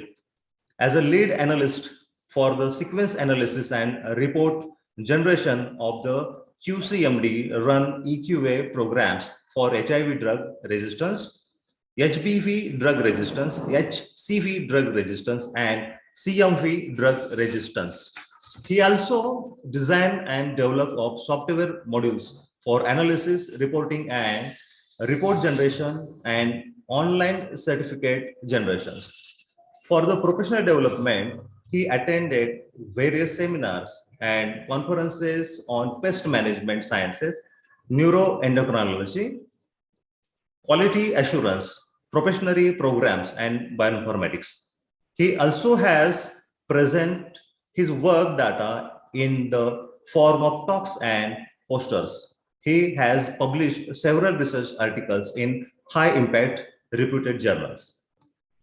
As a lead analyst for the sequence analysis and report generation of the QCMD run EQA programs for HIV drug resistance, HBV drug resistance, HCV drug resistance, and CMV drug resistance. He also designed and developed of software modules for analysis, reporting, and report generation and online certificate generations. For the professional development, he attended various seminars and conferences on pest management sciences, neuroendocrinology, quality assurance, professional programs, and bioinformatics. He also has present his work data in the form of talks and posters. He has published several research articles in high-impact reputed journals.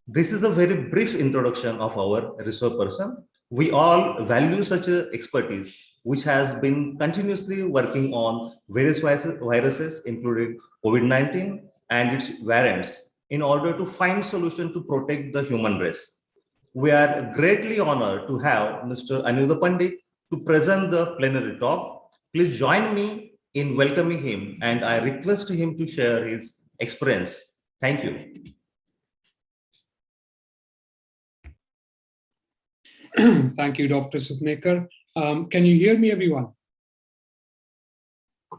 This is a very brief introduction of our resource person. We all value such a expertise, which has been continuously working on various viruses, including COVID-19 and its variants, in order to find solutions to protect the human race. We are greatly honored to have Mr. Aniruddha Pandit to present the plenary talk. Please join me in welcoming him, and I request him to share his experience. Thank you. Thank you, Dr. Supnekar. Can you hear me, everyone?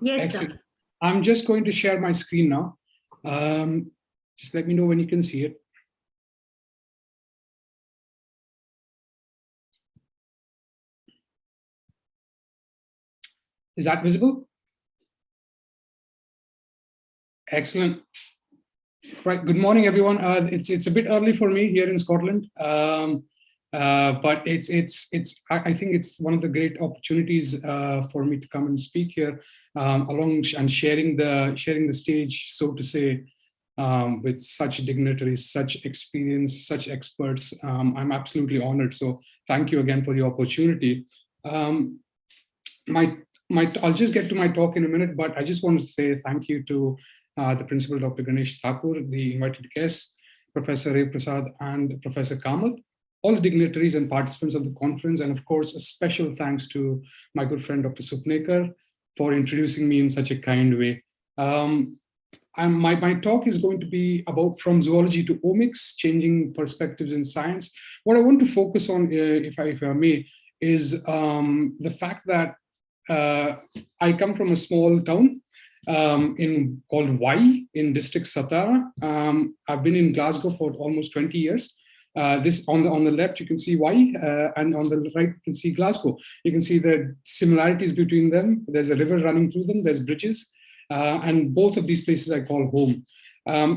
Yes, Excellent. sir. I'm just going to share my screen now. Just let me know when you can see it. Is that visible? Excellent. Right. Good morning, everyone. It's a bit early for me here in Scotland, but I think it's one of the great opportunities for me to come and speak here, along and sharing the stage, so to say, with such dignitaries, such experience, such experts. I'm absolutely honored. So thank you again for the opportunity. I'll just get to my talk in a minute, but I just wanted to say thank you to the principal, Dr. Girish, the invited guests, Professor Ray Prasad and Professor Kamath, all the dignitaries and participants of the conference, and of course, a special thanks to my good friend, Dr. Supnekar, for introducing me in such a kind way. My talk is going to be about from zoology to omics, changing perspectives in science. What I want to focus on, if I may, is the fact that I come from a small town called Wye in district Satara. I've been in Glasgow for almost 20 years. This on the left you can see Wye, and on the right you can see Glasgow. You can see the similarities between them. There's a river running through them. There's bridges, and both of these places I call home.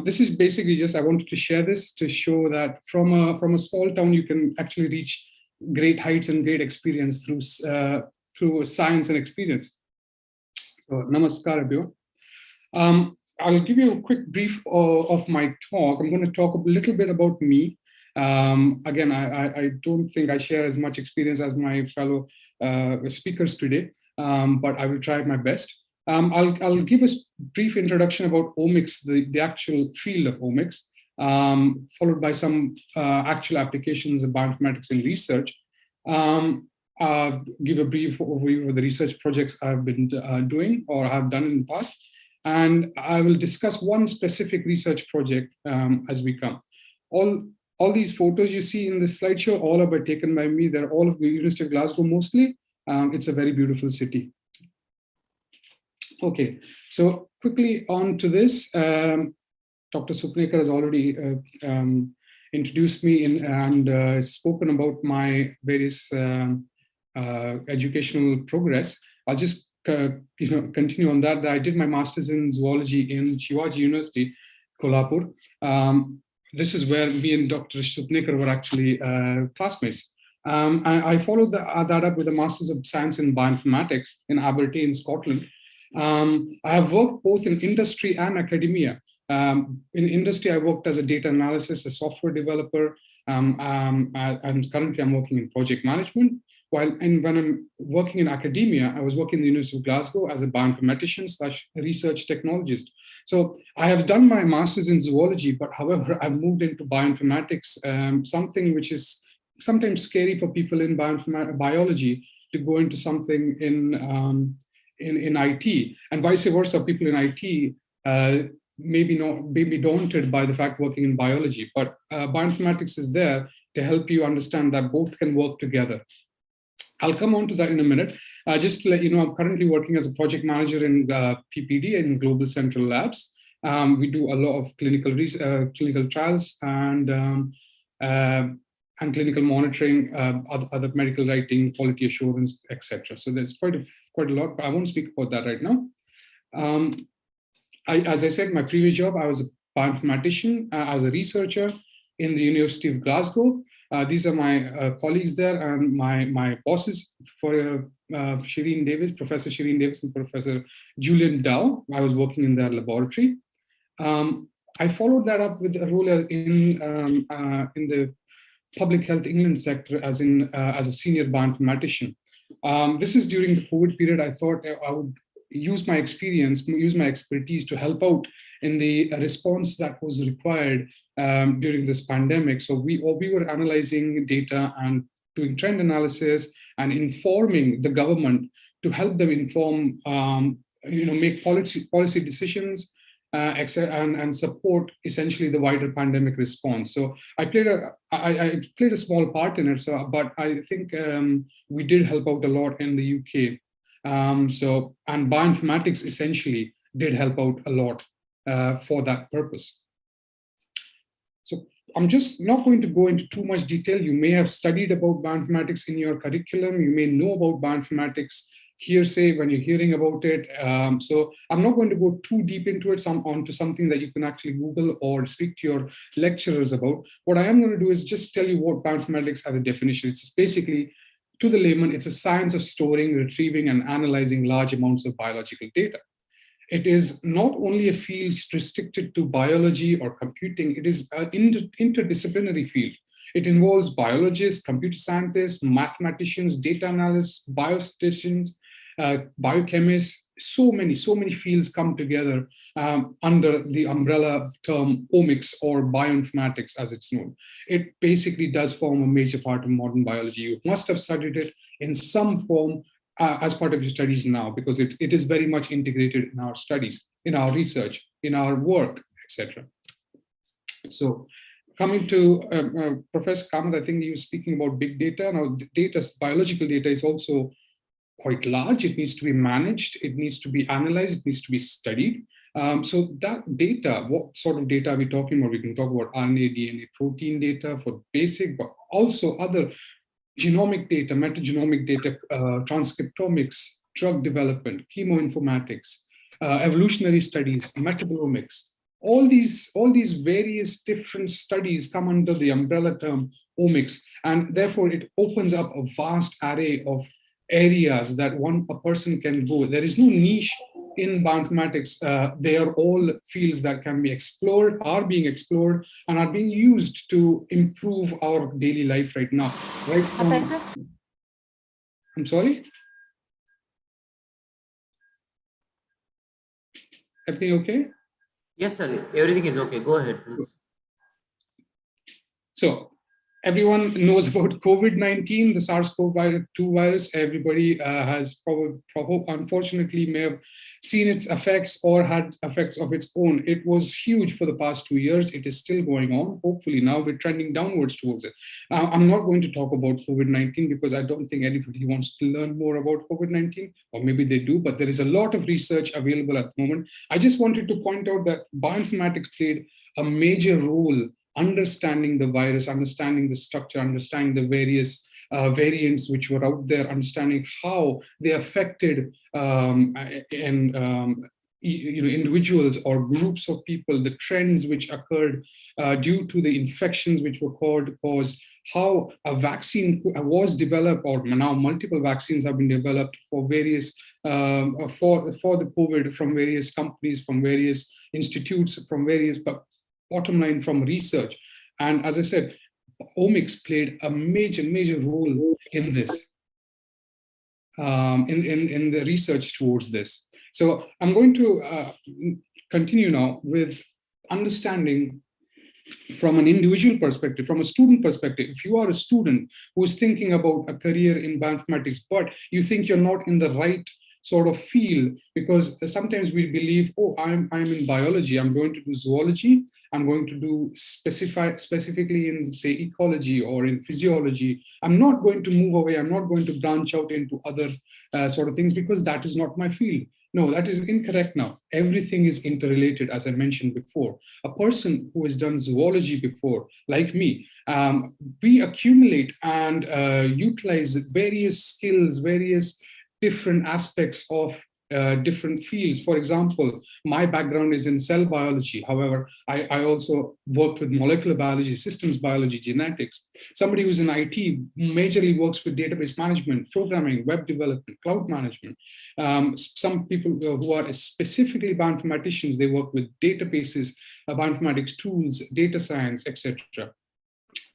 This is basically just I wanted to share this to show that from a small town you can actually reach great heights and great experience through science and experience. So, namaskar, everyone. I'll give you a quick brief of my talk. I'm going to talk a little bit about me. Again, I don't think I share as much experience as my fellow speakers today, but I will try my best. I'll give a brief introduction about omics, the actual field of omics, followed by some actual applications of bioinformatics in research. Give a brief overview of the research projects I've been doing or have done in the past. And I will discuss one specific research project as we come. All these photos you see in this slideshow, all are taken by me. They're all of the University of Glasgow mostly. It's a very beautiful city. Okay, so quickly on to this. Dr. Supnekar has already introduced me and spoken about my various educational progress. I'll just continue on that. I did my master's in zoology in Shivaji University, Kolhapur. This is where me and Dr. Supnekar were actually classmates. I followed that up with a master's of science in bioinformatics in Aberdeen, Scotland. I have worked both in industry and academia. In industry, I worked as a data analysis, a software developer, and currently I'm working in project management. When I'm working in academia, I was working in the University of Glasgow as a bioinformatician / research technologist. So I have done my master's in zoology, but however, I've moved into bioinformatics, something which is sometimes scary for people in biology to go into something in IT, and vice versa. People in IT maybe be daunted by the fact working in biology, but bioinformatics is there to help you understand that both can work together. I'll come on to that in a minute. Just to let you know, I'm currently working as a project manager in PPD in Global Central Labs. We do a lot of clinical trials and clinical monitoring, other medical writing, quality assurance, etc. So there's quite a lot, but I won't speak about that right now. As I said, my previous job, I was a bioinformatician. I was a researcher in the University of Glasgow. These are my colleagues there and my bosses for Shireen Davis, Professor Shireen Davis and Professor Julian Dow. I was working in their laboratory. I followed that up with a role in the public health England sector as a senior bioinformatician. This is during the COVID period. I thought I would use my experience, use my expertise to help out in the response that was required during this pandemic. So we were analyzing data and doing trend analysis and informing the government to help them inform, make policy decisions and support essentially the wider pandemic response. So I played a small part in it. So, but I think we did help out a lot in the UK. And bioinformatics essentially did help out a lot for that purpose. So I'm just not going to go into too much detail. You may have studied about bioinformatics in your curriculum. You may know about bioinformatics hearsay when you're hearing about it. So I'm not going to go too deep into it, onto something that you can actually Google or speak to your lecturers about. What I am going to do is just tell you what bioinformatics has a definition. It's basically, to the layman, it's a science of storing, retrieving, and analyzing large amounts of biological data. It is not only a field restricted to biology or computing, it is an interdisciplinary field. It involves biologists, computer scientists, mathematicians, data analysts, biostatisticians, biochemists. So many fields come together under the umbrella term omics or bioinformatics as it's known. It basically does form a major part of modern biology. You must have studied it in some form as part of your studies now, because it is very much integrated in our studies, in our research, in our work, etc. So coming to Professor Kamath, I think he was speaking about big data. Now, biological data is also quite large. It needs to be managed. It needs to be analyzed. It needs to be studied. So that data, what sort of data are we talking about? We can talk about RNA, DNA, protein data for basic, but also other genomic data, metagenomic data, transcriptomics, drug development, chemoinformatics, evolutionary studies, metabolomics. All these various different studies come under the umbrella term omics, and therefore it opens up a vast array of areas that a person can go. There is no niche in bioinformatics. They are all fields that can be explored, are being explored, and are being used to improve our daily life right now. Right? I'm sorry? Everything okay? Yes, sir. Everything is okay. Go ahead, please. So everyone knows about COVID-19, the SARS-CoV-2 virus. Everybody has unfortunately may have seen its effects or had effects of its own. It was huge for the past 2 years. It is still going on. Hopefully now we're trending downwards towards it. I'm not going to talk about COVID-19 because I don't think anybody wants to learn more about COVID-19, or maybe they do, but there is a lot of research available at the moment. I just wanted to point out that bioinformatics played a major role understanding the virus, understanding the structure, understanding the various variants which were out there, understanding how they affected individuals or groups of people, the trends which occurred due to the infections which were caused, how a vaccine was developed, or now multiple vaccines have been developed for various for the COVID from various companies, from various institutes, from various. Bottom line, from research. And as I said, omics played a major role in this, in the research towards this. So I'm going to continue now with understanding from an individual perspective, from a student perspective. If you are a student who is thinking about a career in bioinformatics, but you think you're not in the right sort of field, because sometimes we believe, oh, I'm in biology, I'm going to do zoology, I'm going to do specifically in, say, ecology or in physiology. I'm not going to move away, I'm not going to branch out into other sort of things because that is not my field. No, that is incorrect now. Everything is interrelated, as I mentioned before. A person who has done zoology before, like me, we accumulate and utilize various skills, various different aspects of different fields. For example, my background is in cell biology. However, I also worked with molecular biology, systems biology, genetics. Somebody who's in IT majorly works with database management, programming, web development, cloud management. Some people who are specifically bioinformaticians, they work with databases, bioinformatics tools, data science, etc.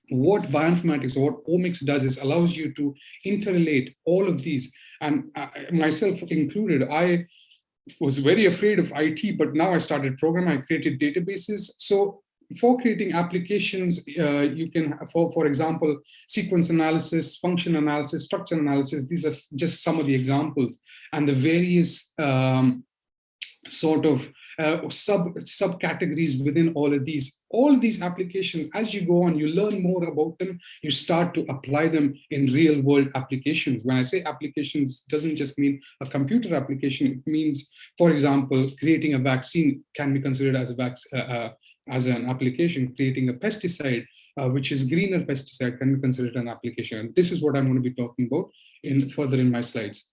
What bioinformatics or what omics does is allows you to interrelate all of these. And myself included, I was very afraid of IT, but now I started programming, I created databases. So for creating applications, you can, for example, sequence analysis, function analysis, structure analysis, these are just some of the examples. And the various sort of subcategories within all of these applications. As you go on, you learn more about them, you start to apply them in real world applications. When I say applications, it doesn't just mean a computer application. It means, for example, creating a vaccine can be considered as as an application. Creating a pesticide, which is greener pesticide, can be considered an application. And this is what I'm going to be talking about further in my slides.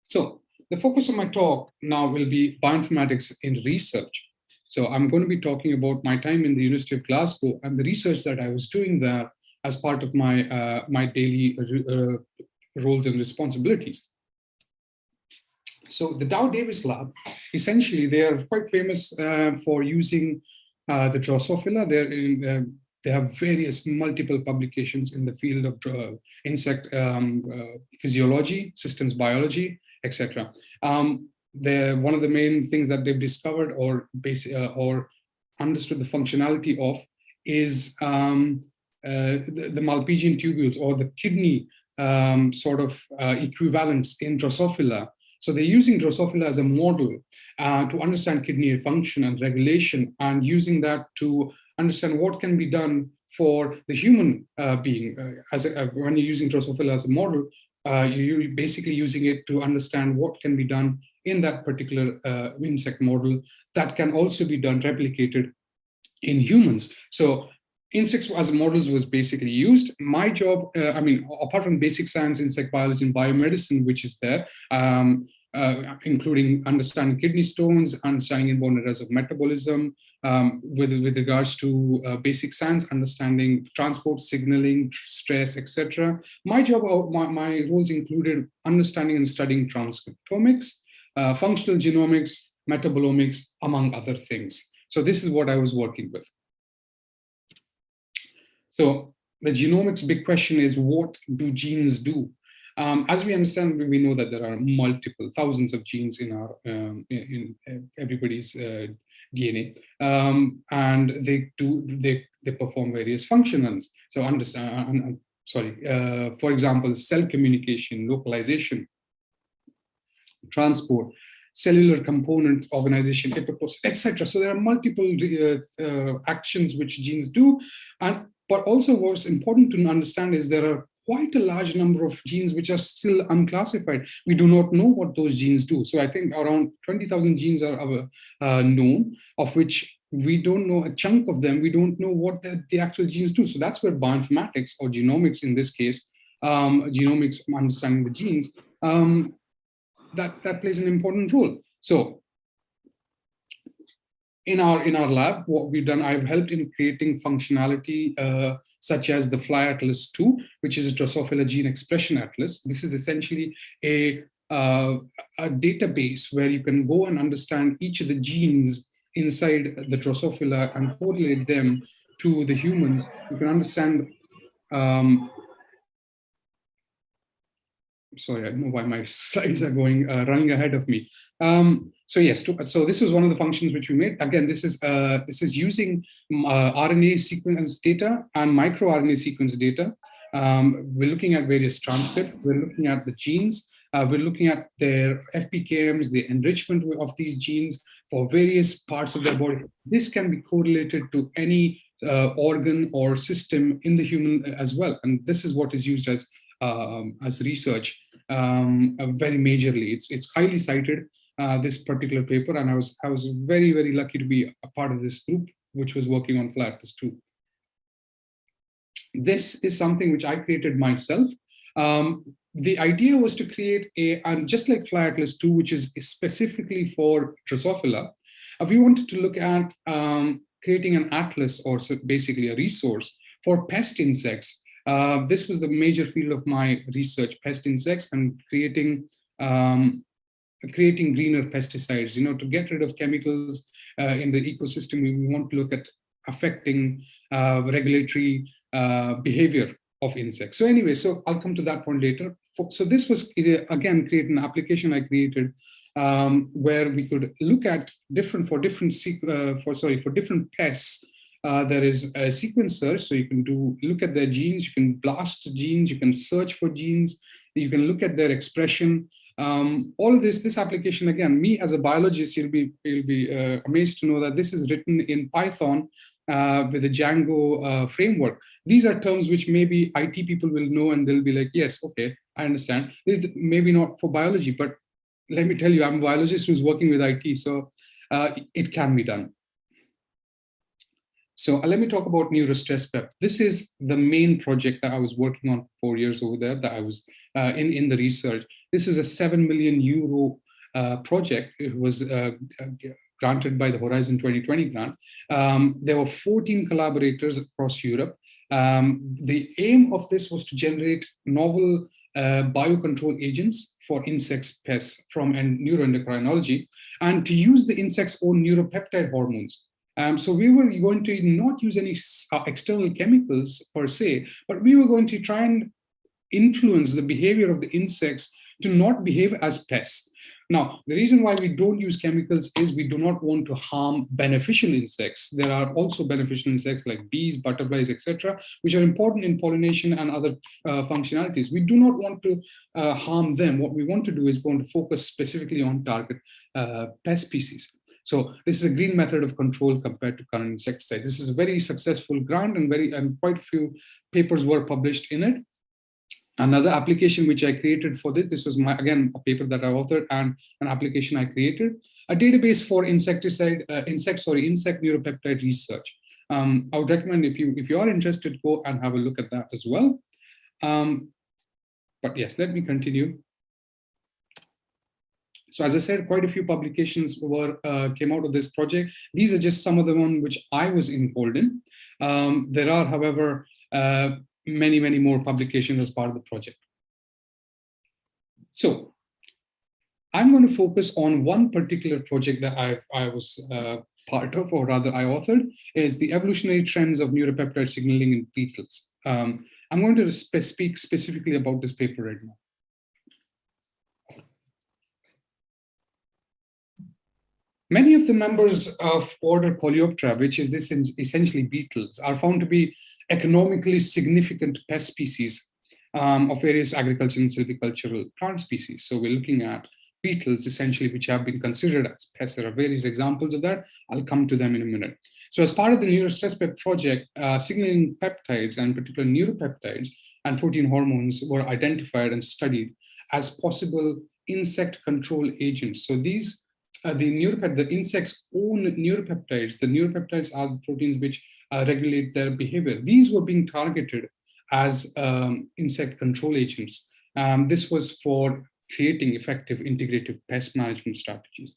So the focus of my talk now will be bioinformatics in research. So I'm going to be talking about my time in the University of Glasgow and the research that I was doing there as part of my, my daily roles and responsibilities. So the Dow Davis Lab, essentially, they are quite famous for using the Drosophila. They have various multiple publications in the field of insect physiology, systems biology, etc. One of the main things that they've discovered or understood the functionality of is the Malpighian tubules, or the kidney sort of equivalents in Drosophila. So they're using Drosophila as a model to understand kidney function and regulation, and using that to understand what can be done for the human being. When you're using Drosophila as a model, you're basically using it to understand what can be done in that particular insect model that can also be done, replicated in humans. So insects as models was basically used. My job, apart from basic science, insect biology and biomedicine, which is there, including understanding kidney stones, understanding inborn errors of metabolism, with regards to basic science, understanding transport, signaling, stress, etc. My job, my roles included understanding and studying transcriptomics, functional genomics, metabolomics, among other things. So this is what I was working with. So the genomics big question is, what do genes do? As we understand, we know that there are multiple thousands of genes in our in everybody's DNA, and they perform various functions. So for example, cell communication, localization, transport, cellular component organization, etc. So there are multiple actions which genes do, but also what's important to understand is there are quite a large number of genes which are still unclassified. We do not know what those genes do. So I think around 20,000 genes are known, of which we don't know a chunk of them. We don't know what the actual genes do. So that's where bioinformatics, or genomics in this case, genomics, understanding the genes, that plays an important role. So in our lab, what we've done, I've helped in creating functionality such as the Fly Atlas 2, which is a Drosophila gene expression atlas. This is essentially a database where you can go and understand each of the genes inside the Drosophila and correlate them to the humans. You can understand sorry, I don't know why my slides are going running ahead of me. So yes, so this is one of the functions which we made. Again, this is using RNA sequence data and microRNA sequence data. We're looking at various transcripts. We're looking at the genes. We're looking at their FPKMs, the enrichment of these genes for various parts of their body. This can be correlated to any organ or system in the human as well. And this is what is used as research very majorly. It's highly cited, this particular paper, and I was very, very lucky to be a part of this group which was working on Fly Atlas 2. This is something which I created myself. The idea was to create and just like Fly Atlas 2, which is specifically for Drosophila, we wanted to look at creating an atlas, or so basically a resource for pest insects. This was the major field of my research, pest insects, and creating greener pesticides, to get rid of chemicals in the ecosystem. We want to look at affecting regulatory behavior of insects. So anyway, so I'll come to that point later. So this was, again, create an application I created where we could look at different pests. There is a sequence search, so you can look at their genes, you can blast genes, you can search for genes, you can look at their expression. All of this application, again, me as a biologist, you'll be amazed to know that this is written in Python with a Django framework. These are terms which maybe IT people will know, and they'll be like, yes, okay, I understand. It's maybe not for biology, but let me tell you, I'm a biologist who's working with IT, so it can be done. So let me talk about NeuroStress PEP. This is the main project that I was working on for 4 years over there, that I was in the research. This is a 7 million euro project. It was granted by the Horizon 2020 grant. There were 14 collaborators across Europe. The aim of this was to generate novel biocontrol agents for insects, pests from neuroendocrinology, and to use the insect's own neuropeptide hormones. So we were going to not use any external chemicals per se, but we were going to try and influence the behavior of the insects to not behave as pests. Now, the reason why we don't use chemicals is we do not want to harm beneficial insects. There are also beneficial insects like bees, butterflies, etc., which are important in pollination and other functionalities. We do not want to harm them. What we want to do is we want to focus specifically on target pest species. So this is a green method of control compared to current insecticide. This is a very successful grant, and quite a few papers were published in it. Another application which I created for this was again a paper that I authored and an application I created, a database for insect neuropeptide research. I would recommend if you are interested, go and have a look at that as well. But yes, let me continue. So as I said, quite a few publications came out of this project. These are just some of the ones which I was involved in. There are, however, many, many more publications as part of the project. So I'm going to focus on one particular project that I was part of, or rather I authored, is the evolutionary trends of neuropeptide signaling in beetles. I'm going to speak specifically about this paper right now. Many of the members of order Coleoptera, which is this essentially beetles, are found to be economically significant pest species of various agricultural and silvicultural plant species. So we're looking at beetles essentially, which have been considered as pests. There are various examples of that. I'll come to them in a minute. So as part of the NeuroStress PEP project, signaling peptides, and particular neuropeptides and protein hormones, were identified and studied as possible insect control agents. So these the insect's own neuropeptides. The neuropeptides are the proteins which regulate their behavior. These were being targeted as insect control agents. This was for creating effective integrative pest management strategies.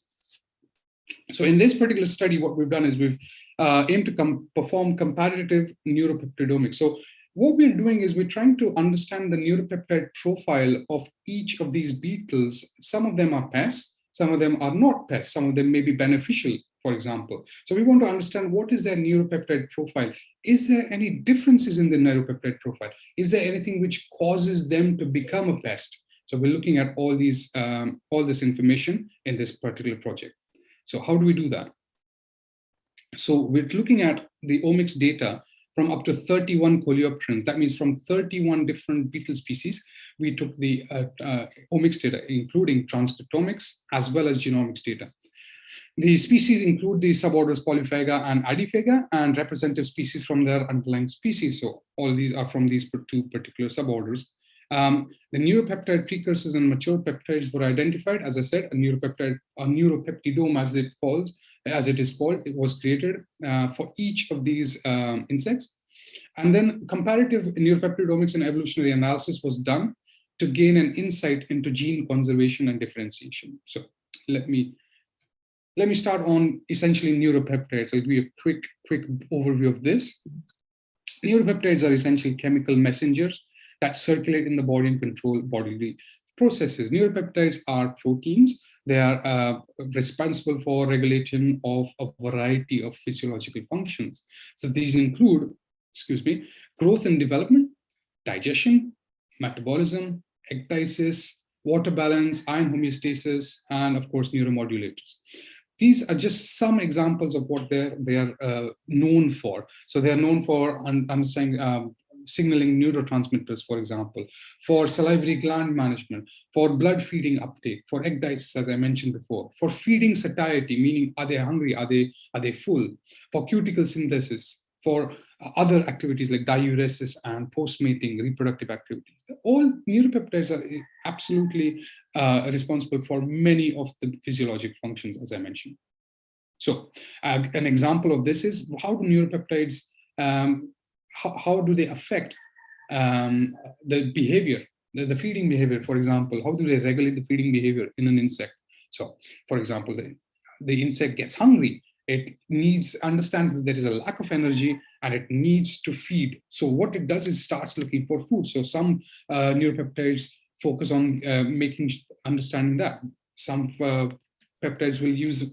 So in this particular study, what we've done is we've aimed to perform comparative neuropeptidomics. So what we're doing is we're trying to understand the neuropeptide profile of each of these beetles. Some of them are pests, some of them are not pests, some of them may be beneficial, for example. So we want to understand what is their neuropeptide profile. Is there any differences in the neuropeptide profile? Is there anything which causes them to become a pest? So we're looking at all this information in this particular project. So how do we do that? So we're looking at the omics data from up to 31 coleopterans. That means from 31 different beetle species, we took the omics data, including transcriptomics as well as genomics data. The species include the suborders Polyphaga and Adiphaga, and representative species from their underlying species. So all these are from these two particular suborders. The neuropeptide precursors and mature peptides were identified. As I said, a neuropeptidome, as it is called, it was created for each of these insects. And then comparative neuropeptidomics and evolutionary analysis was done to gain an insight into gene conservation and differentiation. So let me start on essentially neuropeptides. I'll give you a quick overview of this. Neuropeptides are essentially chemical messengers that circulate in the body and control bodily processes. Neuropeptides are proteins. They are responsible for regulation of a variety of physiological functions. So these include, growth and development, digestion, metabolism, ecdysis, water balance, iron homeostasis, and of course, neuromodulators. These are just some examples of what they are known for. So they are known for understanding signaling neurotransmitters, for example, for salivary gland management, for blood feeding uptake, for ecdysis, as I mentioned before, for feeding satiety, meaning are they hungry, are they full, for cuticle synthesis, for other activities like diuresis and post-mating reproductive activity. All neuropeptides are absolutely responsible for many of the physiologic functions, as I mentioned. So an example of this is how do neuropeptides, how do they affect the behavior, the feeding behavior, for example, how do they regulate the feeding behavior in an insect? So for example, the insect gets hungry. It understands that there is a lack of energy and it needs to feed. So what it does is starts looking for food. So some neuropeptides focus on understanding that. Some peptides will use,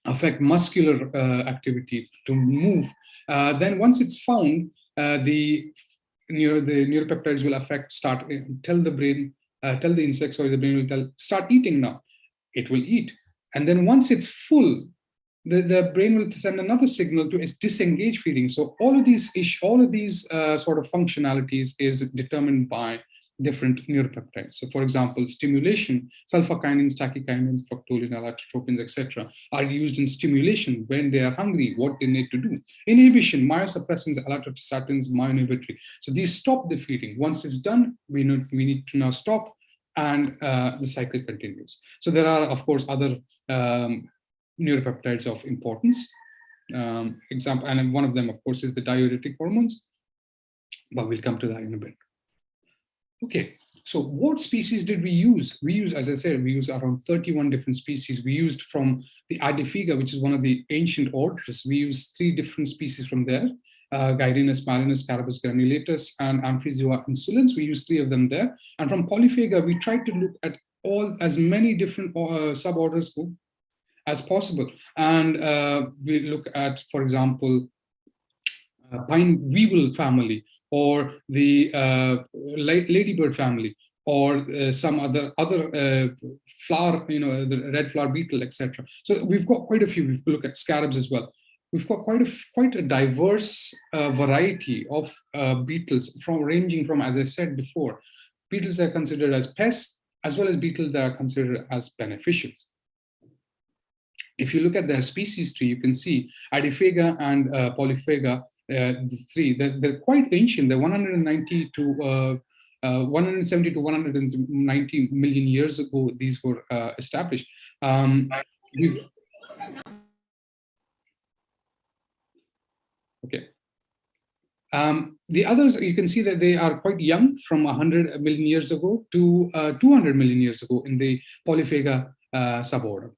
affect muscular activity to move. Then once it's found, the neuropeptides will tell the brain, tell the insect, the brain will start eating now. It will eat. And then once it's full, the brain will send another signal to disengage feeding. So all of these sort of functionalities is determined by different neuropeptides. So for example, stimulation, sulfakinins, tachykinins, proctolin, allotropins, etc., are used in stimulation when they are hungry, what they need to do. Inhibition, myosuppressants, allotostatins, myoinhibitory. So these stop the feeding. Once it's done, we need to now stop, and the cycle continues. So there are, of course, other neuropeptides of importance. Example, and one of them, of course, is the diuretic hormones, but we'll come to that in a bit. Okay, so what species did we use? We use, as I said, we use around 31 different species. We used from the Adifiga, which is one of the ancient orders. We used 3 different species from there. Gyrinus marinus, Carabus granulatus, and Amphizoa insolens. We used 3 of them there. And from Polyphaga, we tried to look at as many different suborders as possible. And we look at, for example, pine weevil family, or the ladybird family, or some other flower, the red flower beetle, etc. So we've got quite a few. We've looked at scarabs as well. We've got quite a diverse variety of beetles, ranging from, as I said before, beetles that are considered as pests, as well as beetles that are considered as beneficials. If you look at their species tree, you can see Adifiga and Polyphaga, the 3, they're quite ancient. They're 170 to 190 million years ago. These were established. Okay. The others, you can see that they are quite young, from 100 million years ago to 200 million years ago in the Polyphaga suborder.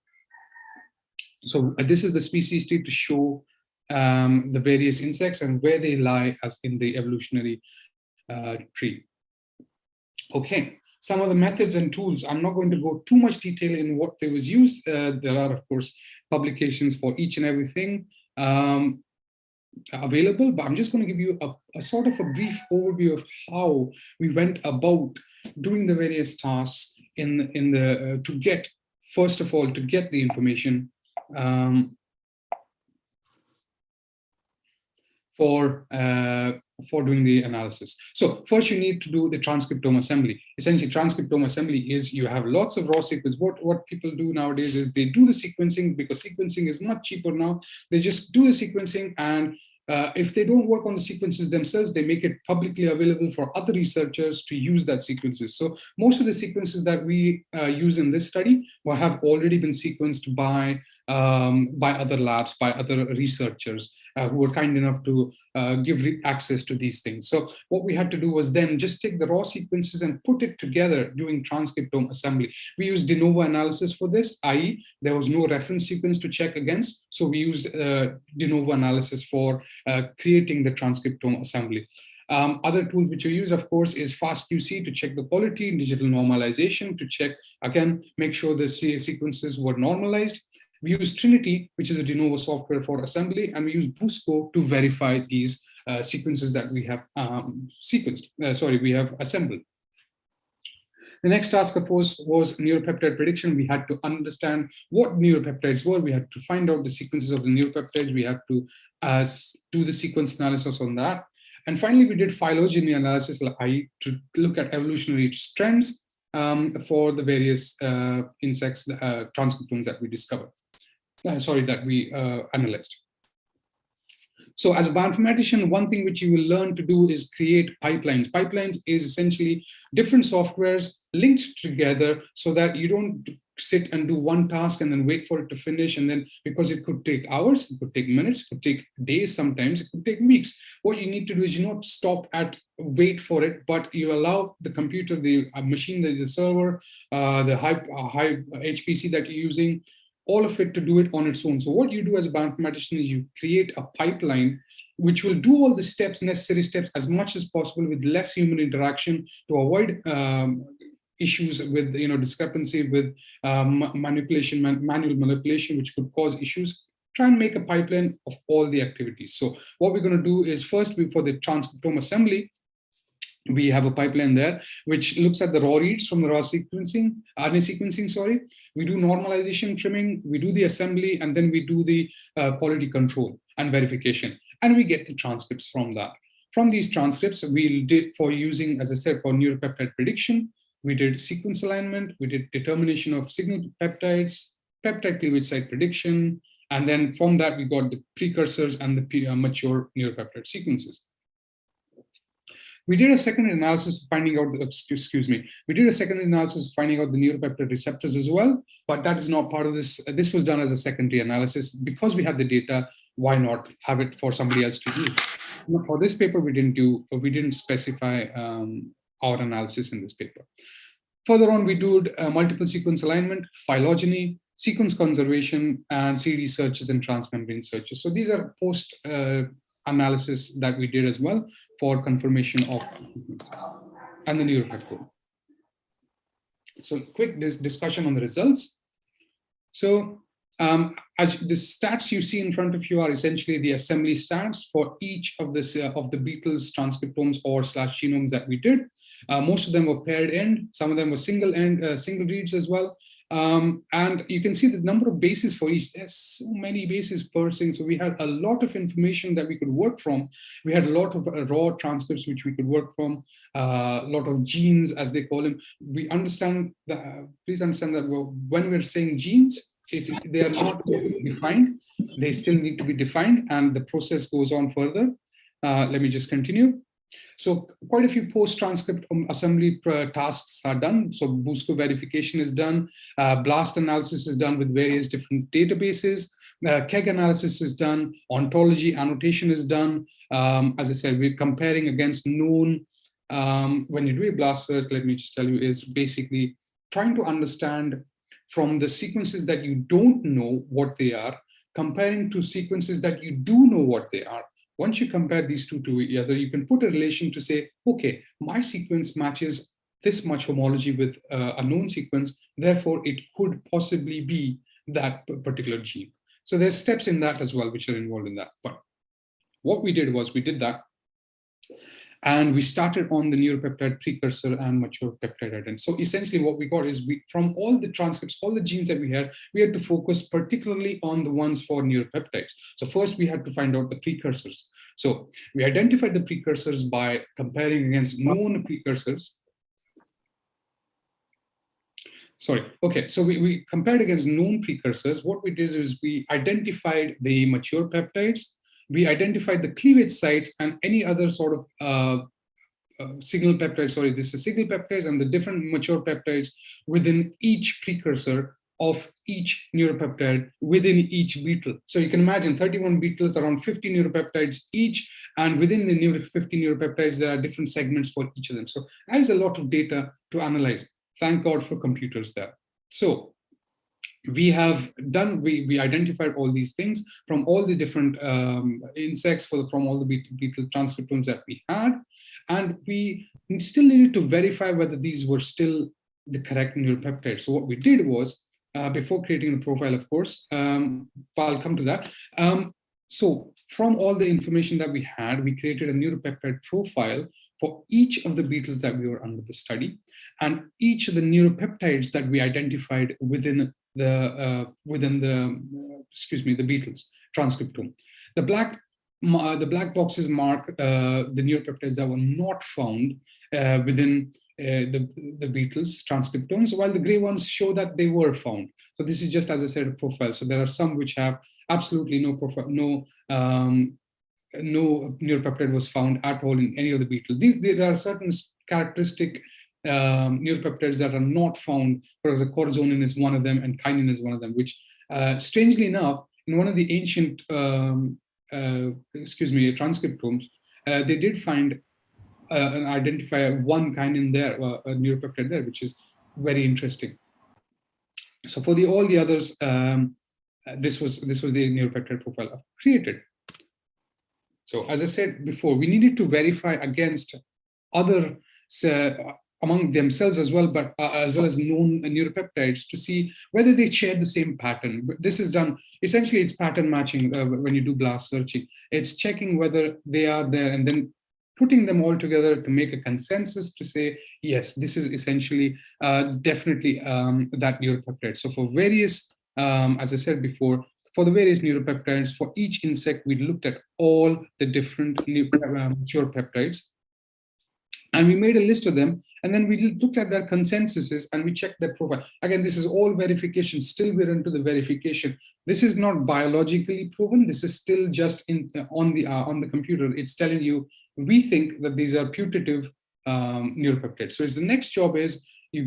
So this is the species tree to show the various insects and where they lie as in the evolutionary tree. Okay, some of the methods and tools. I'm not going to go too much detail in what they was used. There are, of course, publications for each and everything available, but I'm just going to give you a sort of a brief overview of how we went about doing the various tasks to get, first of all, to get the information for doing the analysis. So first you need to do the transcriptome assembly. Essentially, transcriptome assembly is you have lots of raw sequence. What people do nowadays is they do the sequencing, because sequencing is much cheaper now. They just do the sequencing and If they don't work on the sequences themselves, they make it publicly available for other researchers to use that sequences. So most of the sequences that we use in this study have already been sequenced by other labs, by other researchers who were kind enough to give access to these things. So what we had to do was then just take the raw sequences and put it together doing transcriptome assembly. We used de novo analysis for this, i.e. there was no reference sequence to check against. So we used de novo analysis for creating the transcriptome assembly. Other tools which we use, of course, is FastQC to check the quality, digital normalization to check, again, make sure the sequences were normalized. We use Trinity, which is a de novo software for assembly, and we use Busco to verify these sequences that we have we have assembled. The next task, of course, was neuropeptide prediction. We had to understand what neuropeptides were. We had to find out the sequences of the neuropeptides. We had to do the sequence analysis on that. And finally, we did phylogeny analysis, i.e. to look at evolutionary trends for the various insects, transcriptomes that we discovered. That we analyzed. So as a bioinformatician, one thing which you will learn to do is create pipelines. Pipelines is essentially different softwares linked together so that you don't sit and do one task and then wait for it to finish. And then, because it could take hours, it could take minutes, it could take days, sometimes it could take weeks. What you need to do is you not stop at wait for it, but you allow the computer, the machine, the server, the high HPC that you're using, all of it to do it on its own. So what you do as a bioinformatician is you create a pipeline which will do all the steps, necessary steps, as much as possible with less human interaction to avoid issues with discrepancy, with manipulation, manual manipulation, which could cause issues. Try and make a pipeline of all the activities. So what we're going to do is first, for the transcriptome assembly, we have a pipeline there which looks at the raw reads from the raw sequencing, RNA sequencing, sorry. We do normalization, trimming, we do the assembly, and then we do the quality control and verification. And we get the transcripts from that. From these transcripts, we did, for using, as I said, for neuropeptide prediction, we did sequence alignment, we did determination of signal peptides, peptide cleavage site prediction, and then from that, we got the precursors and the mature neuropeptide sequences. We did a secondary analysis of finding out, we did a secondary analysis of finding out the neuropeptide receptors as well, but that is not part of this. This was done as a secondary analysis. Because we had the data, why not have it for somebody else to use? For this paper, we didn't specify our analysis in this paper. Further on, we did multiple sequence alignment, phylogeny, sequence conservation, and CD searches and transmembrane searches. So these are post analysis that we did as well for confirmation of and the neuropeptide. So quick discussion on the results. So as the stats you see in front of you are essentially the assembly stats for each of the beetles, transcriptomes or / genomes that we did. Most of them were paired end, some of them were single reads as well. And you can see the number of bases for each. There's so many bases per thing. So we had a lot of information that we could work from. We had a lot of raw transcripts which we could work from, a lot of genes, as they call them. We understand that, please understand that when we're saying genes, they are not defined. They still need to be defined, and the process goes on further. Let me just continue. So quite a few post-transcript assembly tasks are done. So Busco verification is done. BLAST analysis is done with various different databases. KEGG analysis is done. Ontology annotation is done. As I said, we're comparing against known. When you do a BLAST search, let me just tell you, is basically trying to understand from the sequences that you don't know what they are, comparing to sequences that you do know what they are. Once you compare these two together, you can put a relation to say, okay, my sequence matches this much homology with a known sequence, therefore it could possibly be that particular gene. So there's steps in that as well, which are involved in that. But what we did was we did that, and we started on the neuropeptide precursor and mature peptide identity. So essentially what we got is from all the transcripts, all the genes that we had to focus particularly on the ones for neuropeptides. So first we had to find out the precursors. So we identified the precursors by comparing against known precursors. Sorry, okay, so we compared against known precursors. What we did is we identified the mature peptides, we identified the cleavage sites and any other sort of signal peptides, sorry, this is signal peptides and the different mature peptides within each precursor of each neuropeptide within each beetle. So you can imagine 31 beetles, around 50 neuropeptides each, and within the 50 neuropeptides, there are different segments for each of them. So that is a lot of data to analyze. Thank God for computers there. So we have done, we identified all these things from all the different insects, from all the beetle transcriptomes that we had. And we still needed to verify whether these were still the correct neuropeptides. So what we did was, before creating the profile, of course, I'll come to that. So from all the information that we had, we created a neuropeptide profile for each of the beetles that we were under the study, and each of the neuropeptides that we identified within the the beetles transcriptome. The black boxes mark the neuropeptides that were not found within the beetles transcriptomes, while the gray ones show that they were found. So this is just, as I said, a profile. So there are some which have absolutely no profile, no neuropeptide was found at all in any of the beetles. There are certain characteristic neuropeptides that are not found. For example, cortisonin is one of them, and kinin is one of them, which strangely enough, in one of the ancient transcriptomes, they did find and identify one kinin there, a neuropeptide there, which is very interesting. So for all the others, this was the neuropeptide profile I've created. So as I said before, we needed to verify against other among themselves as well, but as well as known neuropeptides to see whether they share the same pattern. This is done, essentially it's pattern matching when you do blast searching. It's checking whether they are there and then putting them all together to make a consensus to say, yes, this is essentially definitely that neuropeptide. So for various, as I said before, for the various neuropeptides, for each insect, we looked at all the different mature peptides. And we made a list of them, and then we looked at their consensuses and we checked their profile. Again, this is all verification. Still, we're into the verification. This is not biologically proven. This is still just on the computer. It's telling you, we think that these are putative neuropeptides. So the next job is you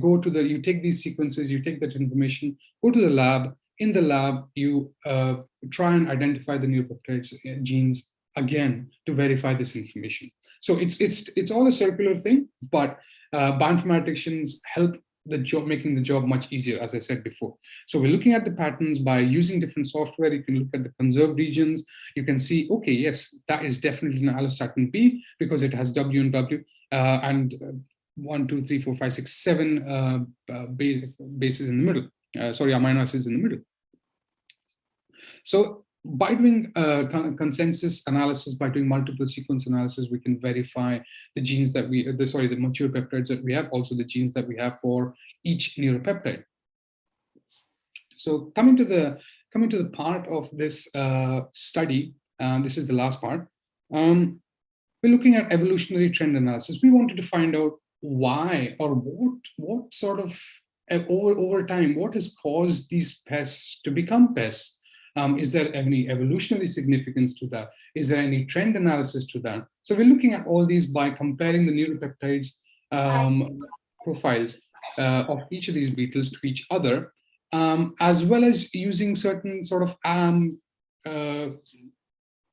take these sequences, you take that information, go to the lab. In the lab, you try and identify the neuropeptides genes again to verify this information. So it's all a circular thing, but bioinformaticians help the job, making the job much easier, as I said before. So we're looking at the patterns by using different software. You can look at the conserved regions. You can see, okay, yes, that is definitely an allostatin B because it has W and W and 1, 2, 3, 4, 5, 6, 7 bases in the middle. Amino acids in the middle. So by doing consensus analysis, by doing multiple sequence analysis, we can verify the genes that the mature peptides that we have, also the genes that we have for each neuropeptide. So coming to the part of this study, this is the last part. We're looking at evolutionary trend analysis. We wanted to find out why or what sort of over time, what has caused these pests to become pests. Is there any evolutionary significance to that? Is there any trend analysis to that? So we're looking at all these by comparing the neuropeptides profiles of each of these beetles to each other, as well as using certain sort of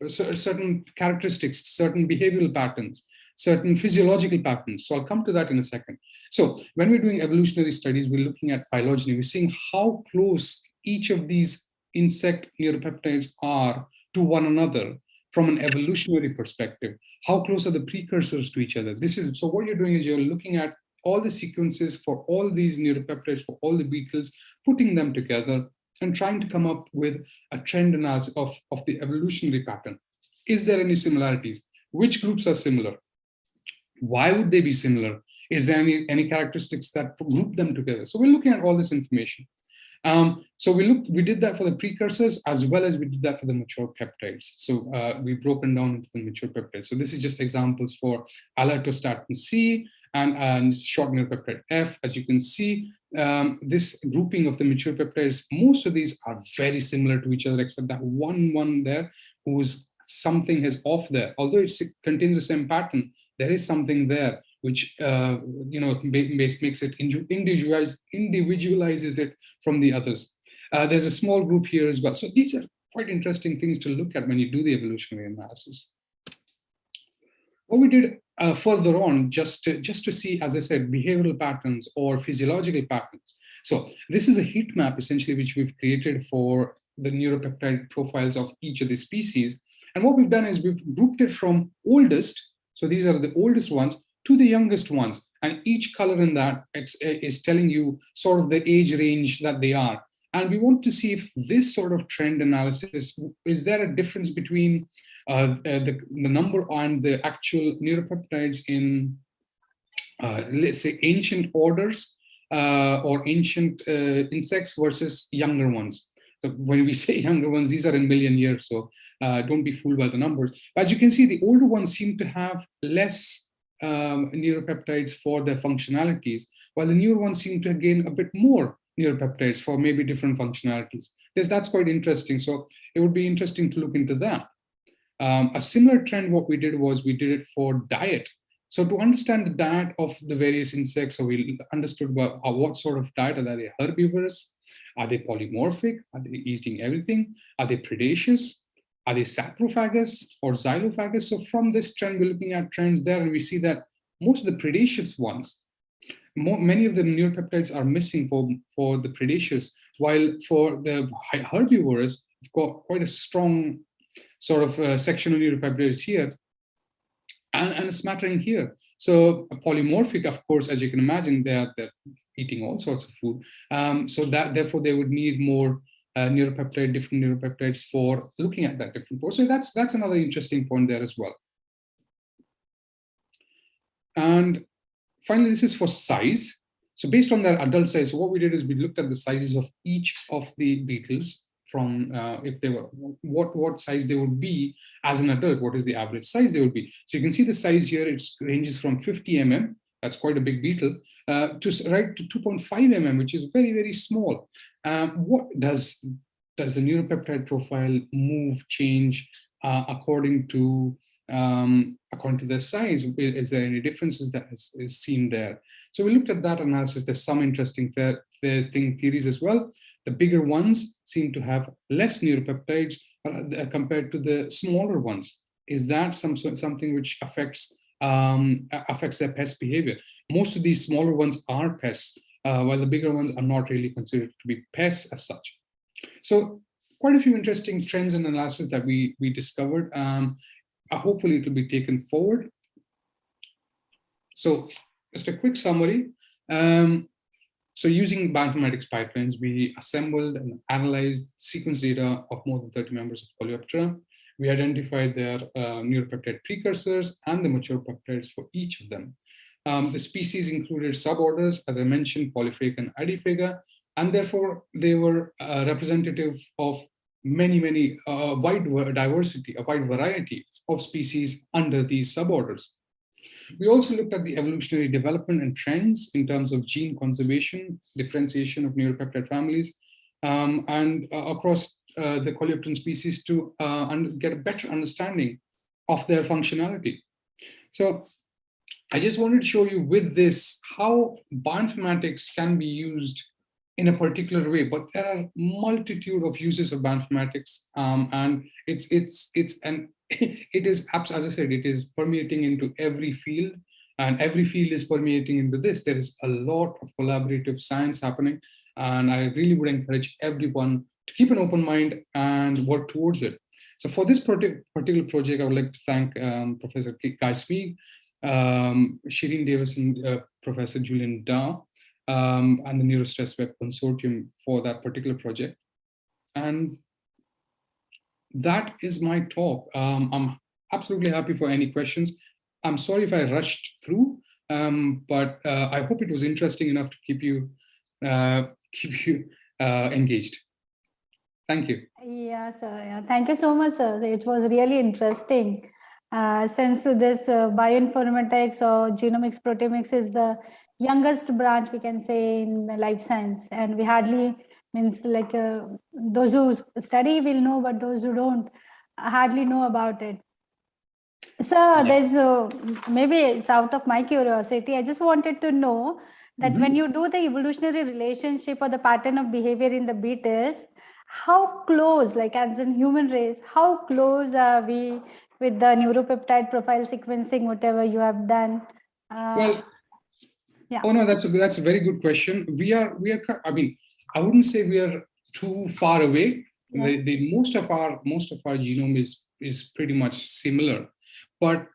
certain characteristics, certain behavioral patterns, certain physiological patterns. So I'll come to that in a second. So when we're doing evolutionary studies, we're looking at phylogeny. We're seeing how close each of these insect neuropeptides are to one another from an evolutionary perspective. How close are the precursors to each other? So what you're doing is you're looking at all the sequences for all these neuropeptides, for all the beetles, putting them together and trying to come up with a trend analysis of the evolutionary pattern. Is there any similarities? Which groups are similar? Why would they be similar? Is there any characteristics that group them together? So we're looking at all this information. So we did that for the precursors as well as we did that for the mature peptides. So we've broken down into the mature peptides. So this is just examples for allotostatin C and short neuropeptide F. As you can see, this grouping of the mature peptides, most of these are very similar to each other, except that one there whose something is off there. Although it contains the same pattern, there is something there which makes it individualizes it from the others. There's a small group here as well. So these are quite interesting things to look at when you do the evolutionary analysis. What we did further on, just to see, as I said, behavioral patterns or physiological patterns. So this is a heat map, essentially, which we've created for the neuropeptide profiles of each of the species. And what we've done is we've grouped it from oldest, so these are the oldest ones, to the youngest ones. And each color in that is telling you sort of the age range that they are. And we want to see if this sort of trend analysis, is there a difference between the number and the actual neuropeptides in, let's say, ancient orders or ancient insects versus younger ones. So when we say younger ones, these are in million years, so don't be fooled by the numbers. As you can see, the older ones seem to have less neuropeptides for their functionalities, while the newer ones seem to gain a bit more neuropeptides for maybe different functionalities. That's quite interesting. So it would be interesting to look into that. A similar trend, what we did was we did it for diet. So to understand the diet of the various insects, so we understood what sort of diet are they? Herbivorous? Are they polymorphic? Are they eating everything? Are they predaceous? Are they saprophagous or xylophagous? So from this trend, we're looking at trends there, and we see that most of the predaceous ones, many of the neuropeptides are missing for the predaceous, while for the herbivorous, we've got quite a strong sort of section of neuropeptides here, and a smattering here. So polymorphic, of course, as you can imagine, they're eating all sorts of food. So that therefore they would need more different neuropeptides for looking at that different point. So that's another interesting point there as well. And finally, this is for size. So based on their adult size, what we did is we looked at the sizes of each of the beetles from if they were, what size they would be as an adult, what is the average size they would be. So you can see the size here, it ranges from 50 mm, that's quite a big beetle, to right to 2.5 mm, which is very, very small. What does the neuropeptide profile move, change according to their size? Is there any differences that is seen there? So we looked at that analysis. There's some interesting theories as well. The bigger ones seem to have less neuropeptides compared to the smaller ones. Is that something which affects their pest behavior? Most of these smaller ones are pests, while the bigger ones are not really considered to be pests as such. So quite a few interesting trends and analysis that we discovered. Hopefully it will be taken forward. So just a quick summary. So using bioinformatics pipelines, we assembled and analyzed sequence data of more than 30 members of Coleoptera. We identified their neuropeptide precursors and the mature peptides for each of them. The species included suborders, as I mentioned, Polyphaga and Adiphaga, and therefore they were representative of many wide diversity, a wide variety of species under these suborders. We also looked at the evolutionary development and trends in terms of gene conservation, differentiation of neuropeptide families, and across the coleopteran species to get a better understanding of their functionality. So I just wanted to show you with this how bioinformatics can be used in a particular way, but there are multitude of uses of bioinformatics, and it is, as I said, it is permeating into every field, and every field is permeating into this. There is a lot of collaborative science happening, and I really would encourage everyone to keep an open mind and work towards it. So for this particular project, I would like to thank Professor Guy Smee, Shireen Davis, and Professor Julian Dow, and the Neurostress Web Consortium for that particular project. And that is my talk. I'm absolutely happy for any questions. I'm sorry if I rushed through, but I hope it was interesting enough to keep you engaged. Thank you. Yeah, sir. Yeah. Thank you so much, sir. It was really interesting. Since this bioinformatics or genomics, proteomics is the youngest branch, we can say, in the life science, and we hardly means like those who study will know, but those who don't hardly know about it. So there's maybe it's out of my curiosity. I just wanted to know that when you do the evolutionary relationship or the pattern of behavior in the beetles, how close, like as in human race, how close are we with the neuropeptide profile sequencing, whatever you have done? Well, yeah. Oh no, that's a very good question. We are. I mean, I wouldn't say we are too far away. Yeah. The most of our genome is pretty much similar, but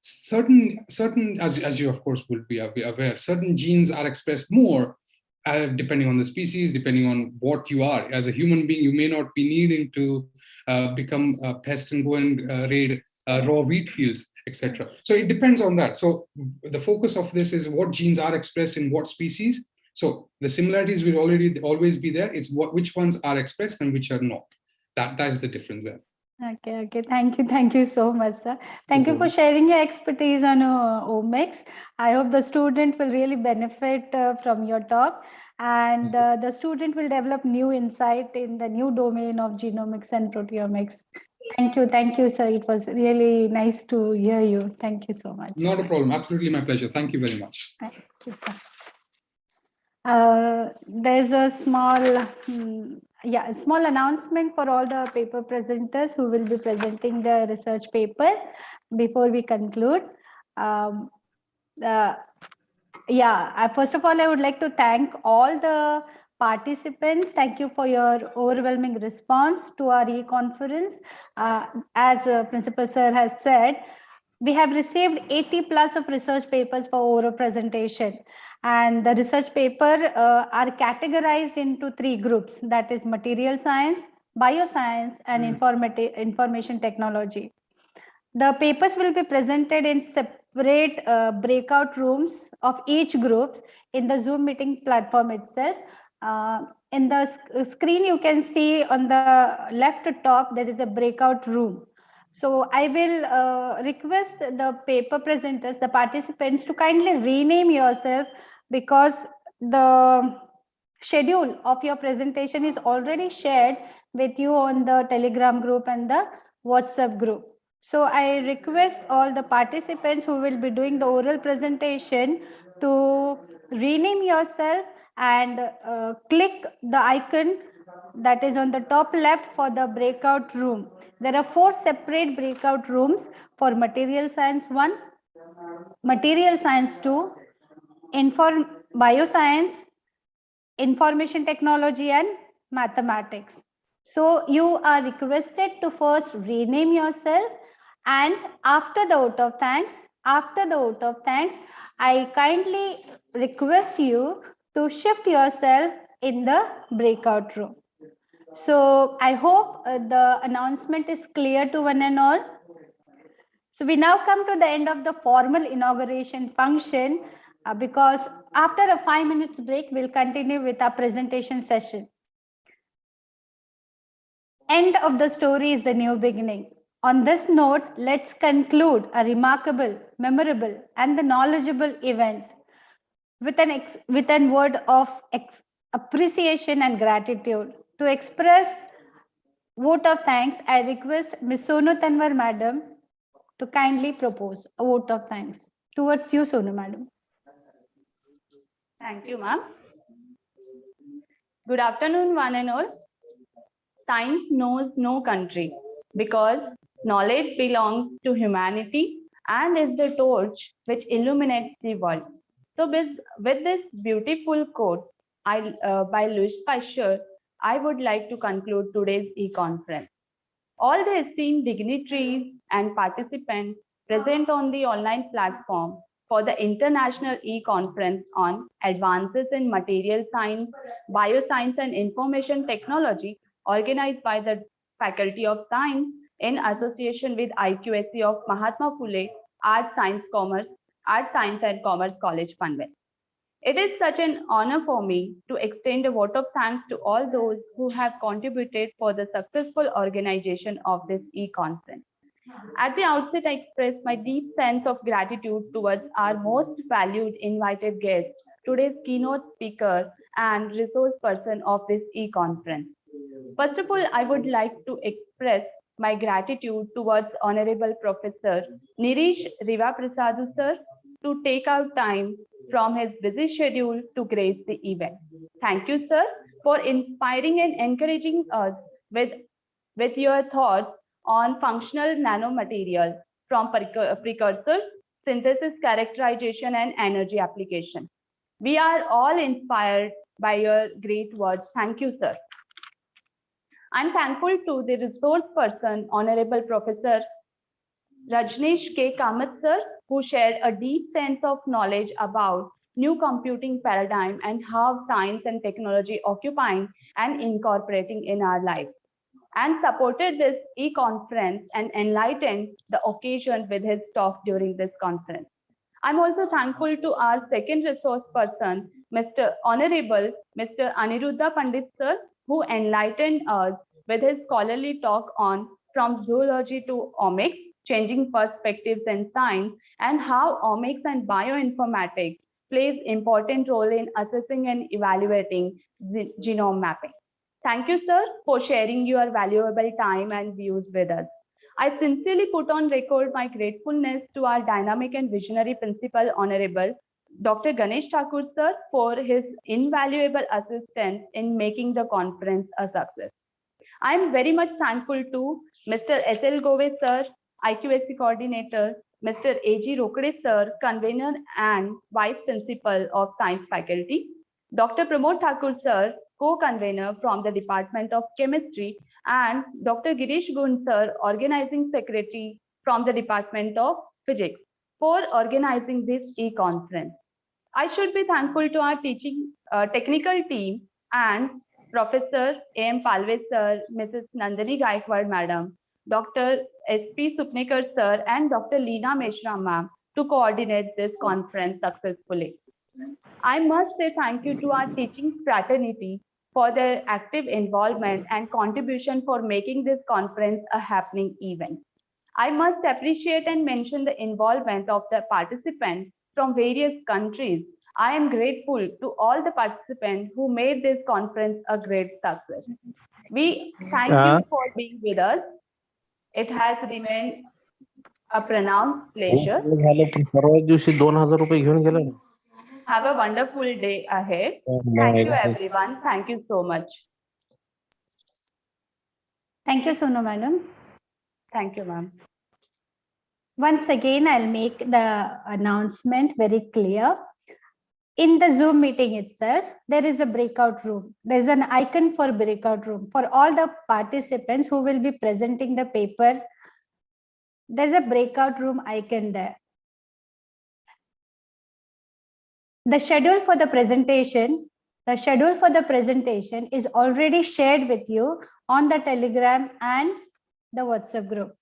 certain as you of course will be aware, certain genes are expressed more depending on the species, depending on what you are. As a human being, you may not be needing to become a pest and go and raid raw wheat fields, etc. So it depends on that. So the focus of this is what genes are expressed in what species. So the similarities will always be there. It's which ones are expressed and which are not. That is the difference there. Okay. Thank you so much, sir. Thank you for sharing your expertise on omics. I hope the student will really benefit from your talk, and the student will develop new insight in the new domain of genomics and proteomics. Thank you, sir. It was really nice to hear you. Thank you so much. Not a problem. Absolutely my pleasure. Thank you very much. Thank you, sir. There's a small announcement for all the paper presenters who will be presenting the research paper before we conclude. First of all, I would like to thank all the participants. Thank you for your overwhelming response to our e-conference. As Principal Sir has said, we have received 80 plus of research papers for oral presentation, and the research paper are categorized into 3 groups, that is material science, bioscience, and information technology. The papers will be presented in separate breakout rooms of each group in the Zoom meeting platform itself. In the screen, you can see on the left top, there is a breakout room. So I will request the paper presenters, the participants, to kindly rename yourself, because the schedule of your presentation is already shared with you on the Telegram group and the WhatsApp group. So I request all the participants who will be doing the oral presentation to rename yourself and click the icon that is on the top left for the breakout room. There are 4 separate breakout rooms for material science 1, material science 2, bioscience, information technology, and mathematics. So you are requested to first rename yourself, and after the vote of thanks, I kindly request you to shift yourself in the breakout room. So I hope the announcement is clear to one and all. So we now come to the end of the formal inauguration function, because after a 5 minutes break, we'll continue with our presentation session. End of the story is the new beginning. On this note, let's conclude a remarkable, memorable, and the knowledgeable event with an word of appreciation and gratitude. To express vote of thanks, I request Ms. Sonu Tanwar Madam to kindly propose a vote of thanks. Towards you, Sonu Madam. Thank you, ma'am. Good afternoon, one and all. Science knows no country, because knowledge belongs to humanity and is the torch which illuminates the world. So with this beautiful quote by Louis Pasteur, I would like to conclude today's e-conference. All the esteemed dignitaries and participants present on the online platform for the International e-conference on Advances in Material Science, Bioscience and Information Technology, organized by the Faculty of Science in association with IQSC of Mahatma Phule Art Science and Commerce College, Panvel. It is such an honor for me to extend a vote of thanks to all those who have contributed for the successful organization of this e-conference. At the outset, I express my deep sense of gratitude towards our most valued invited guest, today's keynote speaker and resource person of this e-conference. First of all, I would like to express my gratitude towards Honorable Professor Girish Reva Prasadu sir to take out time from his busy schedule to grace the event. Thank you, sir, for inspiring and encouraging us with your thoughts on functional nanomaterials from precursors, synthesis, characterization, and energy application. We are all inspired by your great words. Thank you, sir. I'm thankful to the resource person, Honorable Professor Rajneesh K. Kamath, sir, who shared a deep sense of knowledge about new computing paradigm and how science and technology occupying and incorporating in our lives, and supported this e-conference and enlightened the occasion with his talk during this conference. I'm also thankful to our second resource person, Mr. Honorable Mr. Aniruddha Pandit sir, who enlightened us with his scholarly talk on From Zoology to Omics, Changing Perspectives in Science, and how omics and bioinformatics plays important role in assessing and evaluating genome mapping. Thank you, sir, for sharing your valuable time and views with us. I sincerely put on record my gratefulness to our dynamic and visionary principal, Honorable Dr. Ganesh Thakur, sir, for his invaluable assistance in making the conference a success. I am very much thankful to Mr. S.L. Gove, sir, IQSC coordinator, Mr. A.G. Rokde, sir, convener and vice principal of science faculty, Dr. Pramod Thakur, sir, co-convener from the Department of Chemistry, and Dr. Girish Gun, sir, organizing secretary from the Department of Physics, for organizing this e-conference. I should be thankful to our teaching technical team and Professor A.M. Palve, sir, Mrs. Nandini Gaikwad, madam, Dr. S.P. Supnekar, sir, and Dr. Leena Meshram, ma'am, to coordinate this conference successfully. I must say thank you to our teaching fraternity for their active involvement and contribution for making this conference a happening event. I must appreciate and mention the involvement of the participants from various countries. I am grateful to all the participants who made this conference a great success. We thank you for being with us. It has remained a pronounced pleasure. Have a wonderful day ahead. Thank you, everyone. Thank you so much. Thank you, Sonu madam. Thank you, ma'am. Once again, I'll make the announcement very clear. In the Zoom meeting itself, there is a breakout room. There's an icon for breakout room. For all the participants who will be presenting the paper, there's a breakout room icon there. The schedule for the presentation is already shared with you on the Telegram and the WhatsApp group.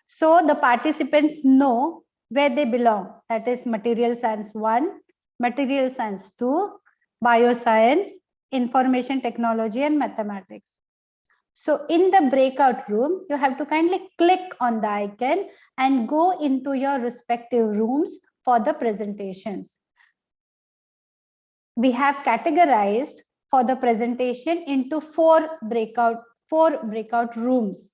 So the participants know where they belong. That is Material Science 1, Material Science 2, Bioscience, Information Technology, and Mathematics. So in the breakout room, you have to kindly click on the icon and go into your respective rooms for the presentations. We have categorized for the presentation into four breakout rooms.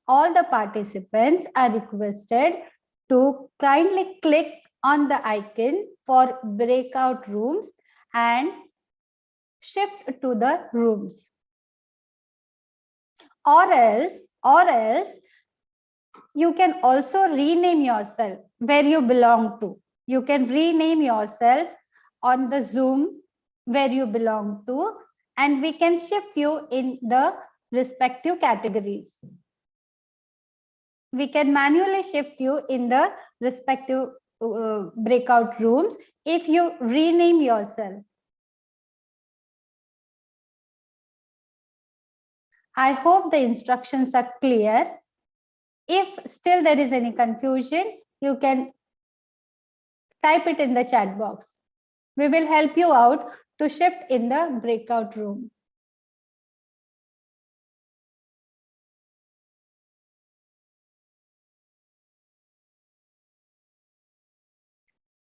All the participants are requested to kindly click on the icon for breakout rooms and shift to the rooms. Or else you can also rename yourself where you belong to. You can rename yourself on the Zoom where you belong to, and we can shift you in the respective categories. We can manually shift you in the respective breakout rooms if you rename yourself. I hope the instructions are clear. If still there is any confusion, you can type it in the chat box. We will help you out to shift in the breakout room.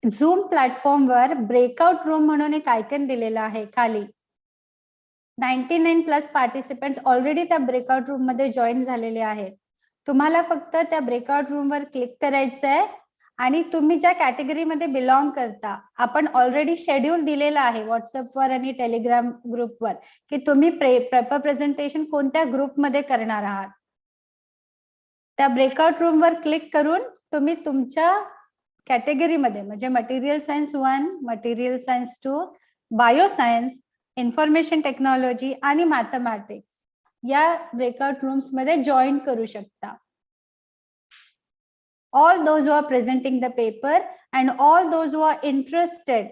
Zoom platform were breakout room म्हणून एक icon दिलेला आहे खाली. 99+ participants already त्या breakout room मध्ये join झालेले आहेत. तुम्हाला फक्त त्या ब्रेकआउट रूम वर क्लिक करायचं आहे आणि तुम्ही ज्या कॅटेगरीमध्ये बिलॉंग करता, आपण ऑलरेडी शेड्यूल दिलेला आहे व्हॉट्सअपवर आणि टेलिग्राम ग्रुपवर की तुम्ही पेपर प्रेझेंटेशन कोणत्या ग्रुपमध्ये करणार आहात. त्या ब्रेकआउट रूम वर क्लिक करून तुम्ही तुमच्या कॅटेगरीमध्ये म्हणजे material science 1, material science 2, bio science, information technology आणि मॅथमॅटिक्स या ब्रेकआउट रूम्स मध्ये जॉईन करू शकता. All those who are presenting the paper and all those who are interested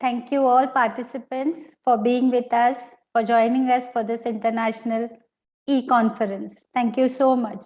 Thank you all participants for being with us, for joining us for this international e-conference. Thank you so much.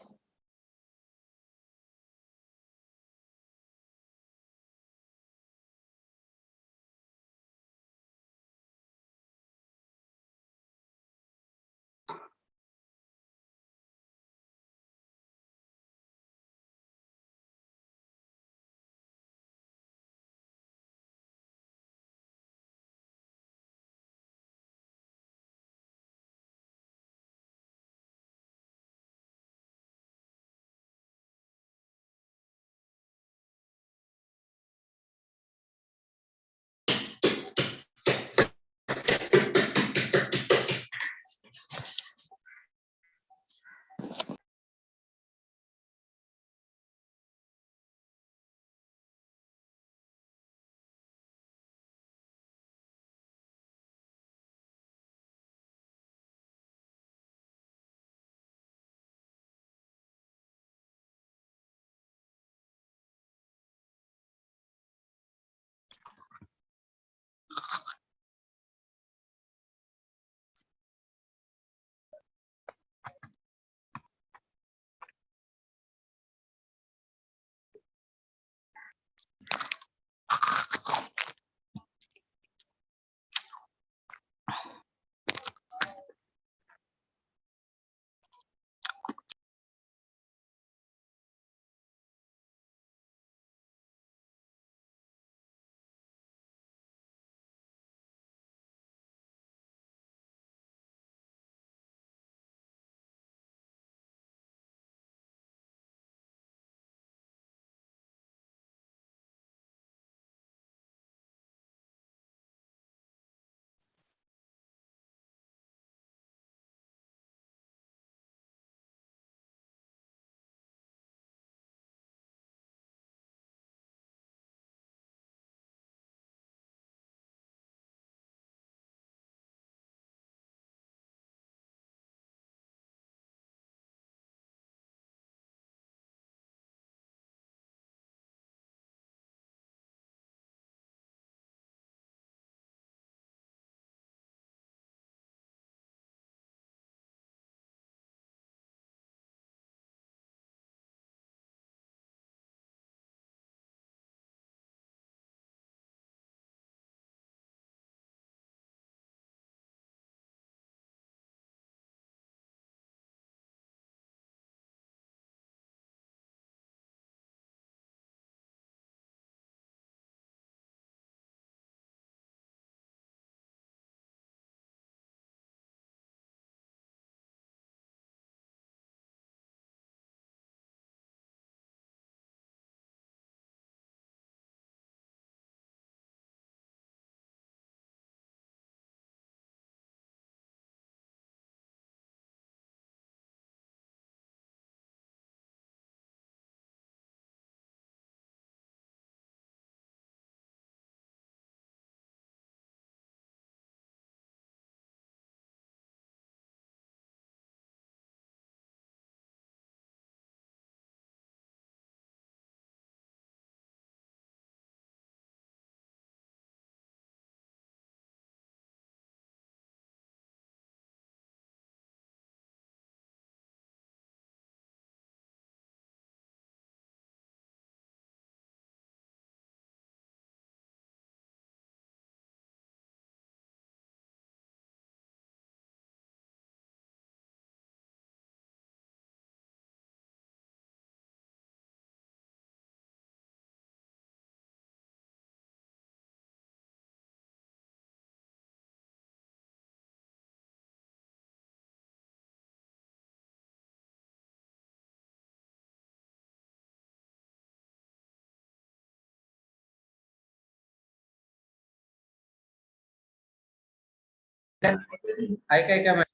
ऐका madam,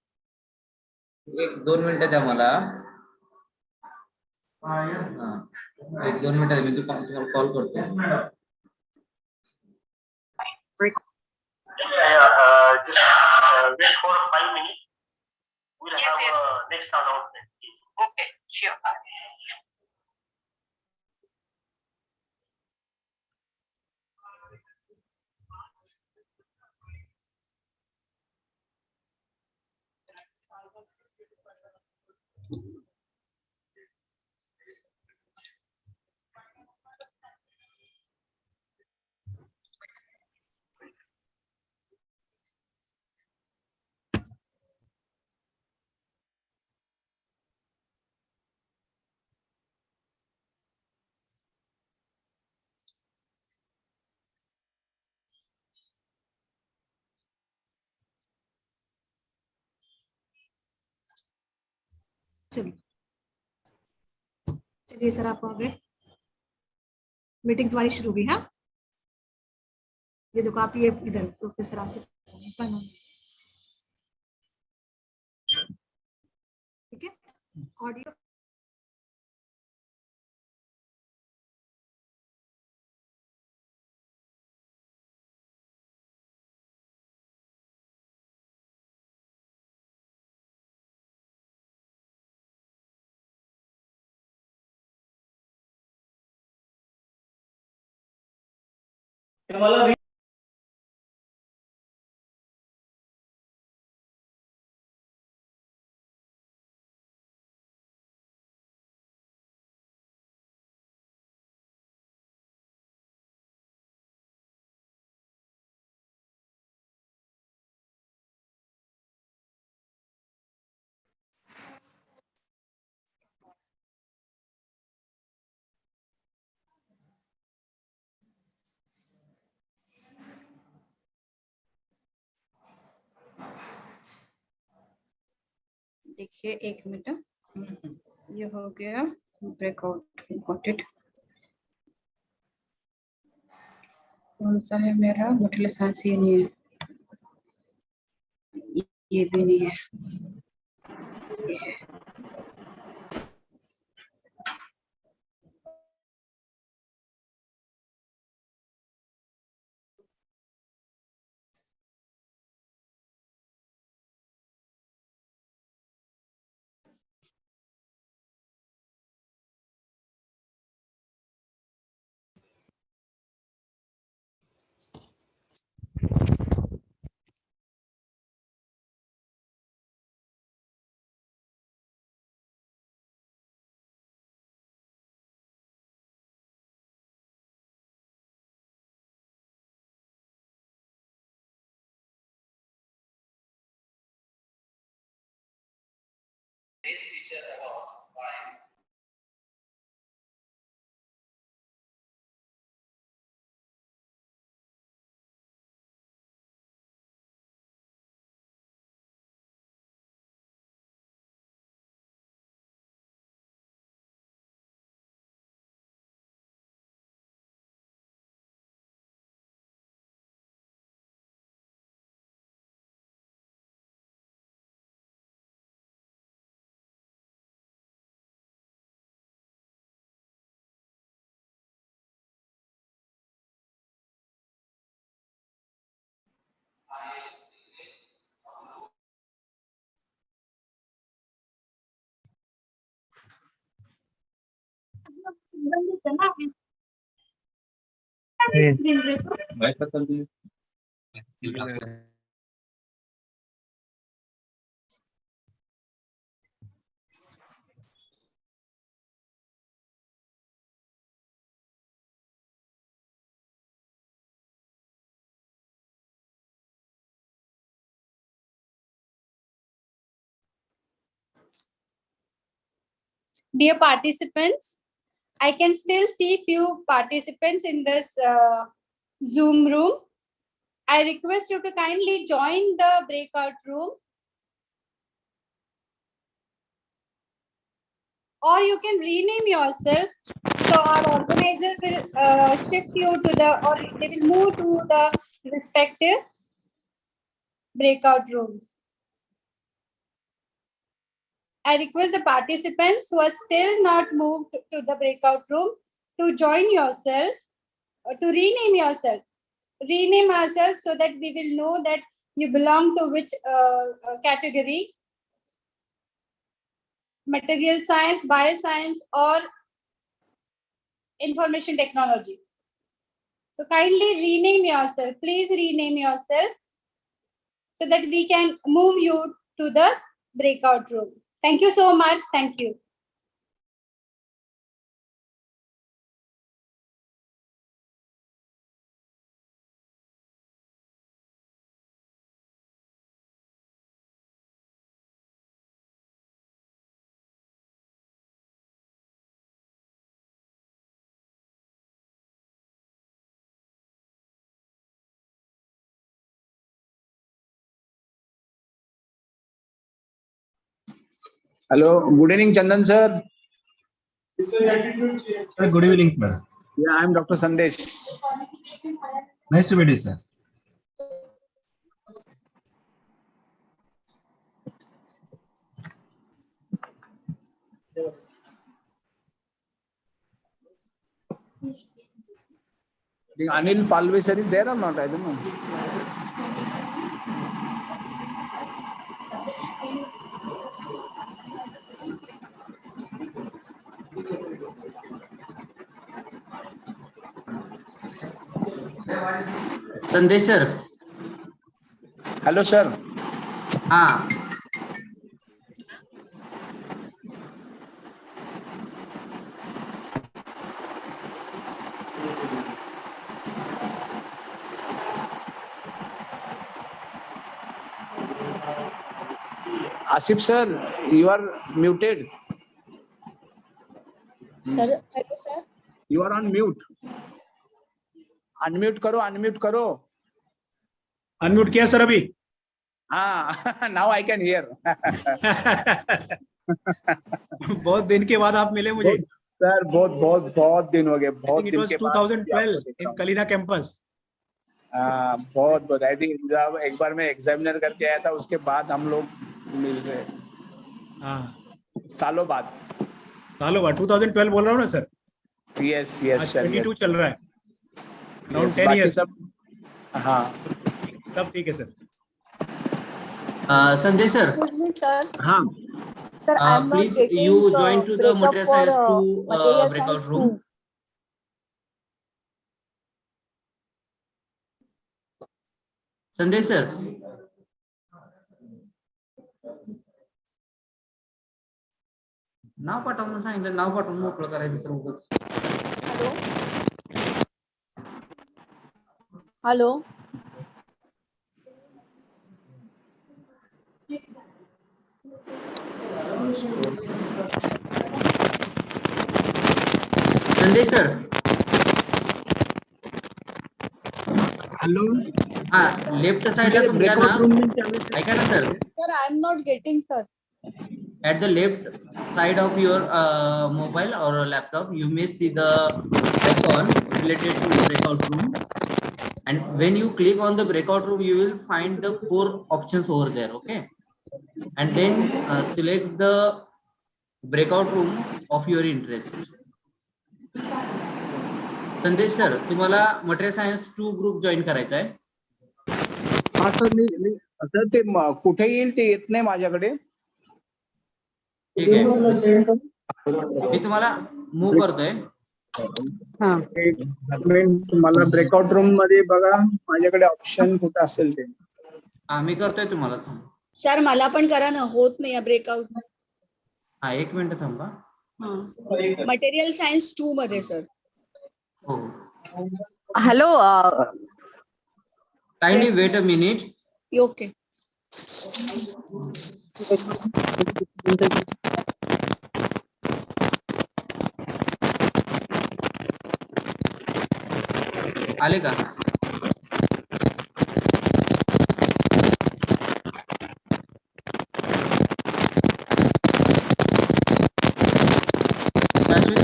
1-2 मिनिटं द्या मला. हा, 1-2 मिनिटं मी तुम्हाला call करतो. Just wait for 5 minutes. We'll have next announcement. Okay, sure. चलिए sir, आप हो गए, मीटिंग तुम्हारी शुरू हुई. हाँ, ये देखो आप, ये इधर प्रोफेसर आसिफ, ठीक है. ऑडियो देखिए, 1 मिनट, ये हो गया ब्रेकआउट. Got it. कौन सा है मेरा? मुठले सांस, ये नहीं है, ये भी नहीं है, ये है. Dear participants, I can still see few participants in this Zoom room. I request you to kindly join the breakout room, or you can rename yourself. So our organizer will shift you to the, or they will move to the respective breakout rooms. I request the participants who are still not moved to the breakout room to join yourself, or to rename yourself. Rename ourselves so that we will know that you belong to which category: material science, bioscience, or information technology. So kindly rename yourself. Please rename yourself so that we can move you to the breakout room. Thank you so much. Thank you. Hello, good evening, Chandan sir. Good evening, sir. Yeah, I'm Dr. Sandesh. Nice to meet you, sir. Anil Palve sir is there or not? I don't know. Sandesh sir. Hello, sir. Ah, Asif sir, you are muted. Sir, hello, sir. You are on mute. Unmute करो, unmute करो. Unmute किया sir अभी? हाँ, now I can hear. बहुत दिन के बाद आप मिले मुझे. सर बहुत दिन हो गए. बहुत दिन के बाद. 2012 in Kalina campus. बहुत. I think एक बार मैं एग्जामिनर करके आया था, उसके बाद हम लोग मिल रहे. हाँ. सालों बाद. 2012 बोल रहा हूँ ना सर. Yes sir. 22 चल रहा है. Around 10 बाकी years. सब. हाँ. सब ठीक है सर. Sandesh sir. Sir, हाँ. sir, I'm not Please getting you join to the breakup material for science 2 material breakout science room. 2. Sandesh sir. नाव पाठवून सांगितलं, नाव पाठवून मोकळं करायचं तर उगाच. Hello. संदेश सर. हॅलो. हा, लेफ्ट साइडला तुमच्या ना, ऐका ना sir. Sir, I'm not getting, sir. At the left side of your mobile or laptop, you may see the icon related to breakout room. And when you click on the breakout room, you will find the 4 options over there. Okay. And then select the breakout room of your interest. संदेश sir, तुम्हाला material science 2 group join करायचा आहे. हा sir, मी sir ते कुठे येईल ते येत नाही माझ्याकडे. ठीक आहे, मी तुम्हाला मूव करतोय. मला ब्रेकआउट रूम मध्ये बघा, माझ्याकडे ऑप्शन कुठे असेल ते. हा, मी करतोय तुम्हाला. सर मला पण करा ना, होत नाही ब्रेकआउट. हा, 1 मिनिट थांबा. मटेरियल सायन्स 2 मध्ये सर. हो. Hello. Kindly wait a minute. Okay. आले का?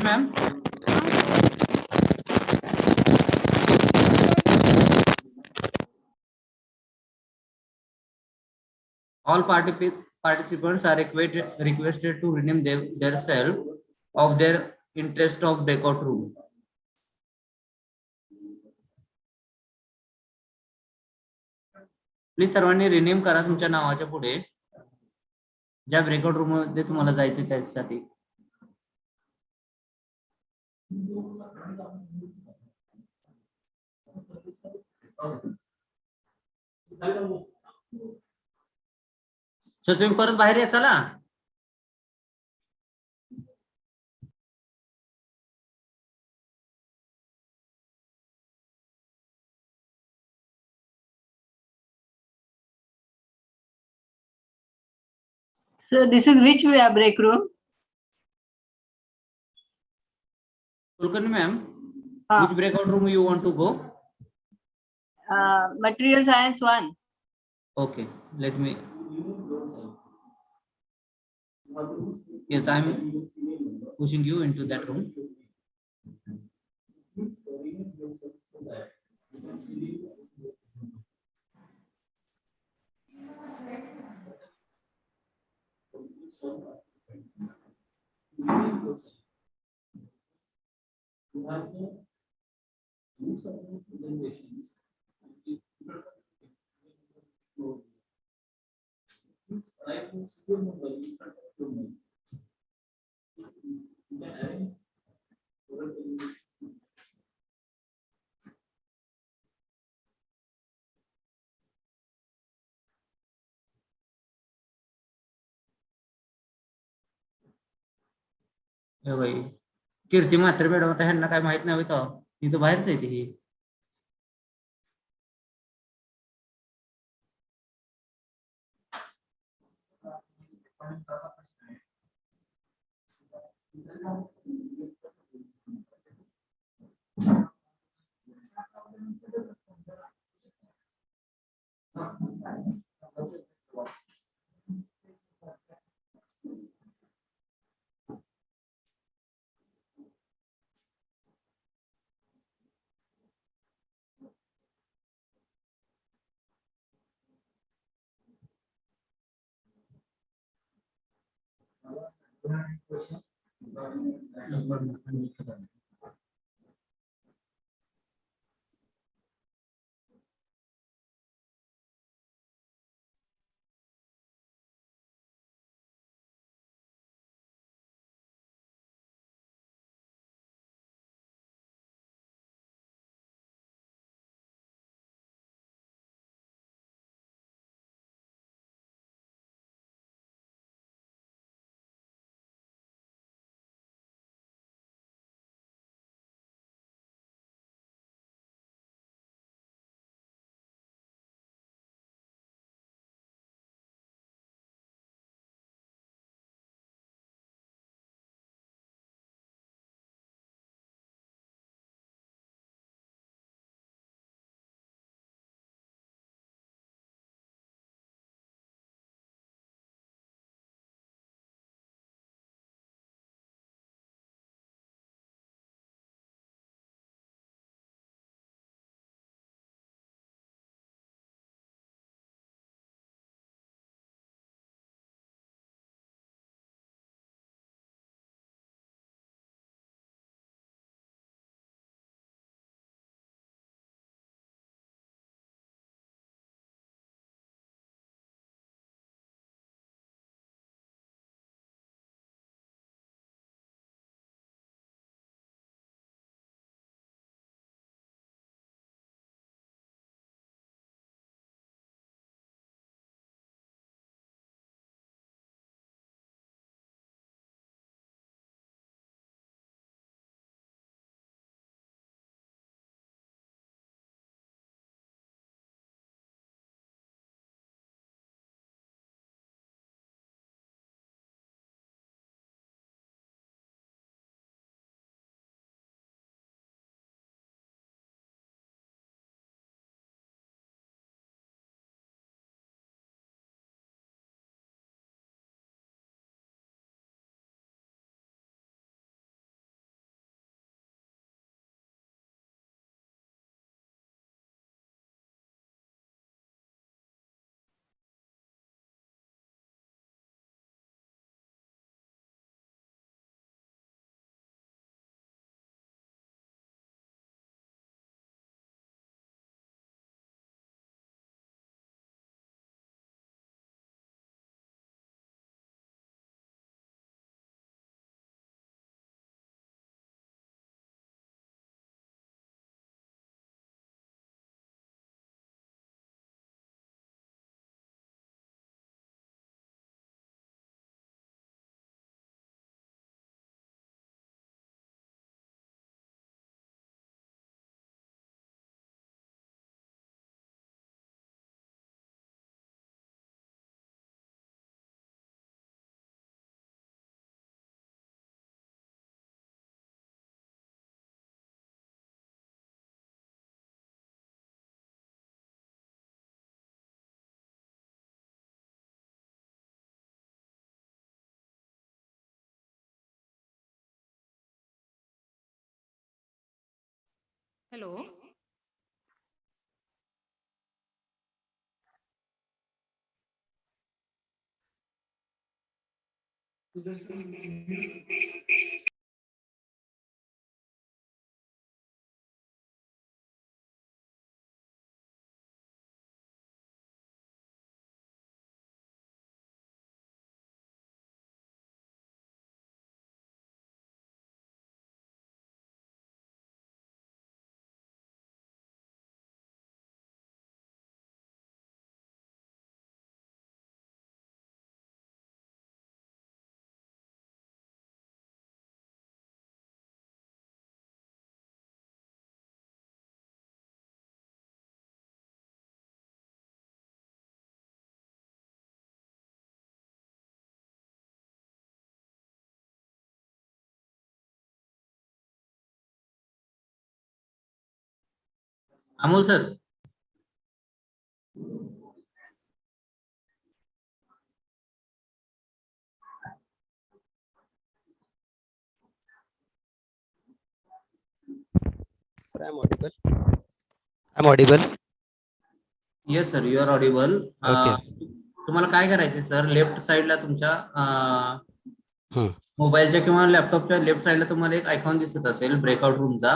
Ma'am. All participants are requested to rename themselves of their interest of breakout room. Please सर्वांनी रिनेम करा तुमच्या नावाच्या पुढे ज्या ब्रेकआउट रूम मध्ये तुम्हाला जायचं त्यासाठी. सर तुम्ही परत बाहेर या चला. So this is which break room? Kulkarni ma'am, which breakout room you want to go? Material science 1. Okay, let me. Yes, I'm pushing you into that room. कीर्ती मात्र मॅडम आता ह्यांना काय माहित नाही होतं इथं बाहेरच आहे ही. Hello. Amol sir. Sir, I'm audible. I'm audible. Yes sir, you are audible. Okay. तुम्हाला काय करायचे सर, लेफ्ट साइडला तुमच्या Hmm. मोबाईलच्या किंवा लॅपटॉपच्या लेफ्ट साइडला तुम्हाला एक आयकॉन दिसत असेल ब्रेकआउट रूमचा.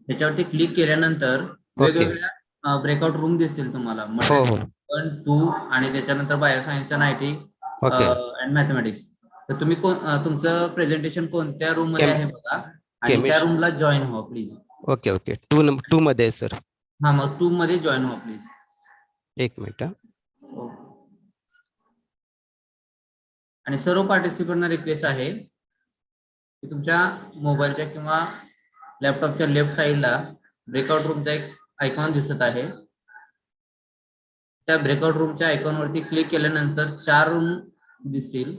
त्याच्यावरती क्लिक केल्यानंतर वेगवेगळ्या ब्रेकआउट रूम दिसतील तुम्हाला. हो हो. 1, 2 आणि त्याच्यानंतर बायोसायन्स आणि आयटी अँड मॅथमॅटिक्स. तर तुम्ही तुमचं प्रेझेंटेशन कोणत्या रूम मध्ये आहे बघा आणि त्या रूमला जॉईन व्हा प्लीज. Okay okay. 2 मध्ये आहे सर. हा मग 2 मध्ये जॉईन व्हा प्लीज. एक मिनिट. आणि सर्व पार्टिसिपंटना रिक्वेस्ट आहे की तुमच्या मोबाईलच्या किंवा लॅपटॉपच्या लेफ्ट साइडला ब्रेकआउट रूमचा एक आयकॉन दिसत आहे. त्या ब्रेकआउट रूमच्या आयकॉनवरती क्लिक केल्यानंतर 4 रूम दिसतील.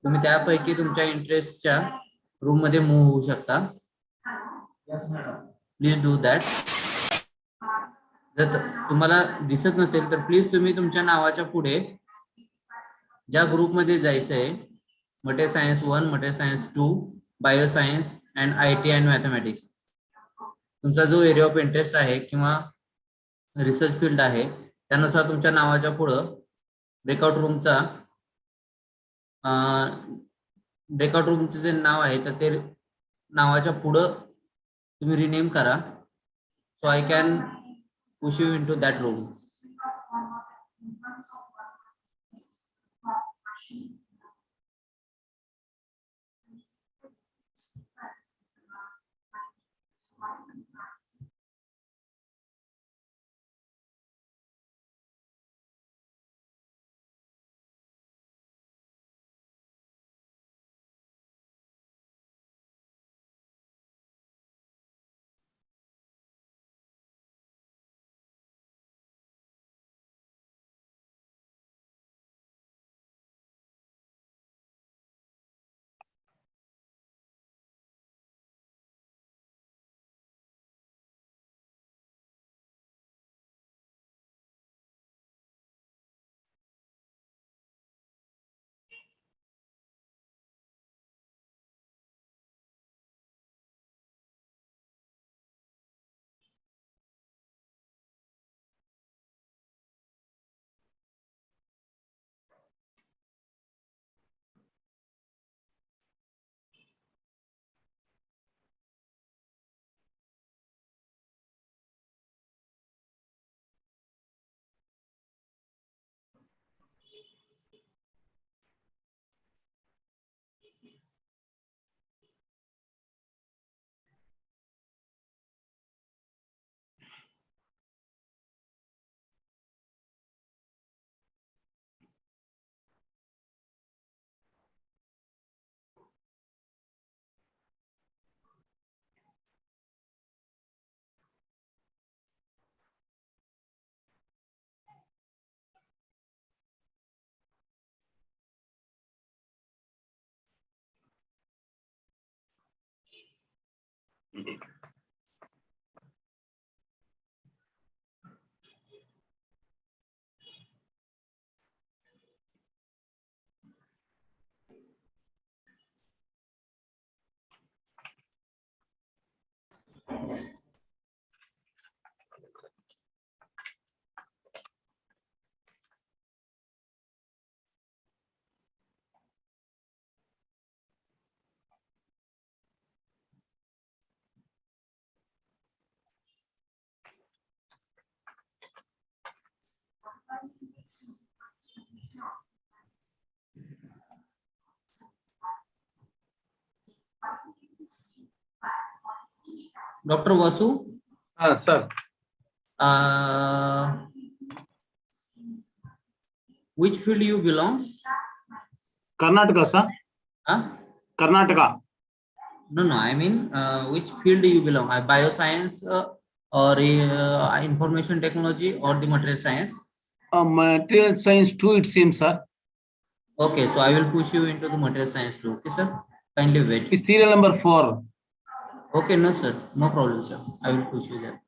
तुम्ही त्यापैकी तुमच्या इंटरेस्टच्या रूम मध्ये मूव्ह होऊ शकता. Please do that. जर तुम्हाला दिसत नसेल तर प्लीज तुम्ही तुमच्या नावाच्या पुढे ज्या ग्रुप मध्ये जायचंय, material science 1, material science 2, bioscience and IT and mathematics, तुमचा जो एरिया ऑफ इंटरेस्ट आहे किंवा रिसर्च फील्ड आहे त्यानुसार तुमच्या नावाच्या पुढं ब्रेकआउट रूमचं जे नाव आहे तर ते नावाच्या पुढं तुम्ही रिनेम करा. So I can push you into that room. Dr. Vasu, Sir. which field you belong? Karnataka, sir. Huh? Karnataka. No, I mean, which field do you belong? Bioscience or information technology or the material science? Material science too, it seems, sir. Okay, so I will push you into the material science too. Okay, sir. Kindly wait. It's serial number 4. Okay, no, sir. No problem, sir. I will push you there.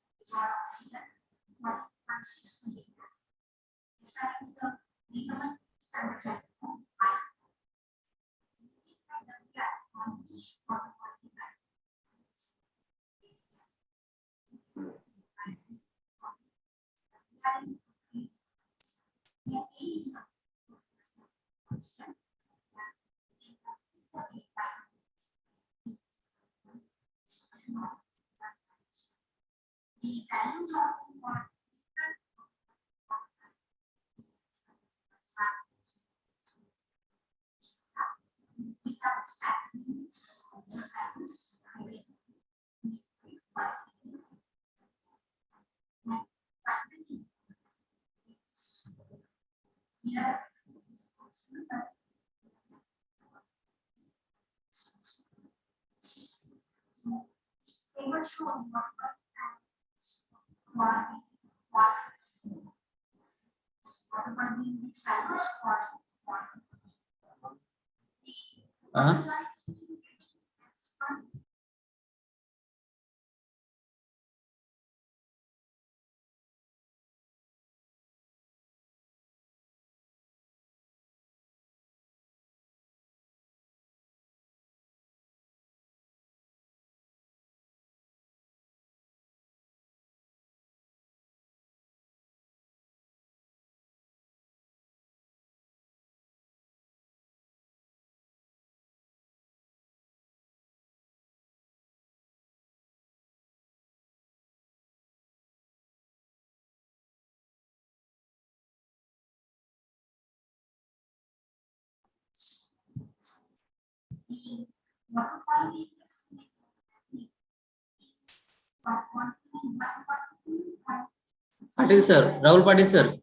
Patil sir, Rahul Patil sir.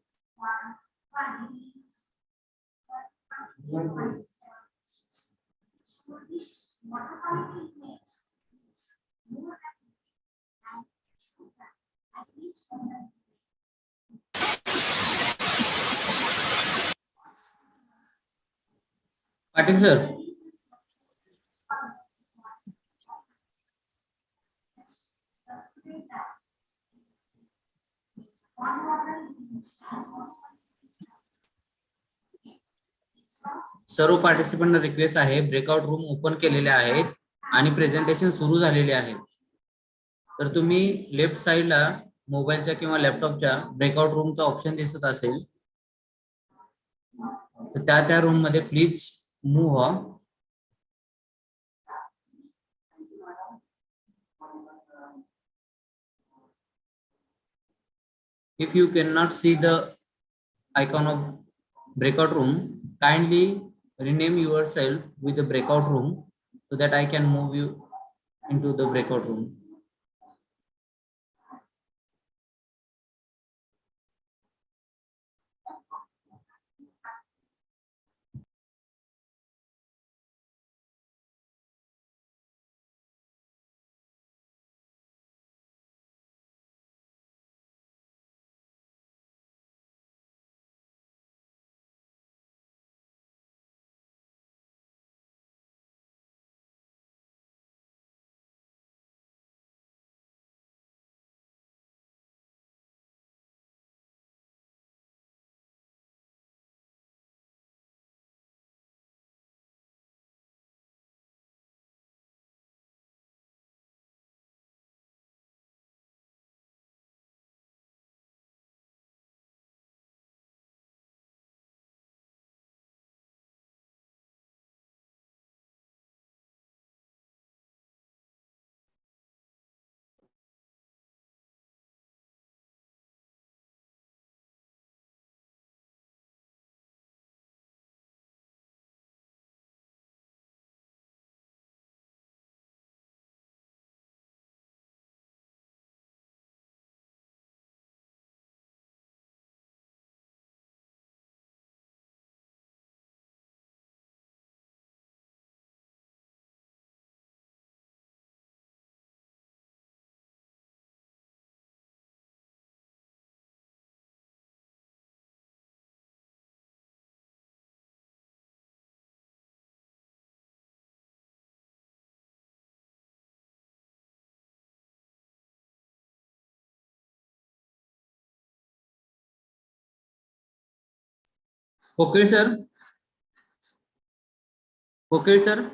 Patil sir. Serve participant request आहे, breakout room open केलेले आहेत आणि presentation सुरू झालेले आहे. तर तुम्ही left साइडला मोबाईलच्या किंवा लॅपटॉपच्या ब्रेकआउट रूमचा ऑप्शन दिसत असेल तर त्या रूम मध्ये प्लीज मूव्ह व्हा. If you cannot see the icon of breakout room, kindly rename yourself with the breakout room so that I can move you into the breakout room. Okay, sir. Okay, sir.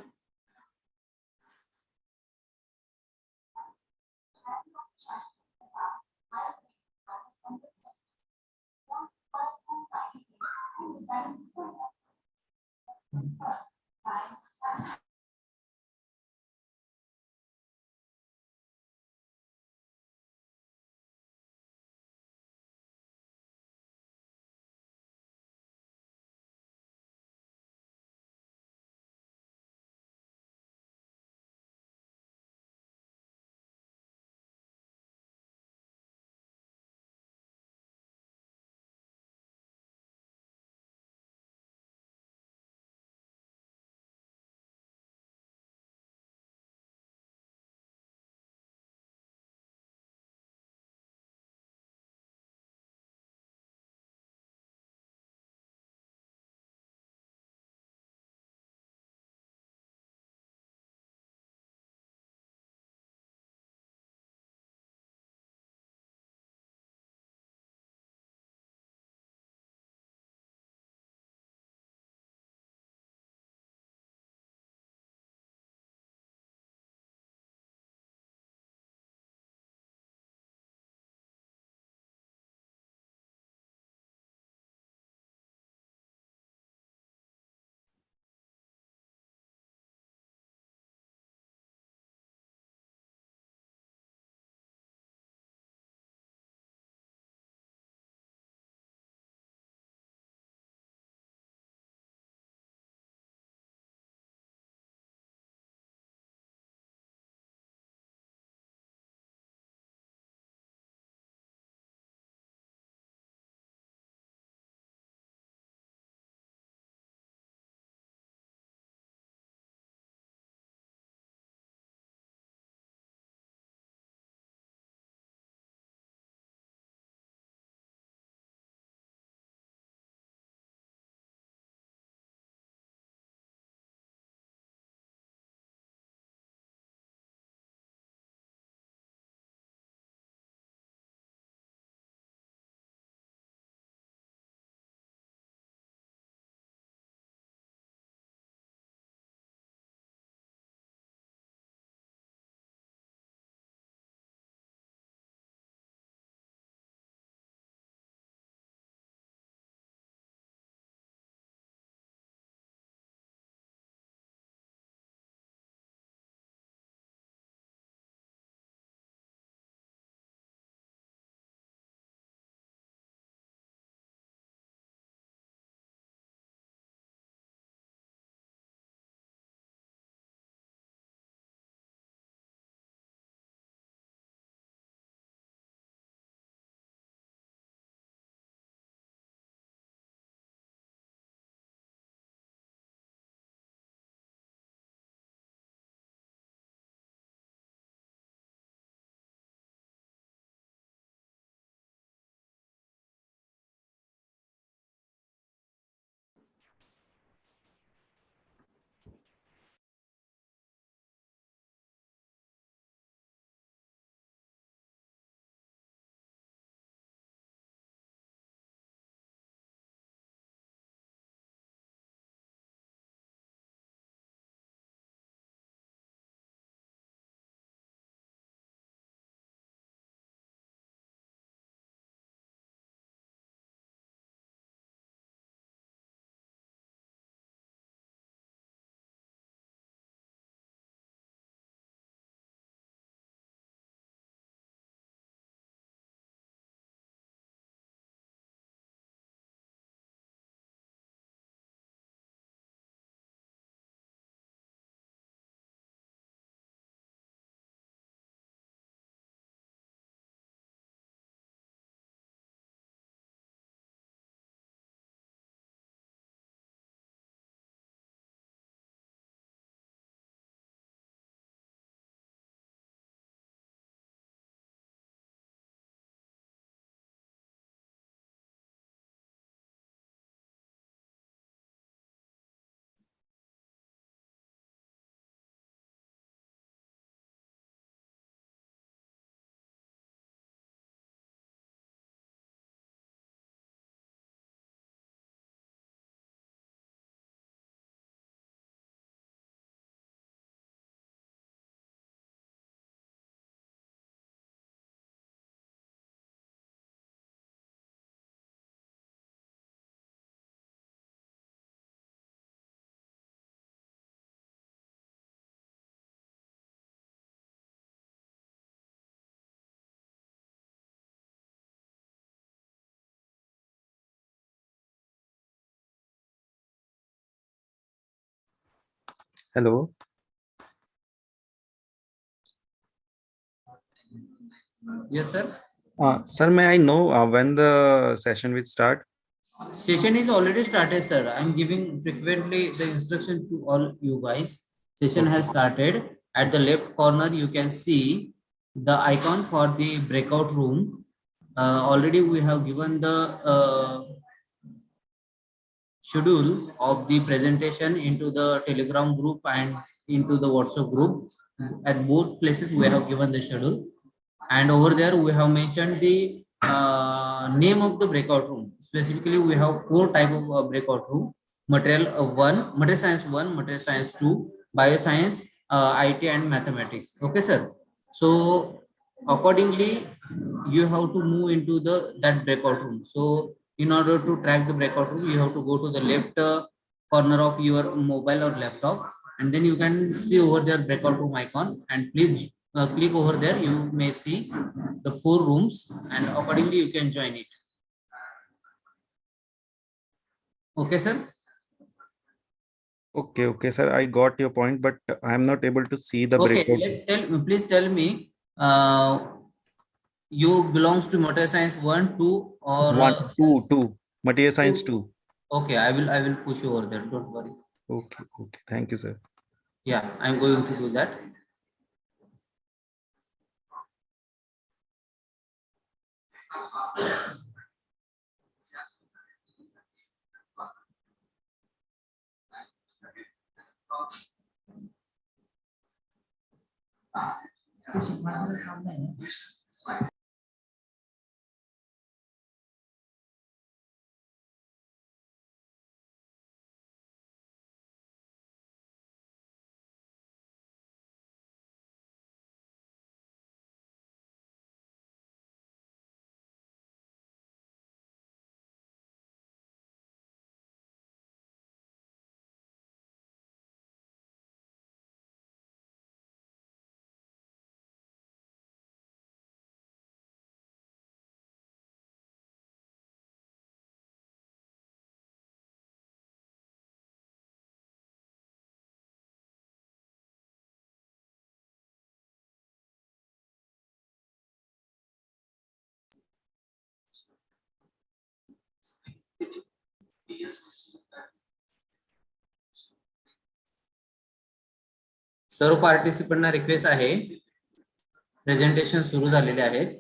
Hello. Yes, sir. Sir, may I know when the session will start? Session is already started, sir. I'm giving frequently the instruction to all you guys. Session has started. At the left corner, you can see the icon for the breakout room. Already we have given the schedule of the presentation into the Telegram group and into the WhatsApp group. At both places, we have given the schedule. And over there, we have mentioned the name of the breakout room. Specifically, we have 4 type of breakout room: material 1, material science 1, material science 2, bioscience, IT and mathematics. Okay, sir. So accordingly, you have to move into that breakout room. So in order to track the breakout room, you have to go to the left corner of your mobile or laptop, and then you can see over there breakout room icon, and please click over there. You may see the 4 rooms, and accordingly you can join it. Okay, sir. Okay, sir. I got your point, but I am not able to see the Okay, breakout. please tell me, you belongs to material science 1, 2, or 2. Material science 2. Okay, I will push you over there. Don't worry. Okay. Thank you, sir. Yeah, I'm going to do that. सर्व पार्टिसिपंटना request आहे, presentation सुरू झालेले आहेत.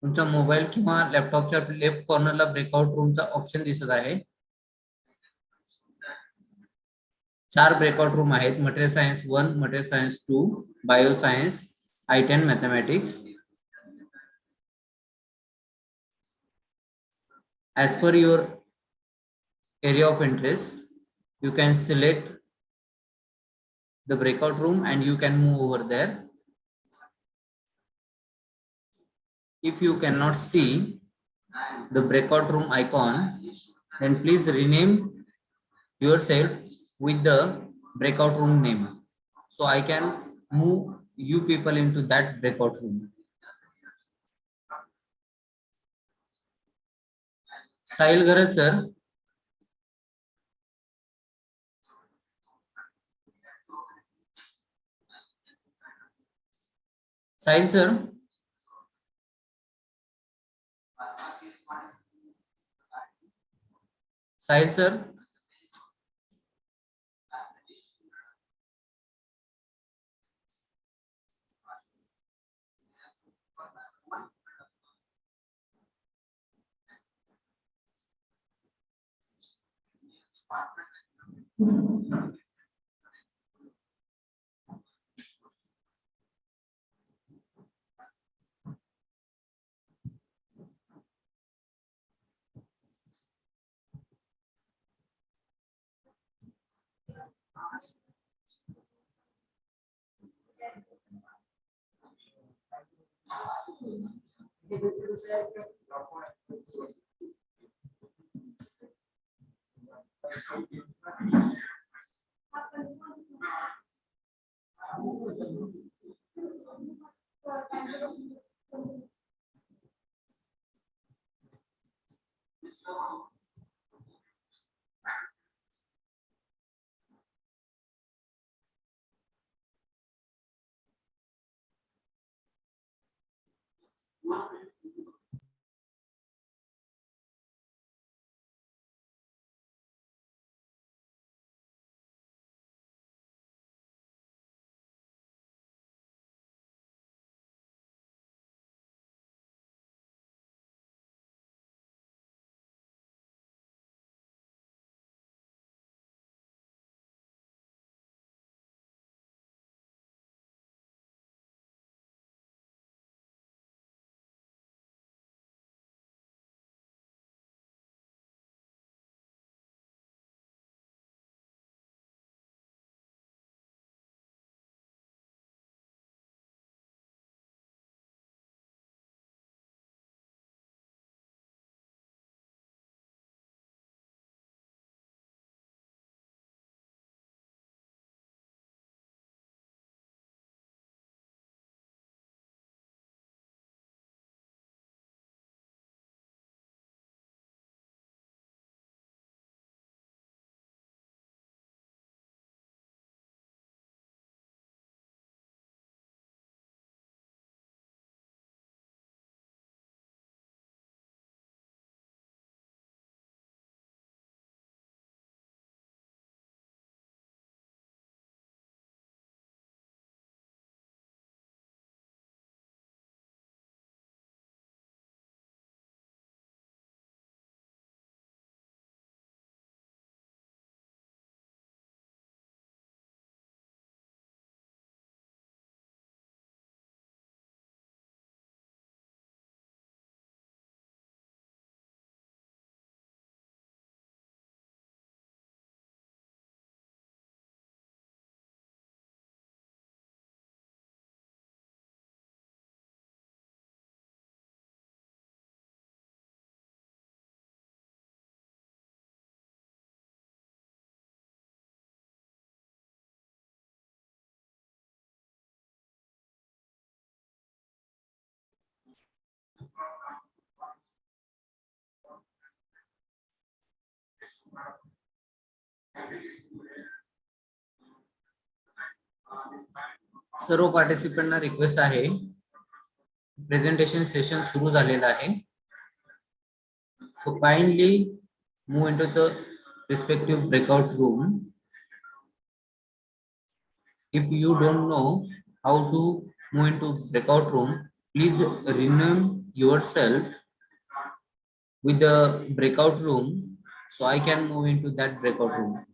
तुमच्या mobile किंवा लॅपटॉपच्या left कॉर्नरला ब्रेकआउट रूमचा ऑप्शन दिसत आहे. 4 ब्रेकआउट रूम आहेत: material science 1, material science 2, bio science, IT and mathematics. As per your area of interest, you can select the breakout room and you can move over there. If you cannot see the breakout room icon, then please rename yourself with the breakout room name, so I can move you people into that breakout room. Sahil Garaj sir. Sahil sir. Sahil sir. सर्व पार्टिसिपंटना request आहे, presentation session सुरू झालेलं आहे. So kindly move into the respective breakout room. If you don't know how to move into breakout room, please rename yourself with the breakout room so I can move into that breakout room.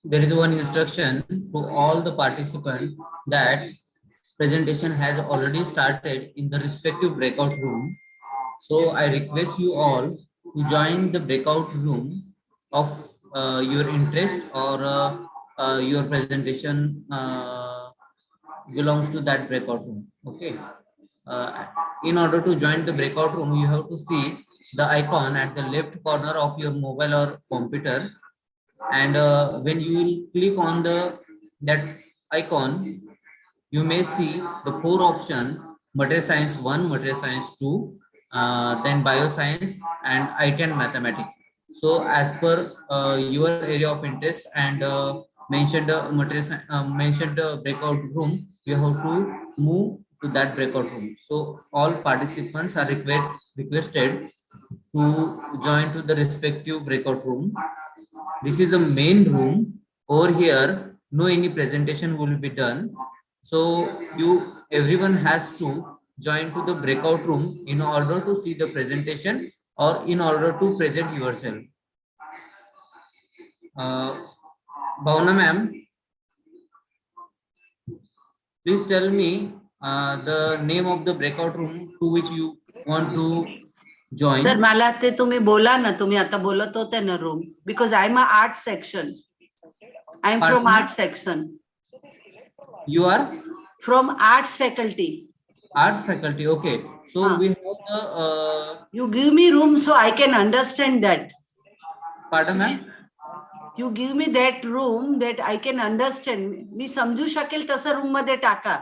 There is one instruction to all the participants that presentation has already started in the respective breakout room. So I request you all to join the breakout room of your interest or your presentation belongs to that breakout room. Okay. In order to join the breakout room, you have to see the icon at the left corner of your mobile or computer, and when you will click on that icon, you may see the four option: material science 1, material science 2, then bioscience, and IT and mathematics. So as per your area of interest and mentioned mentioned breakout room, you have to move to that breakout room. So all participants are requested to join to the respective breakout room. This is the main room. Over here, no any presentation will be done. So everyone has to join to the breakout room in order to see the presentation or in order to present yourself. Bhavna ma'am, please tell me the name of the breakout room to which you want to join. Sir मला ते तुम्ही बोला ना, तुम्ही आता बोलत होते ना room, because I'm a art section. I'm Pardon from me? art section. You are from arts faculty. Arts faculty, okay. So we have the. You give me room so I can understand that. Pardon ma'am? You give me that room that I can understand. मी समजू शकेल तसं room मध्ये टाका.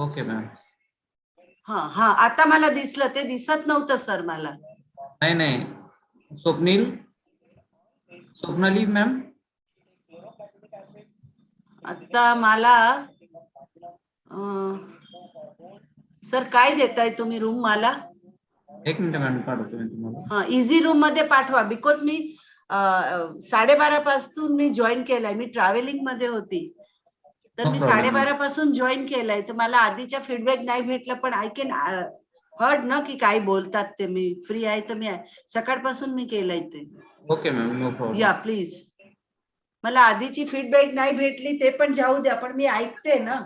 Okay ma'am. हा हा आता मला दिसलं, ते दिसत नव्हतं सर मला. नाही नाही स्वप्नाली मॅम, आता मला सर काय देताय तुम्ही रूम मला? एक मिनिट मॅम पाठवतो मी तुम्हाला. हा इझी रूम मध्ये पाठवा, बिकॉज मी 12:30 पासून मी जॉईन केलाय. मी ट्रॅव्हलिंग मध्ये होती, तर मी 12:30 पासून जॉईन केलाय. तर मला आधीच्या फीडबॅक नाही भेटला, पण आय कॅन हर्ड ना की काय बोलतात ते. मी फ्री आहे तर मी सकाळपासून मी केलंय ते. Okay ma'am, no problem. या प्लीज. मला आधीची फीडबॅक नाही भेटली ते पण जाऊ द्या, पण मी ऐकते ना.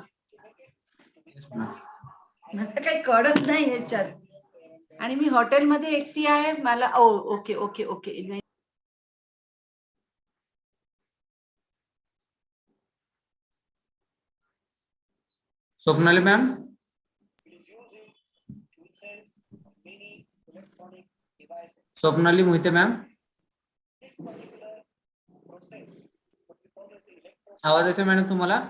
मला काही कळत नाही याच्यात, आणि मी हॉटेलमध्ये एकटी आहे. मला okay okay okay. Swapnali ma'am, Swapnali Mohite ma'am, आवाज येतो मॅडम तुम्हाला?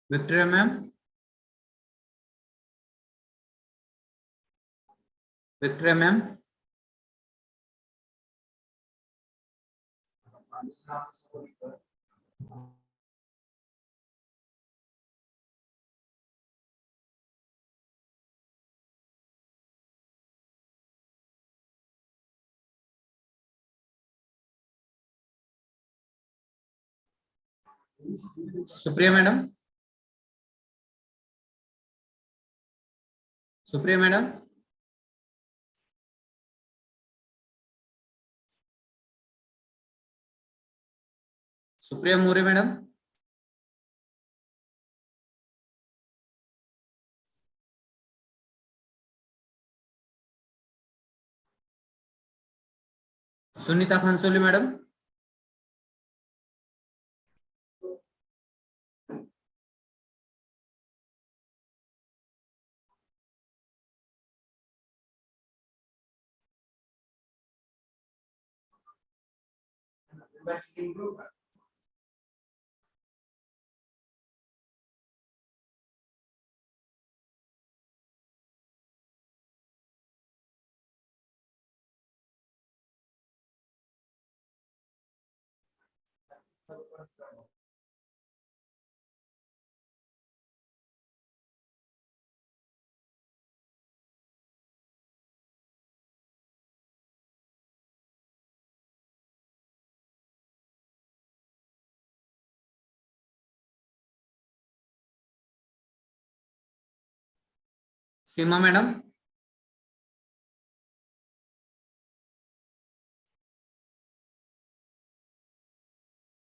Victoria ma'am. Victoria ma'am. Supriya madam. Supriya madam. Supriya More madam. Sunita Khansoli madam. Seema madam.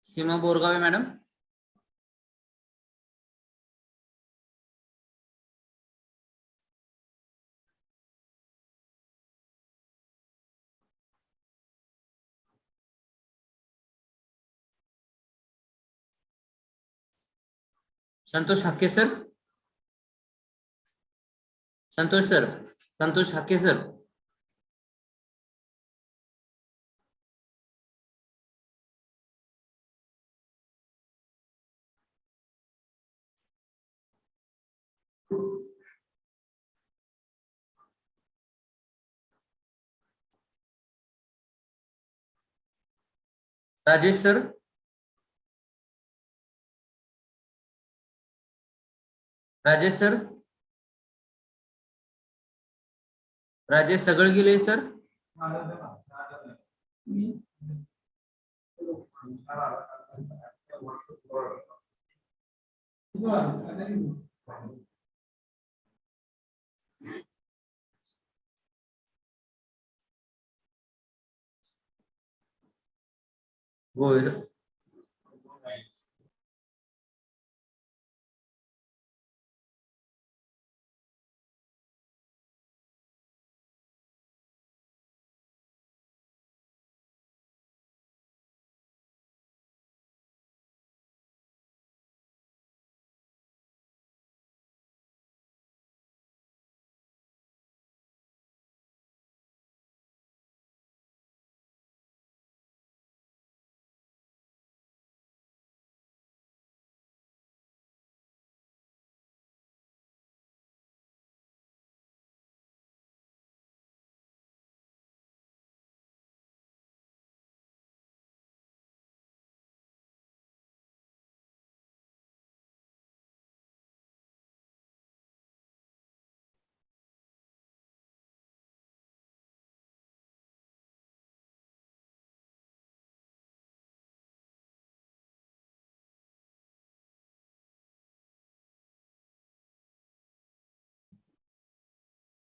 Seema Borgave madam. Santosh Hakke sir. Santosh sir. Santosh Hakke sir. Rajesh sir. Rajesh sir. Rajesh Sagalgile sir. Go sir.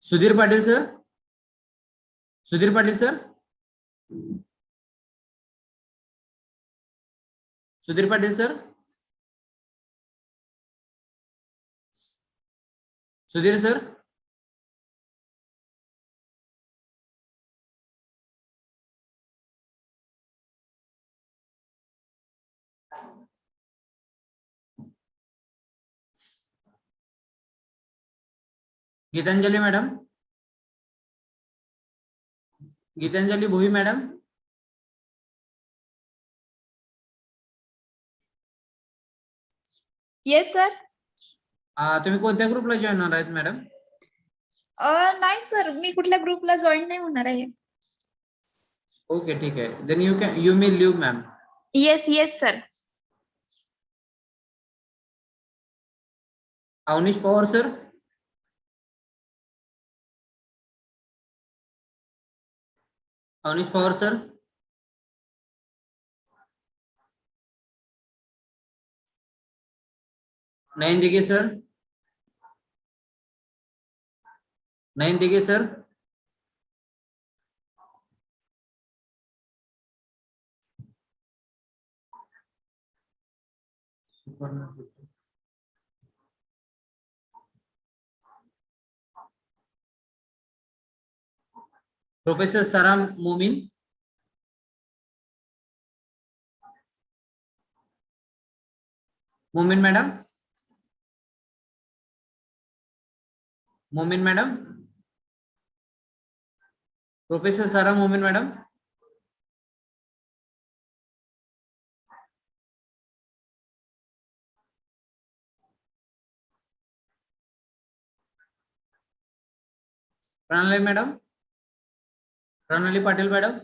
Sudhir Patil sir. Sudhir Patil sir. Sudhir Patil sir. Sudhir sir. Gitanjali madam. Gitanjali Bhuvi madam. Yes, sir. तुम्ही कोणत्या ग्रुपला join होणार आहेत madam? नाही sir, मी कुठल्या ग्रुपला join नाही होणार आहे. ओके, ठीक आहे. Then you may leave ma'am. Yes yes sir. Avneesh Pawar sir. Avneesh Pawar sir. Nayan Dighe sir. Nayan Dighe sir. Professor Saram Momin. Momin madam. Momin madam. Professor Saram Momin madam. Pranali madam. Pranali Patil madam.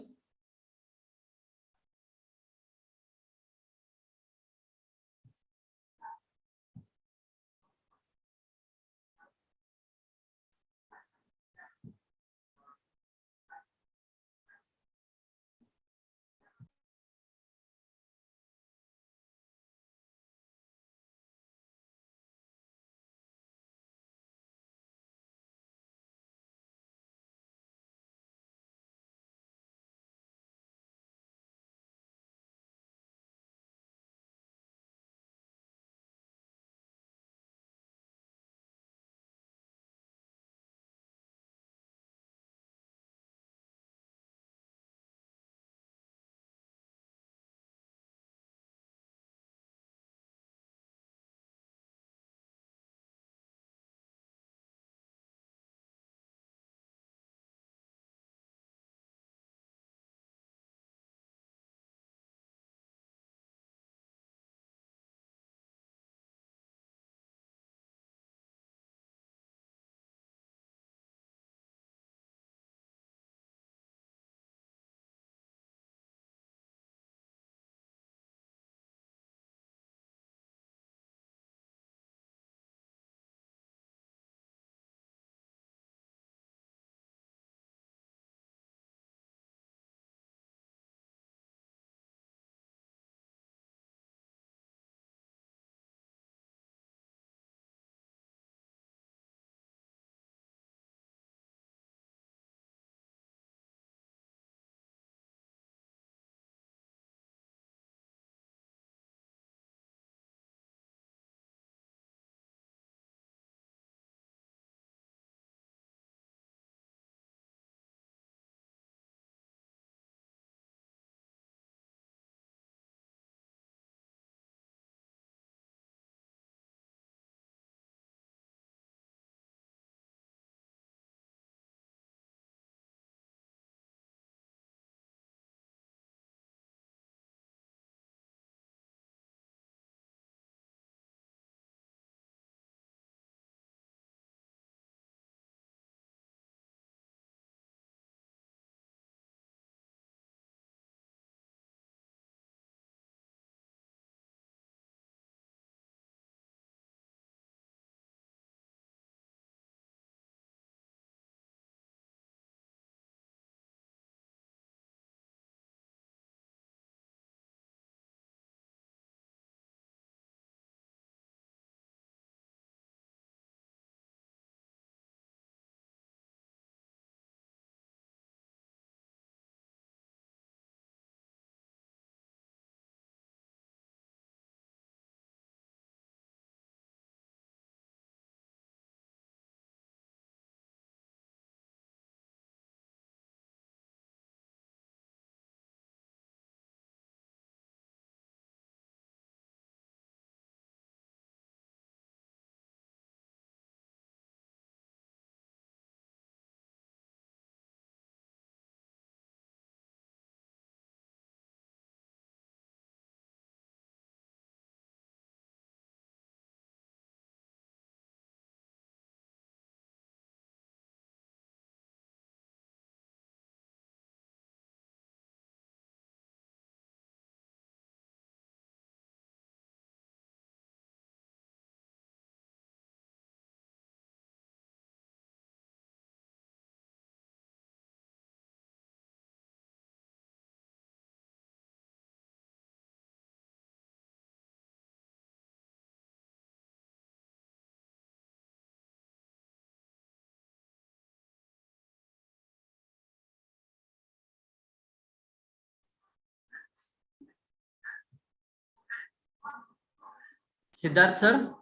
Siddharth sir.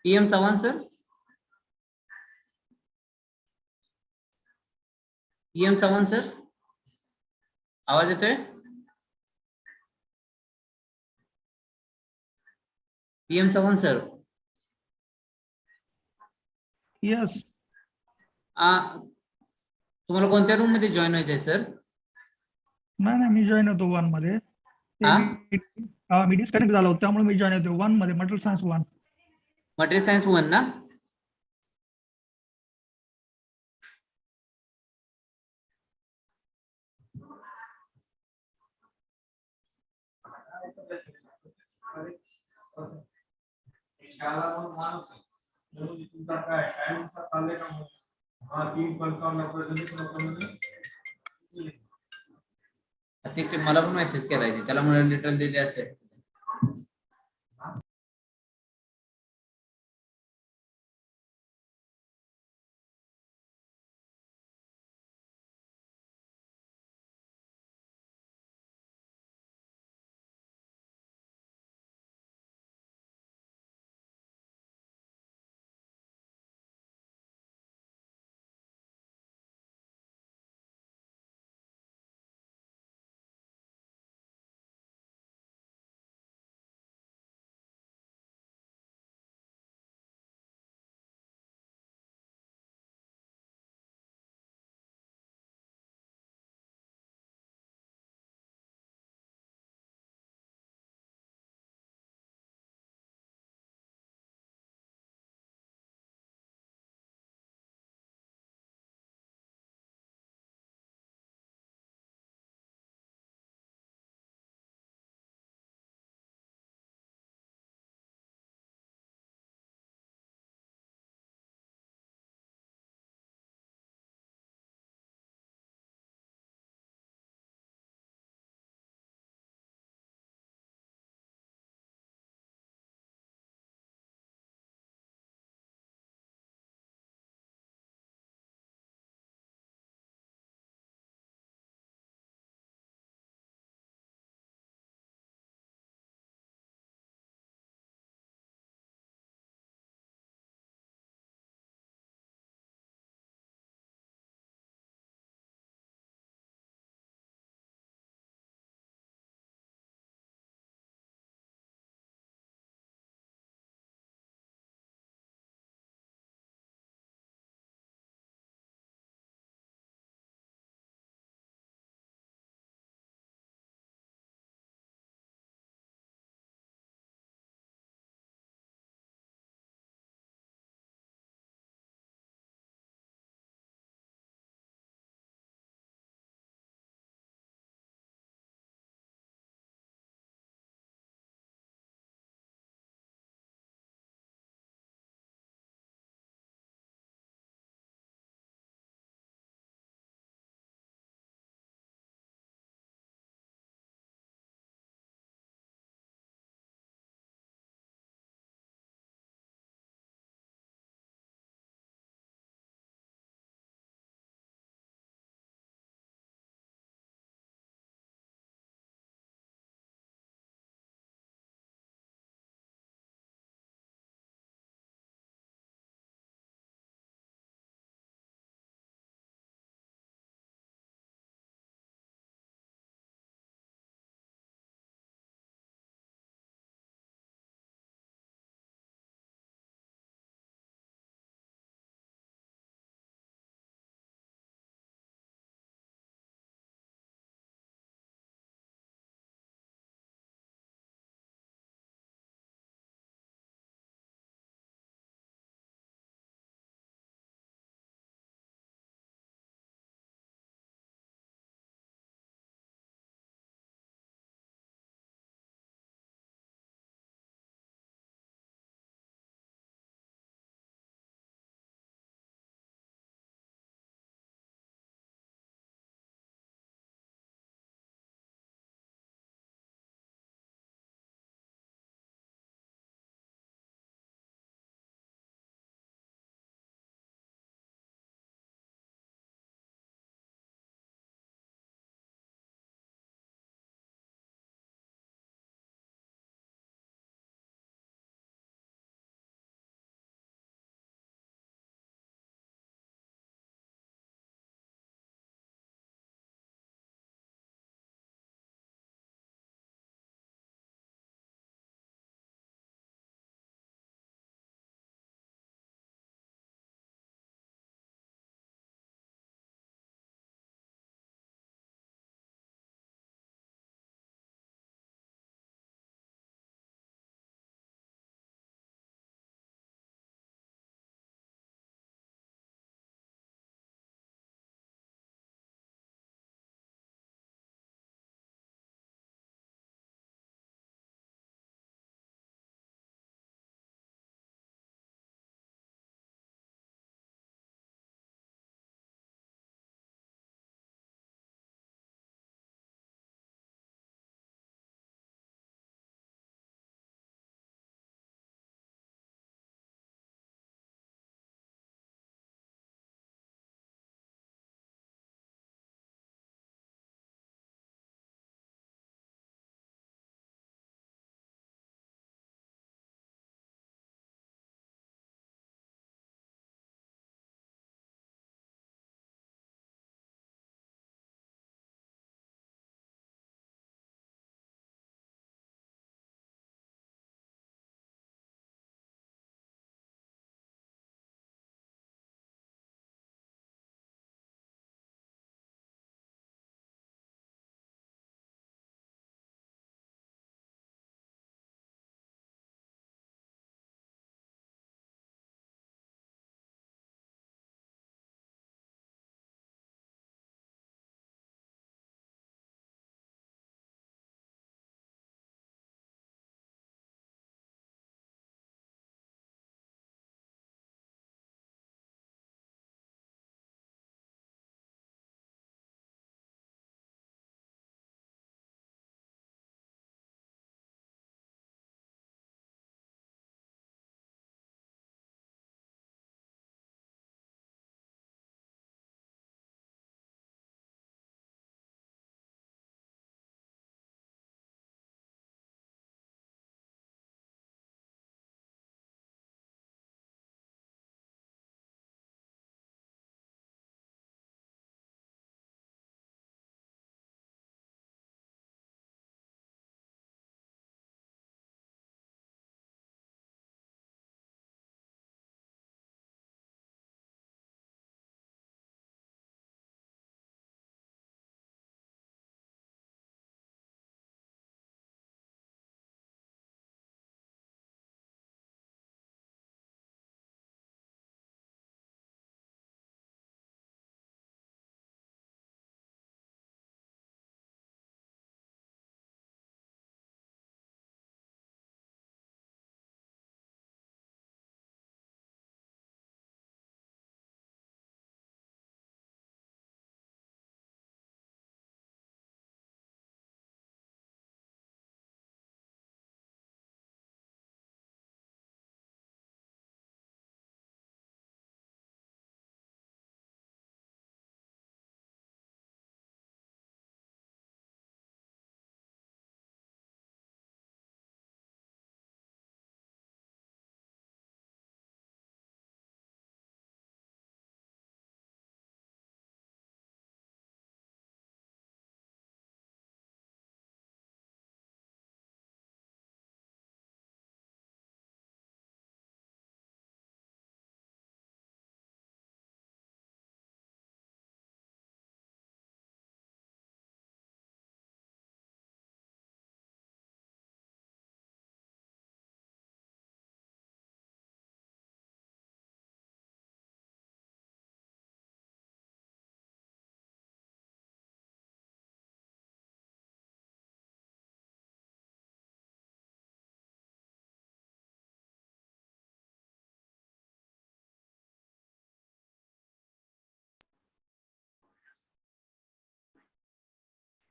PM Chavan sir. PM Chavan sir. आवाज येतोय? PM Chavan sir. Yes. तुम्हाला कोणत्या room मध्ये join व्हायचंय sir? नाही मी join होतो 1 मध्ये. मी disconnect झालो त्यामुळे मी जॉईन होतो 1 मध्ये, मटेरियल सायन्स 1. मटेरियल सायन्स 1 ना? ते मला पण मेसेज केलाय त्याला म्हणून डिटेल दिले असेल.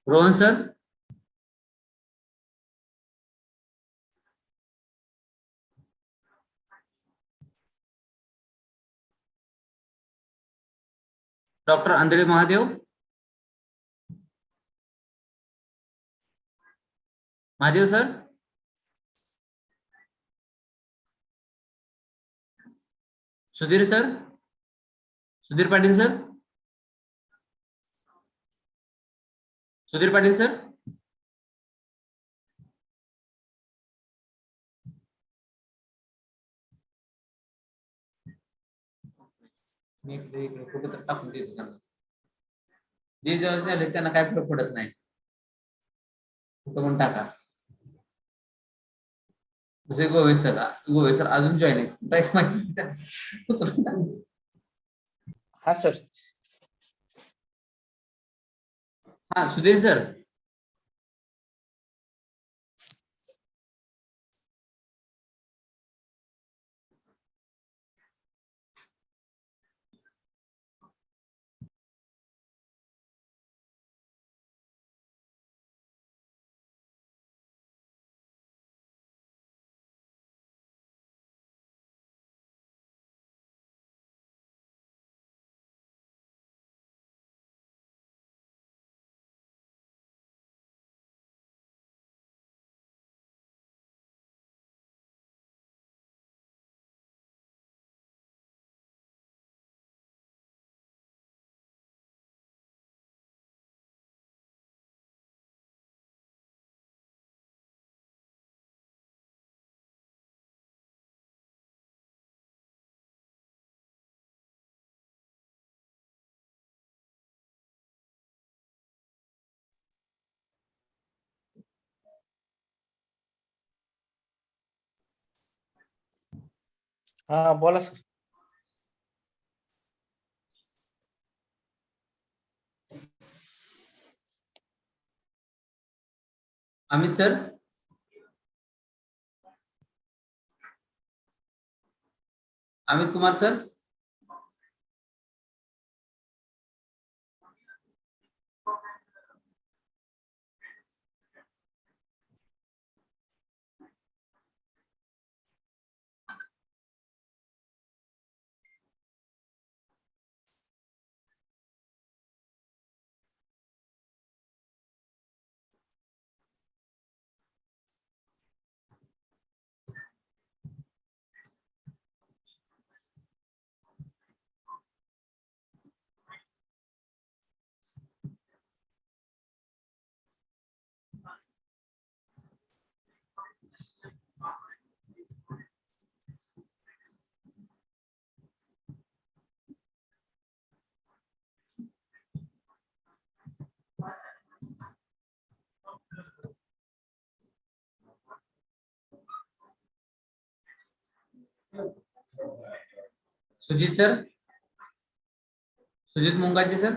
Rohan sir. Dr. Andre Mahadev. Mahadev sir. Sudhir sir. Sudhir Patil sir. Sudhir Patil sir. मी इकडे कुठे तर टाकून देतो त्यांना. जे जेव्हा झाले त्यांना काय फरक पडत नाही. कुठं पण टाका. जसे गोवे सर अजून जॉईन आहेत. हा सर. हा सुधीर सर. हा बोला सर. Amit sir. Amit Kumar sir. Sujit sir. Sujit Mungaji sir.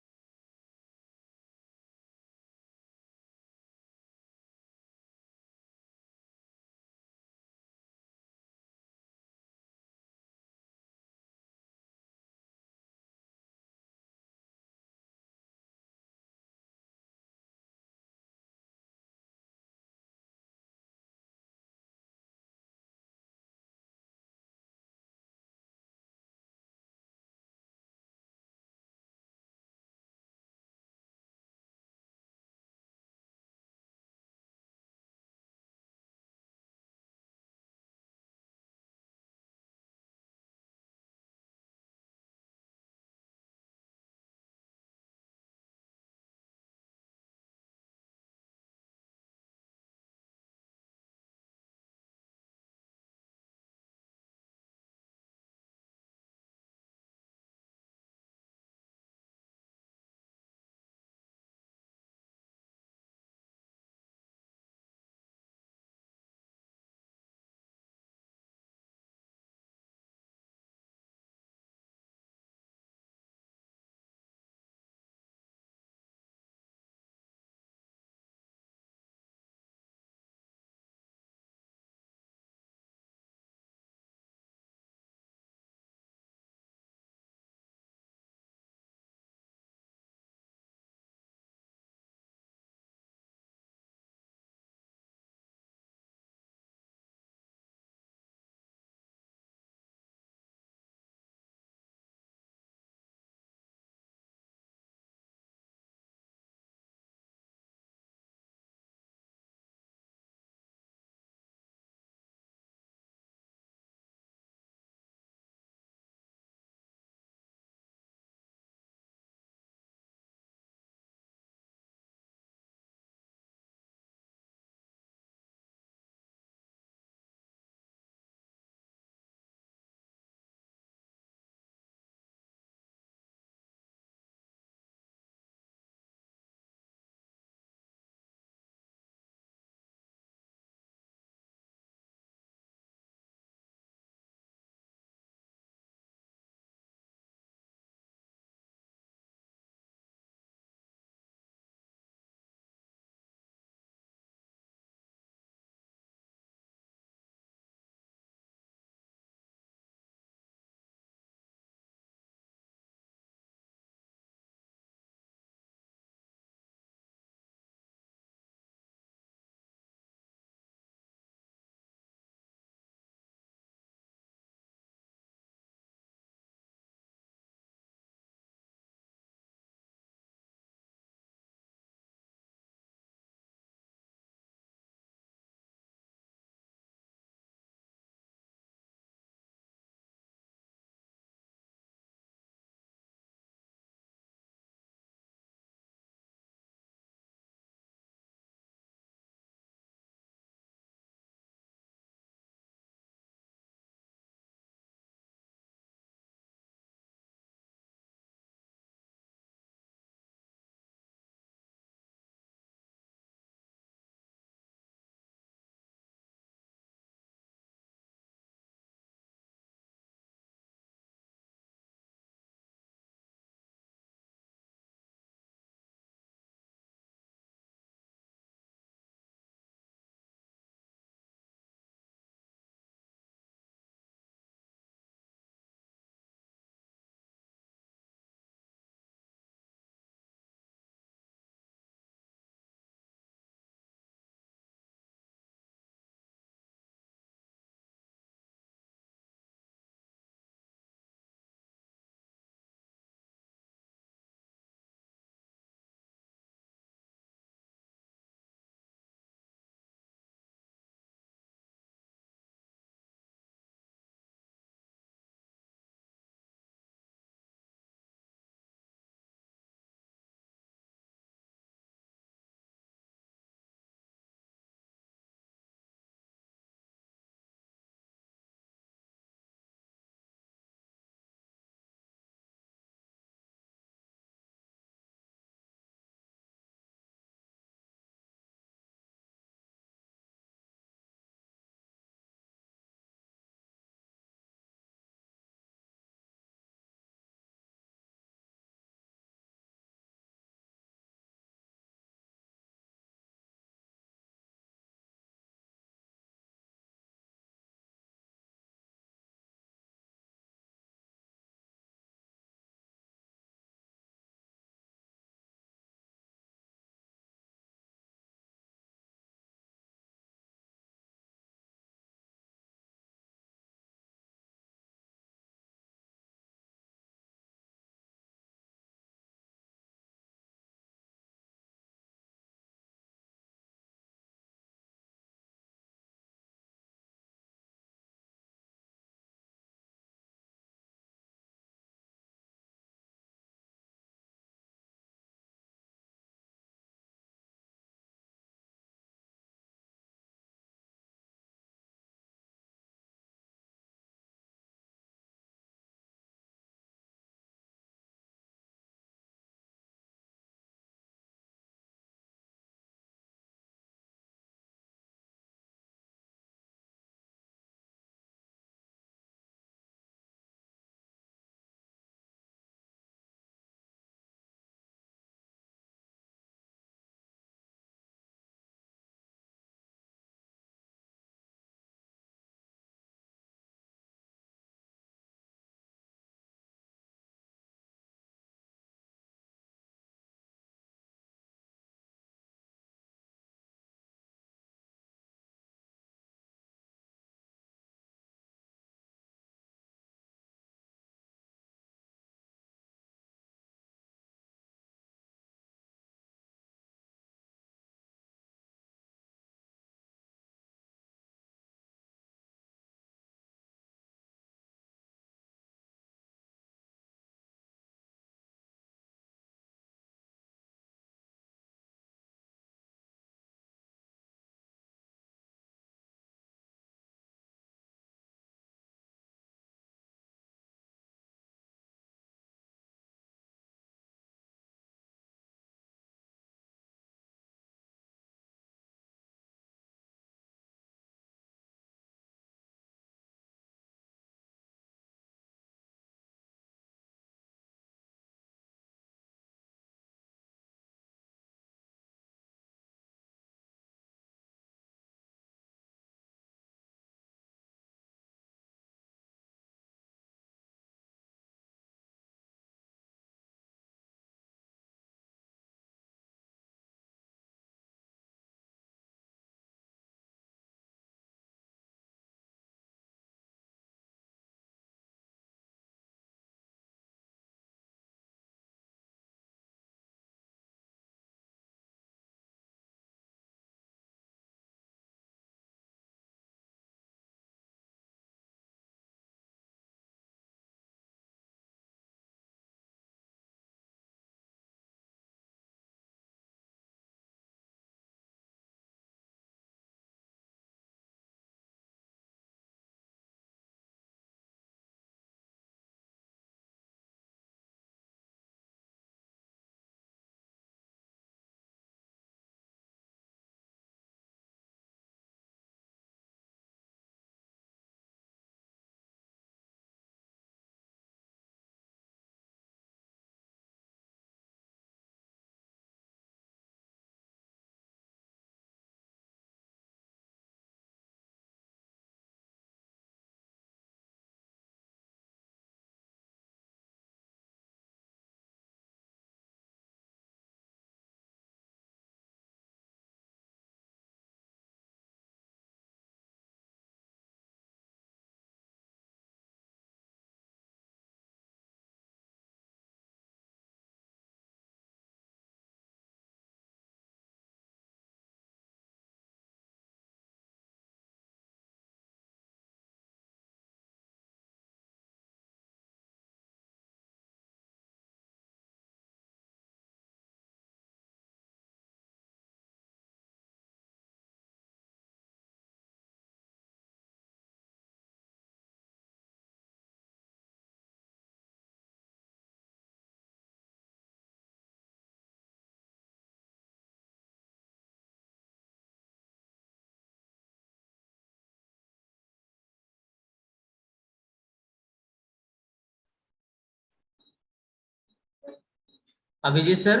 Abhijit sir.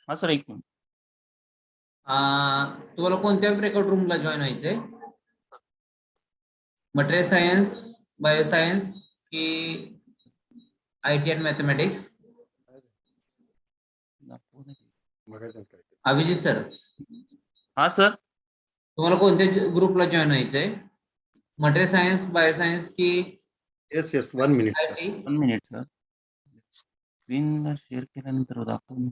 हा सर, एक मिनिट. तुम्हाला कोणत्या ब्रेकआउट रूमला जॉईन व्हायचंय? मटेरियल सायन्स, बायोसायन्स की IT and mathematics? Abhijit sir. हा सर. तुम्हाला कोणत्या ग्रुपला जॉईन व्हायचंय? मटेरियल सायन्स, बायोसायन्स की yes 1 minute. IT? 1 minute sir. Screen share केल्यानंतर दाखवून.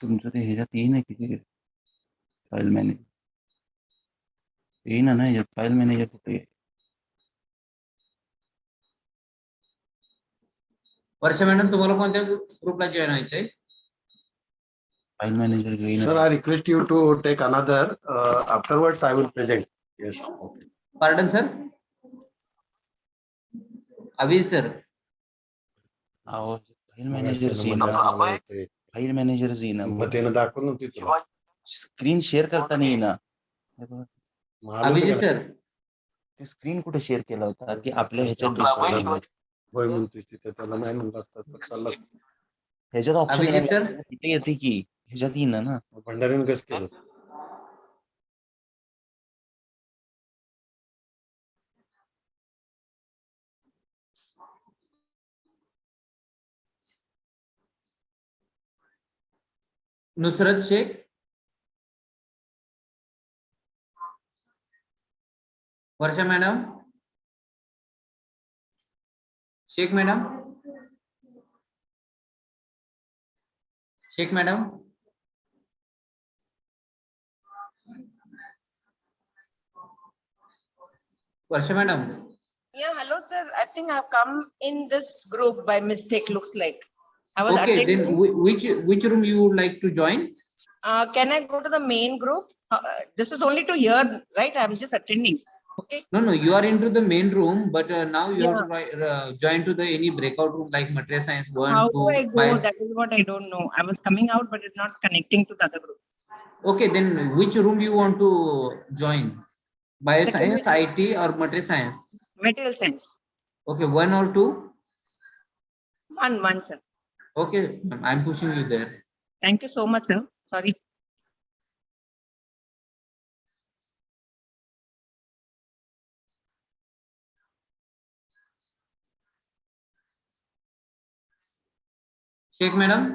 तुमचं ते ह्याच्यात येईन किती फाईल मॅनेजर येईना ना, याच्यात फाईल मॅनेजर कुठे? वर्षा मॅडम, तुम्हाला कोणत्या ग्रुपला जॉईन व्हायचंय? फाईल मॅनेजर येईना. Sir, I request you to take another. Afterwards, I will present. Yes. Okay. Pardon, sir? Abhijit sir. File manager येईना. फाईल मॅनेजर येईना. मग त्यानं दाखवलं नव्हती तुला. स्क्रीन शेअर करताना येईना. अभिजित सर. ते स्क्रीन कुठे शेअर केला होता की आपल्या ह्याच्यात होय म्हणतोय तिथे त्याला नाही म्हणलं असतात तर चालला. ह्याच्यात ऑप्शन अभिजित सर. तिथे येते की ह्याच्यात येईना ना. भंडारीने कसं केलं? Nusrat Sheikh. Varsha madam. Sheikh madam. Sheikh madam. Varsha madam. Yeah, hello sir. I think I've come in this group by mistake, looks like. I was Okay, then attending. which room you would like to join? Can I go to the main group? This is only to hear, right? I'm just attending. Okay. No, you are into the main room, but now you have Yeah. to join to the any breakout room like material science 1, How 2, do I go? 5. That is what I don't know. I was coming out, but it's not connecting to the other group. Okay, then which room you want to join? Bioscience, IT or material science? Material science. Okay, 1 or 2? One, sir. Okay, I'm pushing you there. Thank you so much, sir. Sorry. Sheikh madam.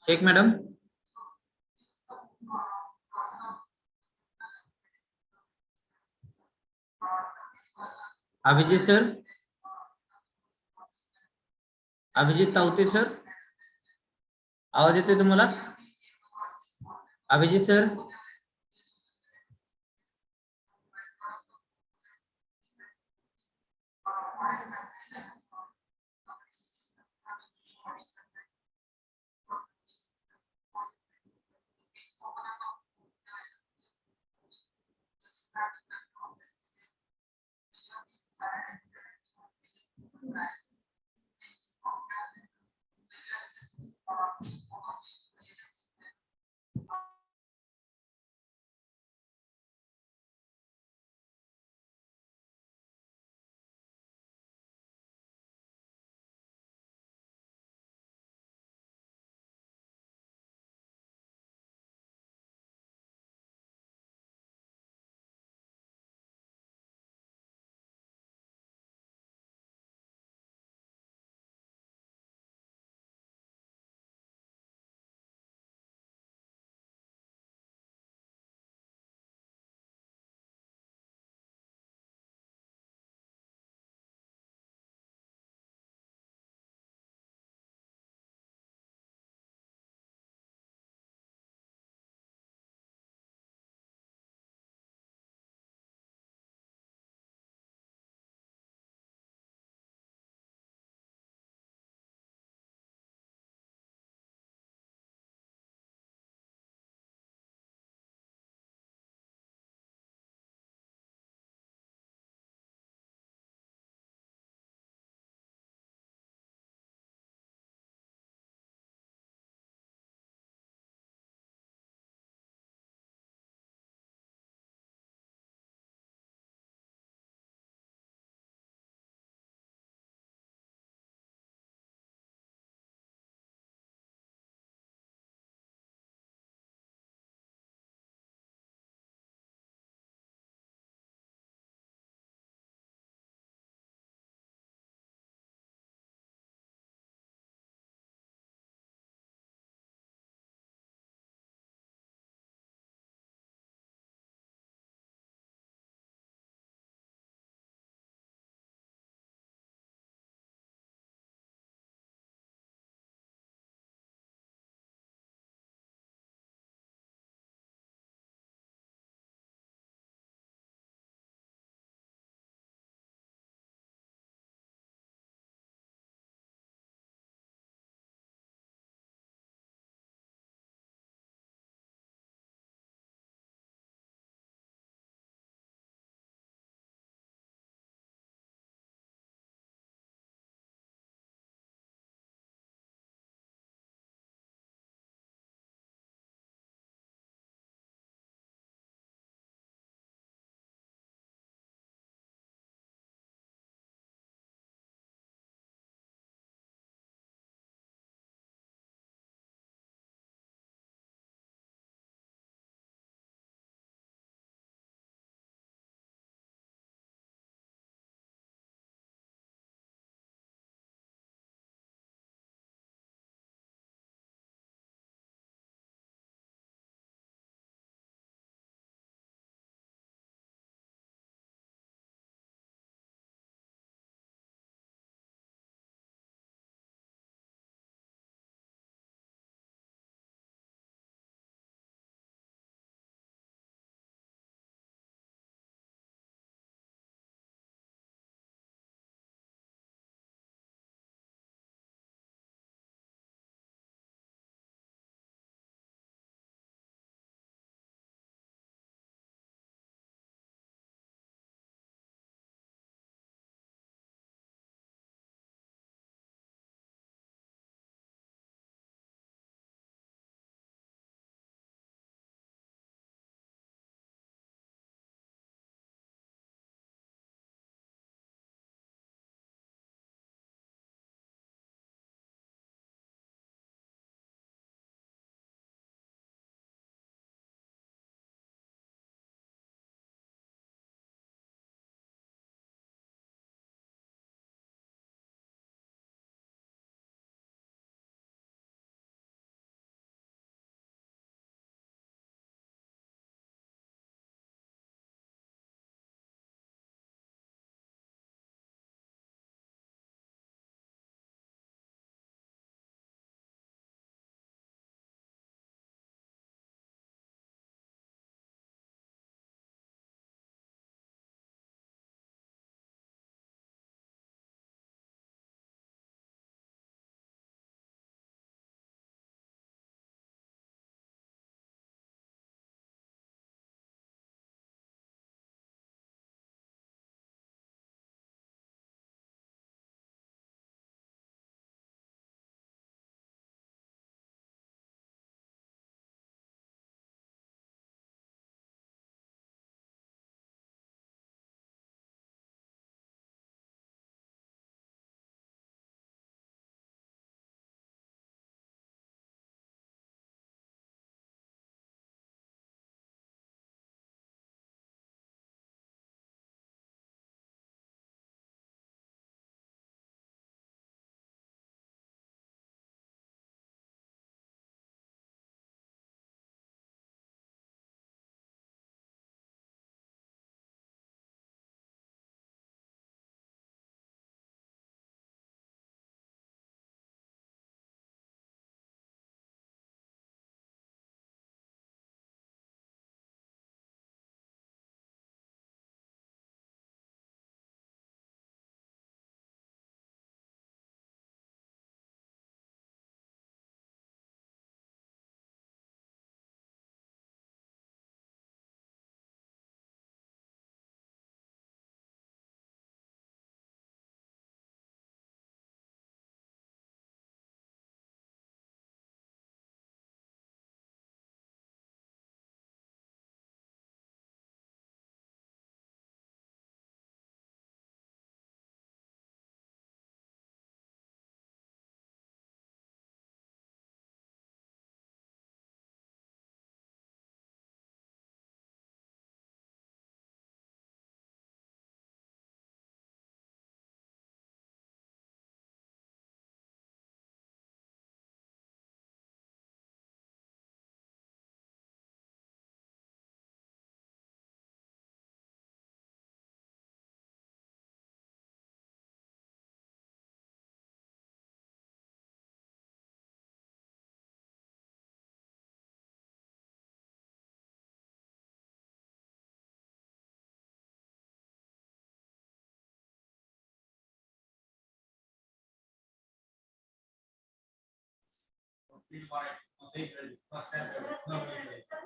Sheikh madam. Abhijit sir. Abhijit Tawate sir. आवाज येतोय तुम्हाला? Abhijit sir.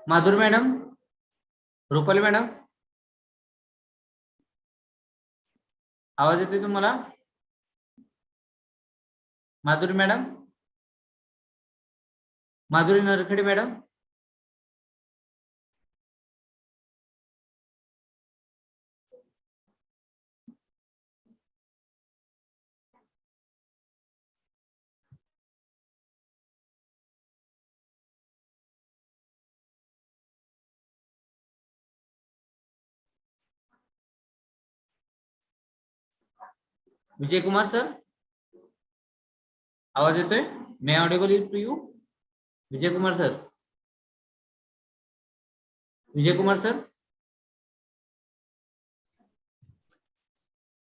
Madhuri madam, Rupali madam, आवाज येतोय तुम्हाला? Madhuri madam, Madhuri Narkhede madam, Vijay Kumar sir, आवाज येतोय? May audible to you? Vijay Kumar sir, Vijay Kumar sir,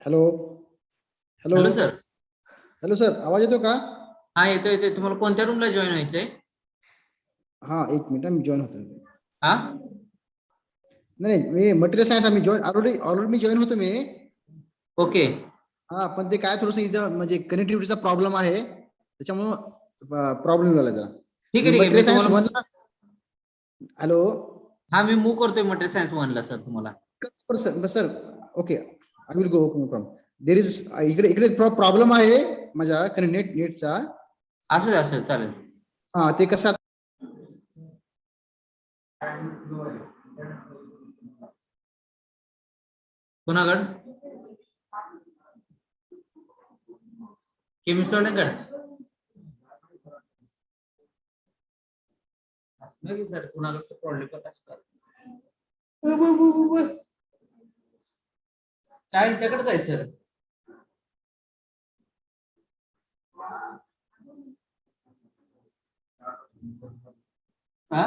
hello hello hello sir. Hello sir, आवाज येतो का? हा येतोय येतोय. तुम्हाला कोणत्या रूमला जॉईन व्हायचंय? हा एक मिनिट, मी जॉईन होतो. हा नाही मी मटेरियल सायन्स मी जॉईन ऑलरेडी मी जॉईन होतो मी. ओके. हा पण ते काय थोडंसं इथं म्हणजे कनेक्टिव्हिटीचा प्रॉब्लेम आहे, त्याच्यामुळं प्रॉब्लेम झाला जरा. ठीक आहे ठीक आहे. मी मटेरियल सायन्स तुम्हाला वनला. हॅलो हा मी मूव करतोय मटेरियल सायन्स 1 ला सर तुम्हाला. Sir okay, I will go. No problem. There is इकडे इकडे प्रॉब्लेम आहे माझ्या नेटचा. असं असं चालेल. हा ते कसं कुणाकड? केमिस्ट्रीवाल्याकडे? असं सर कुणाकडे प्रॉब्लेम असतात. काय त्याकडे जायचं? हा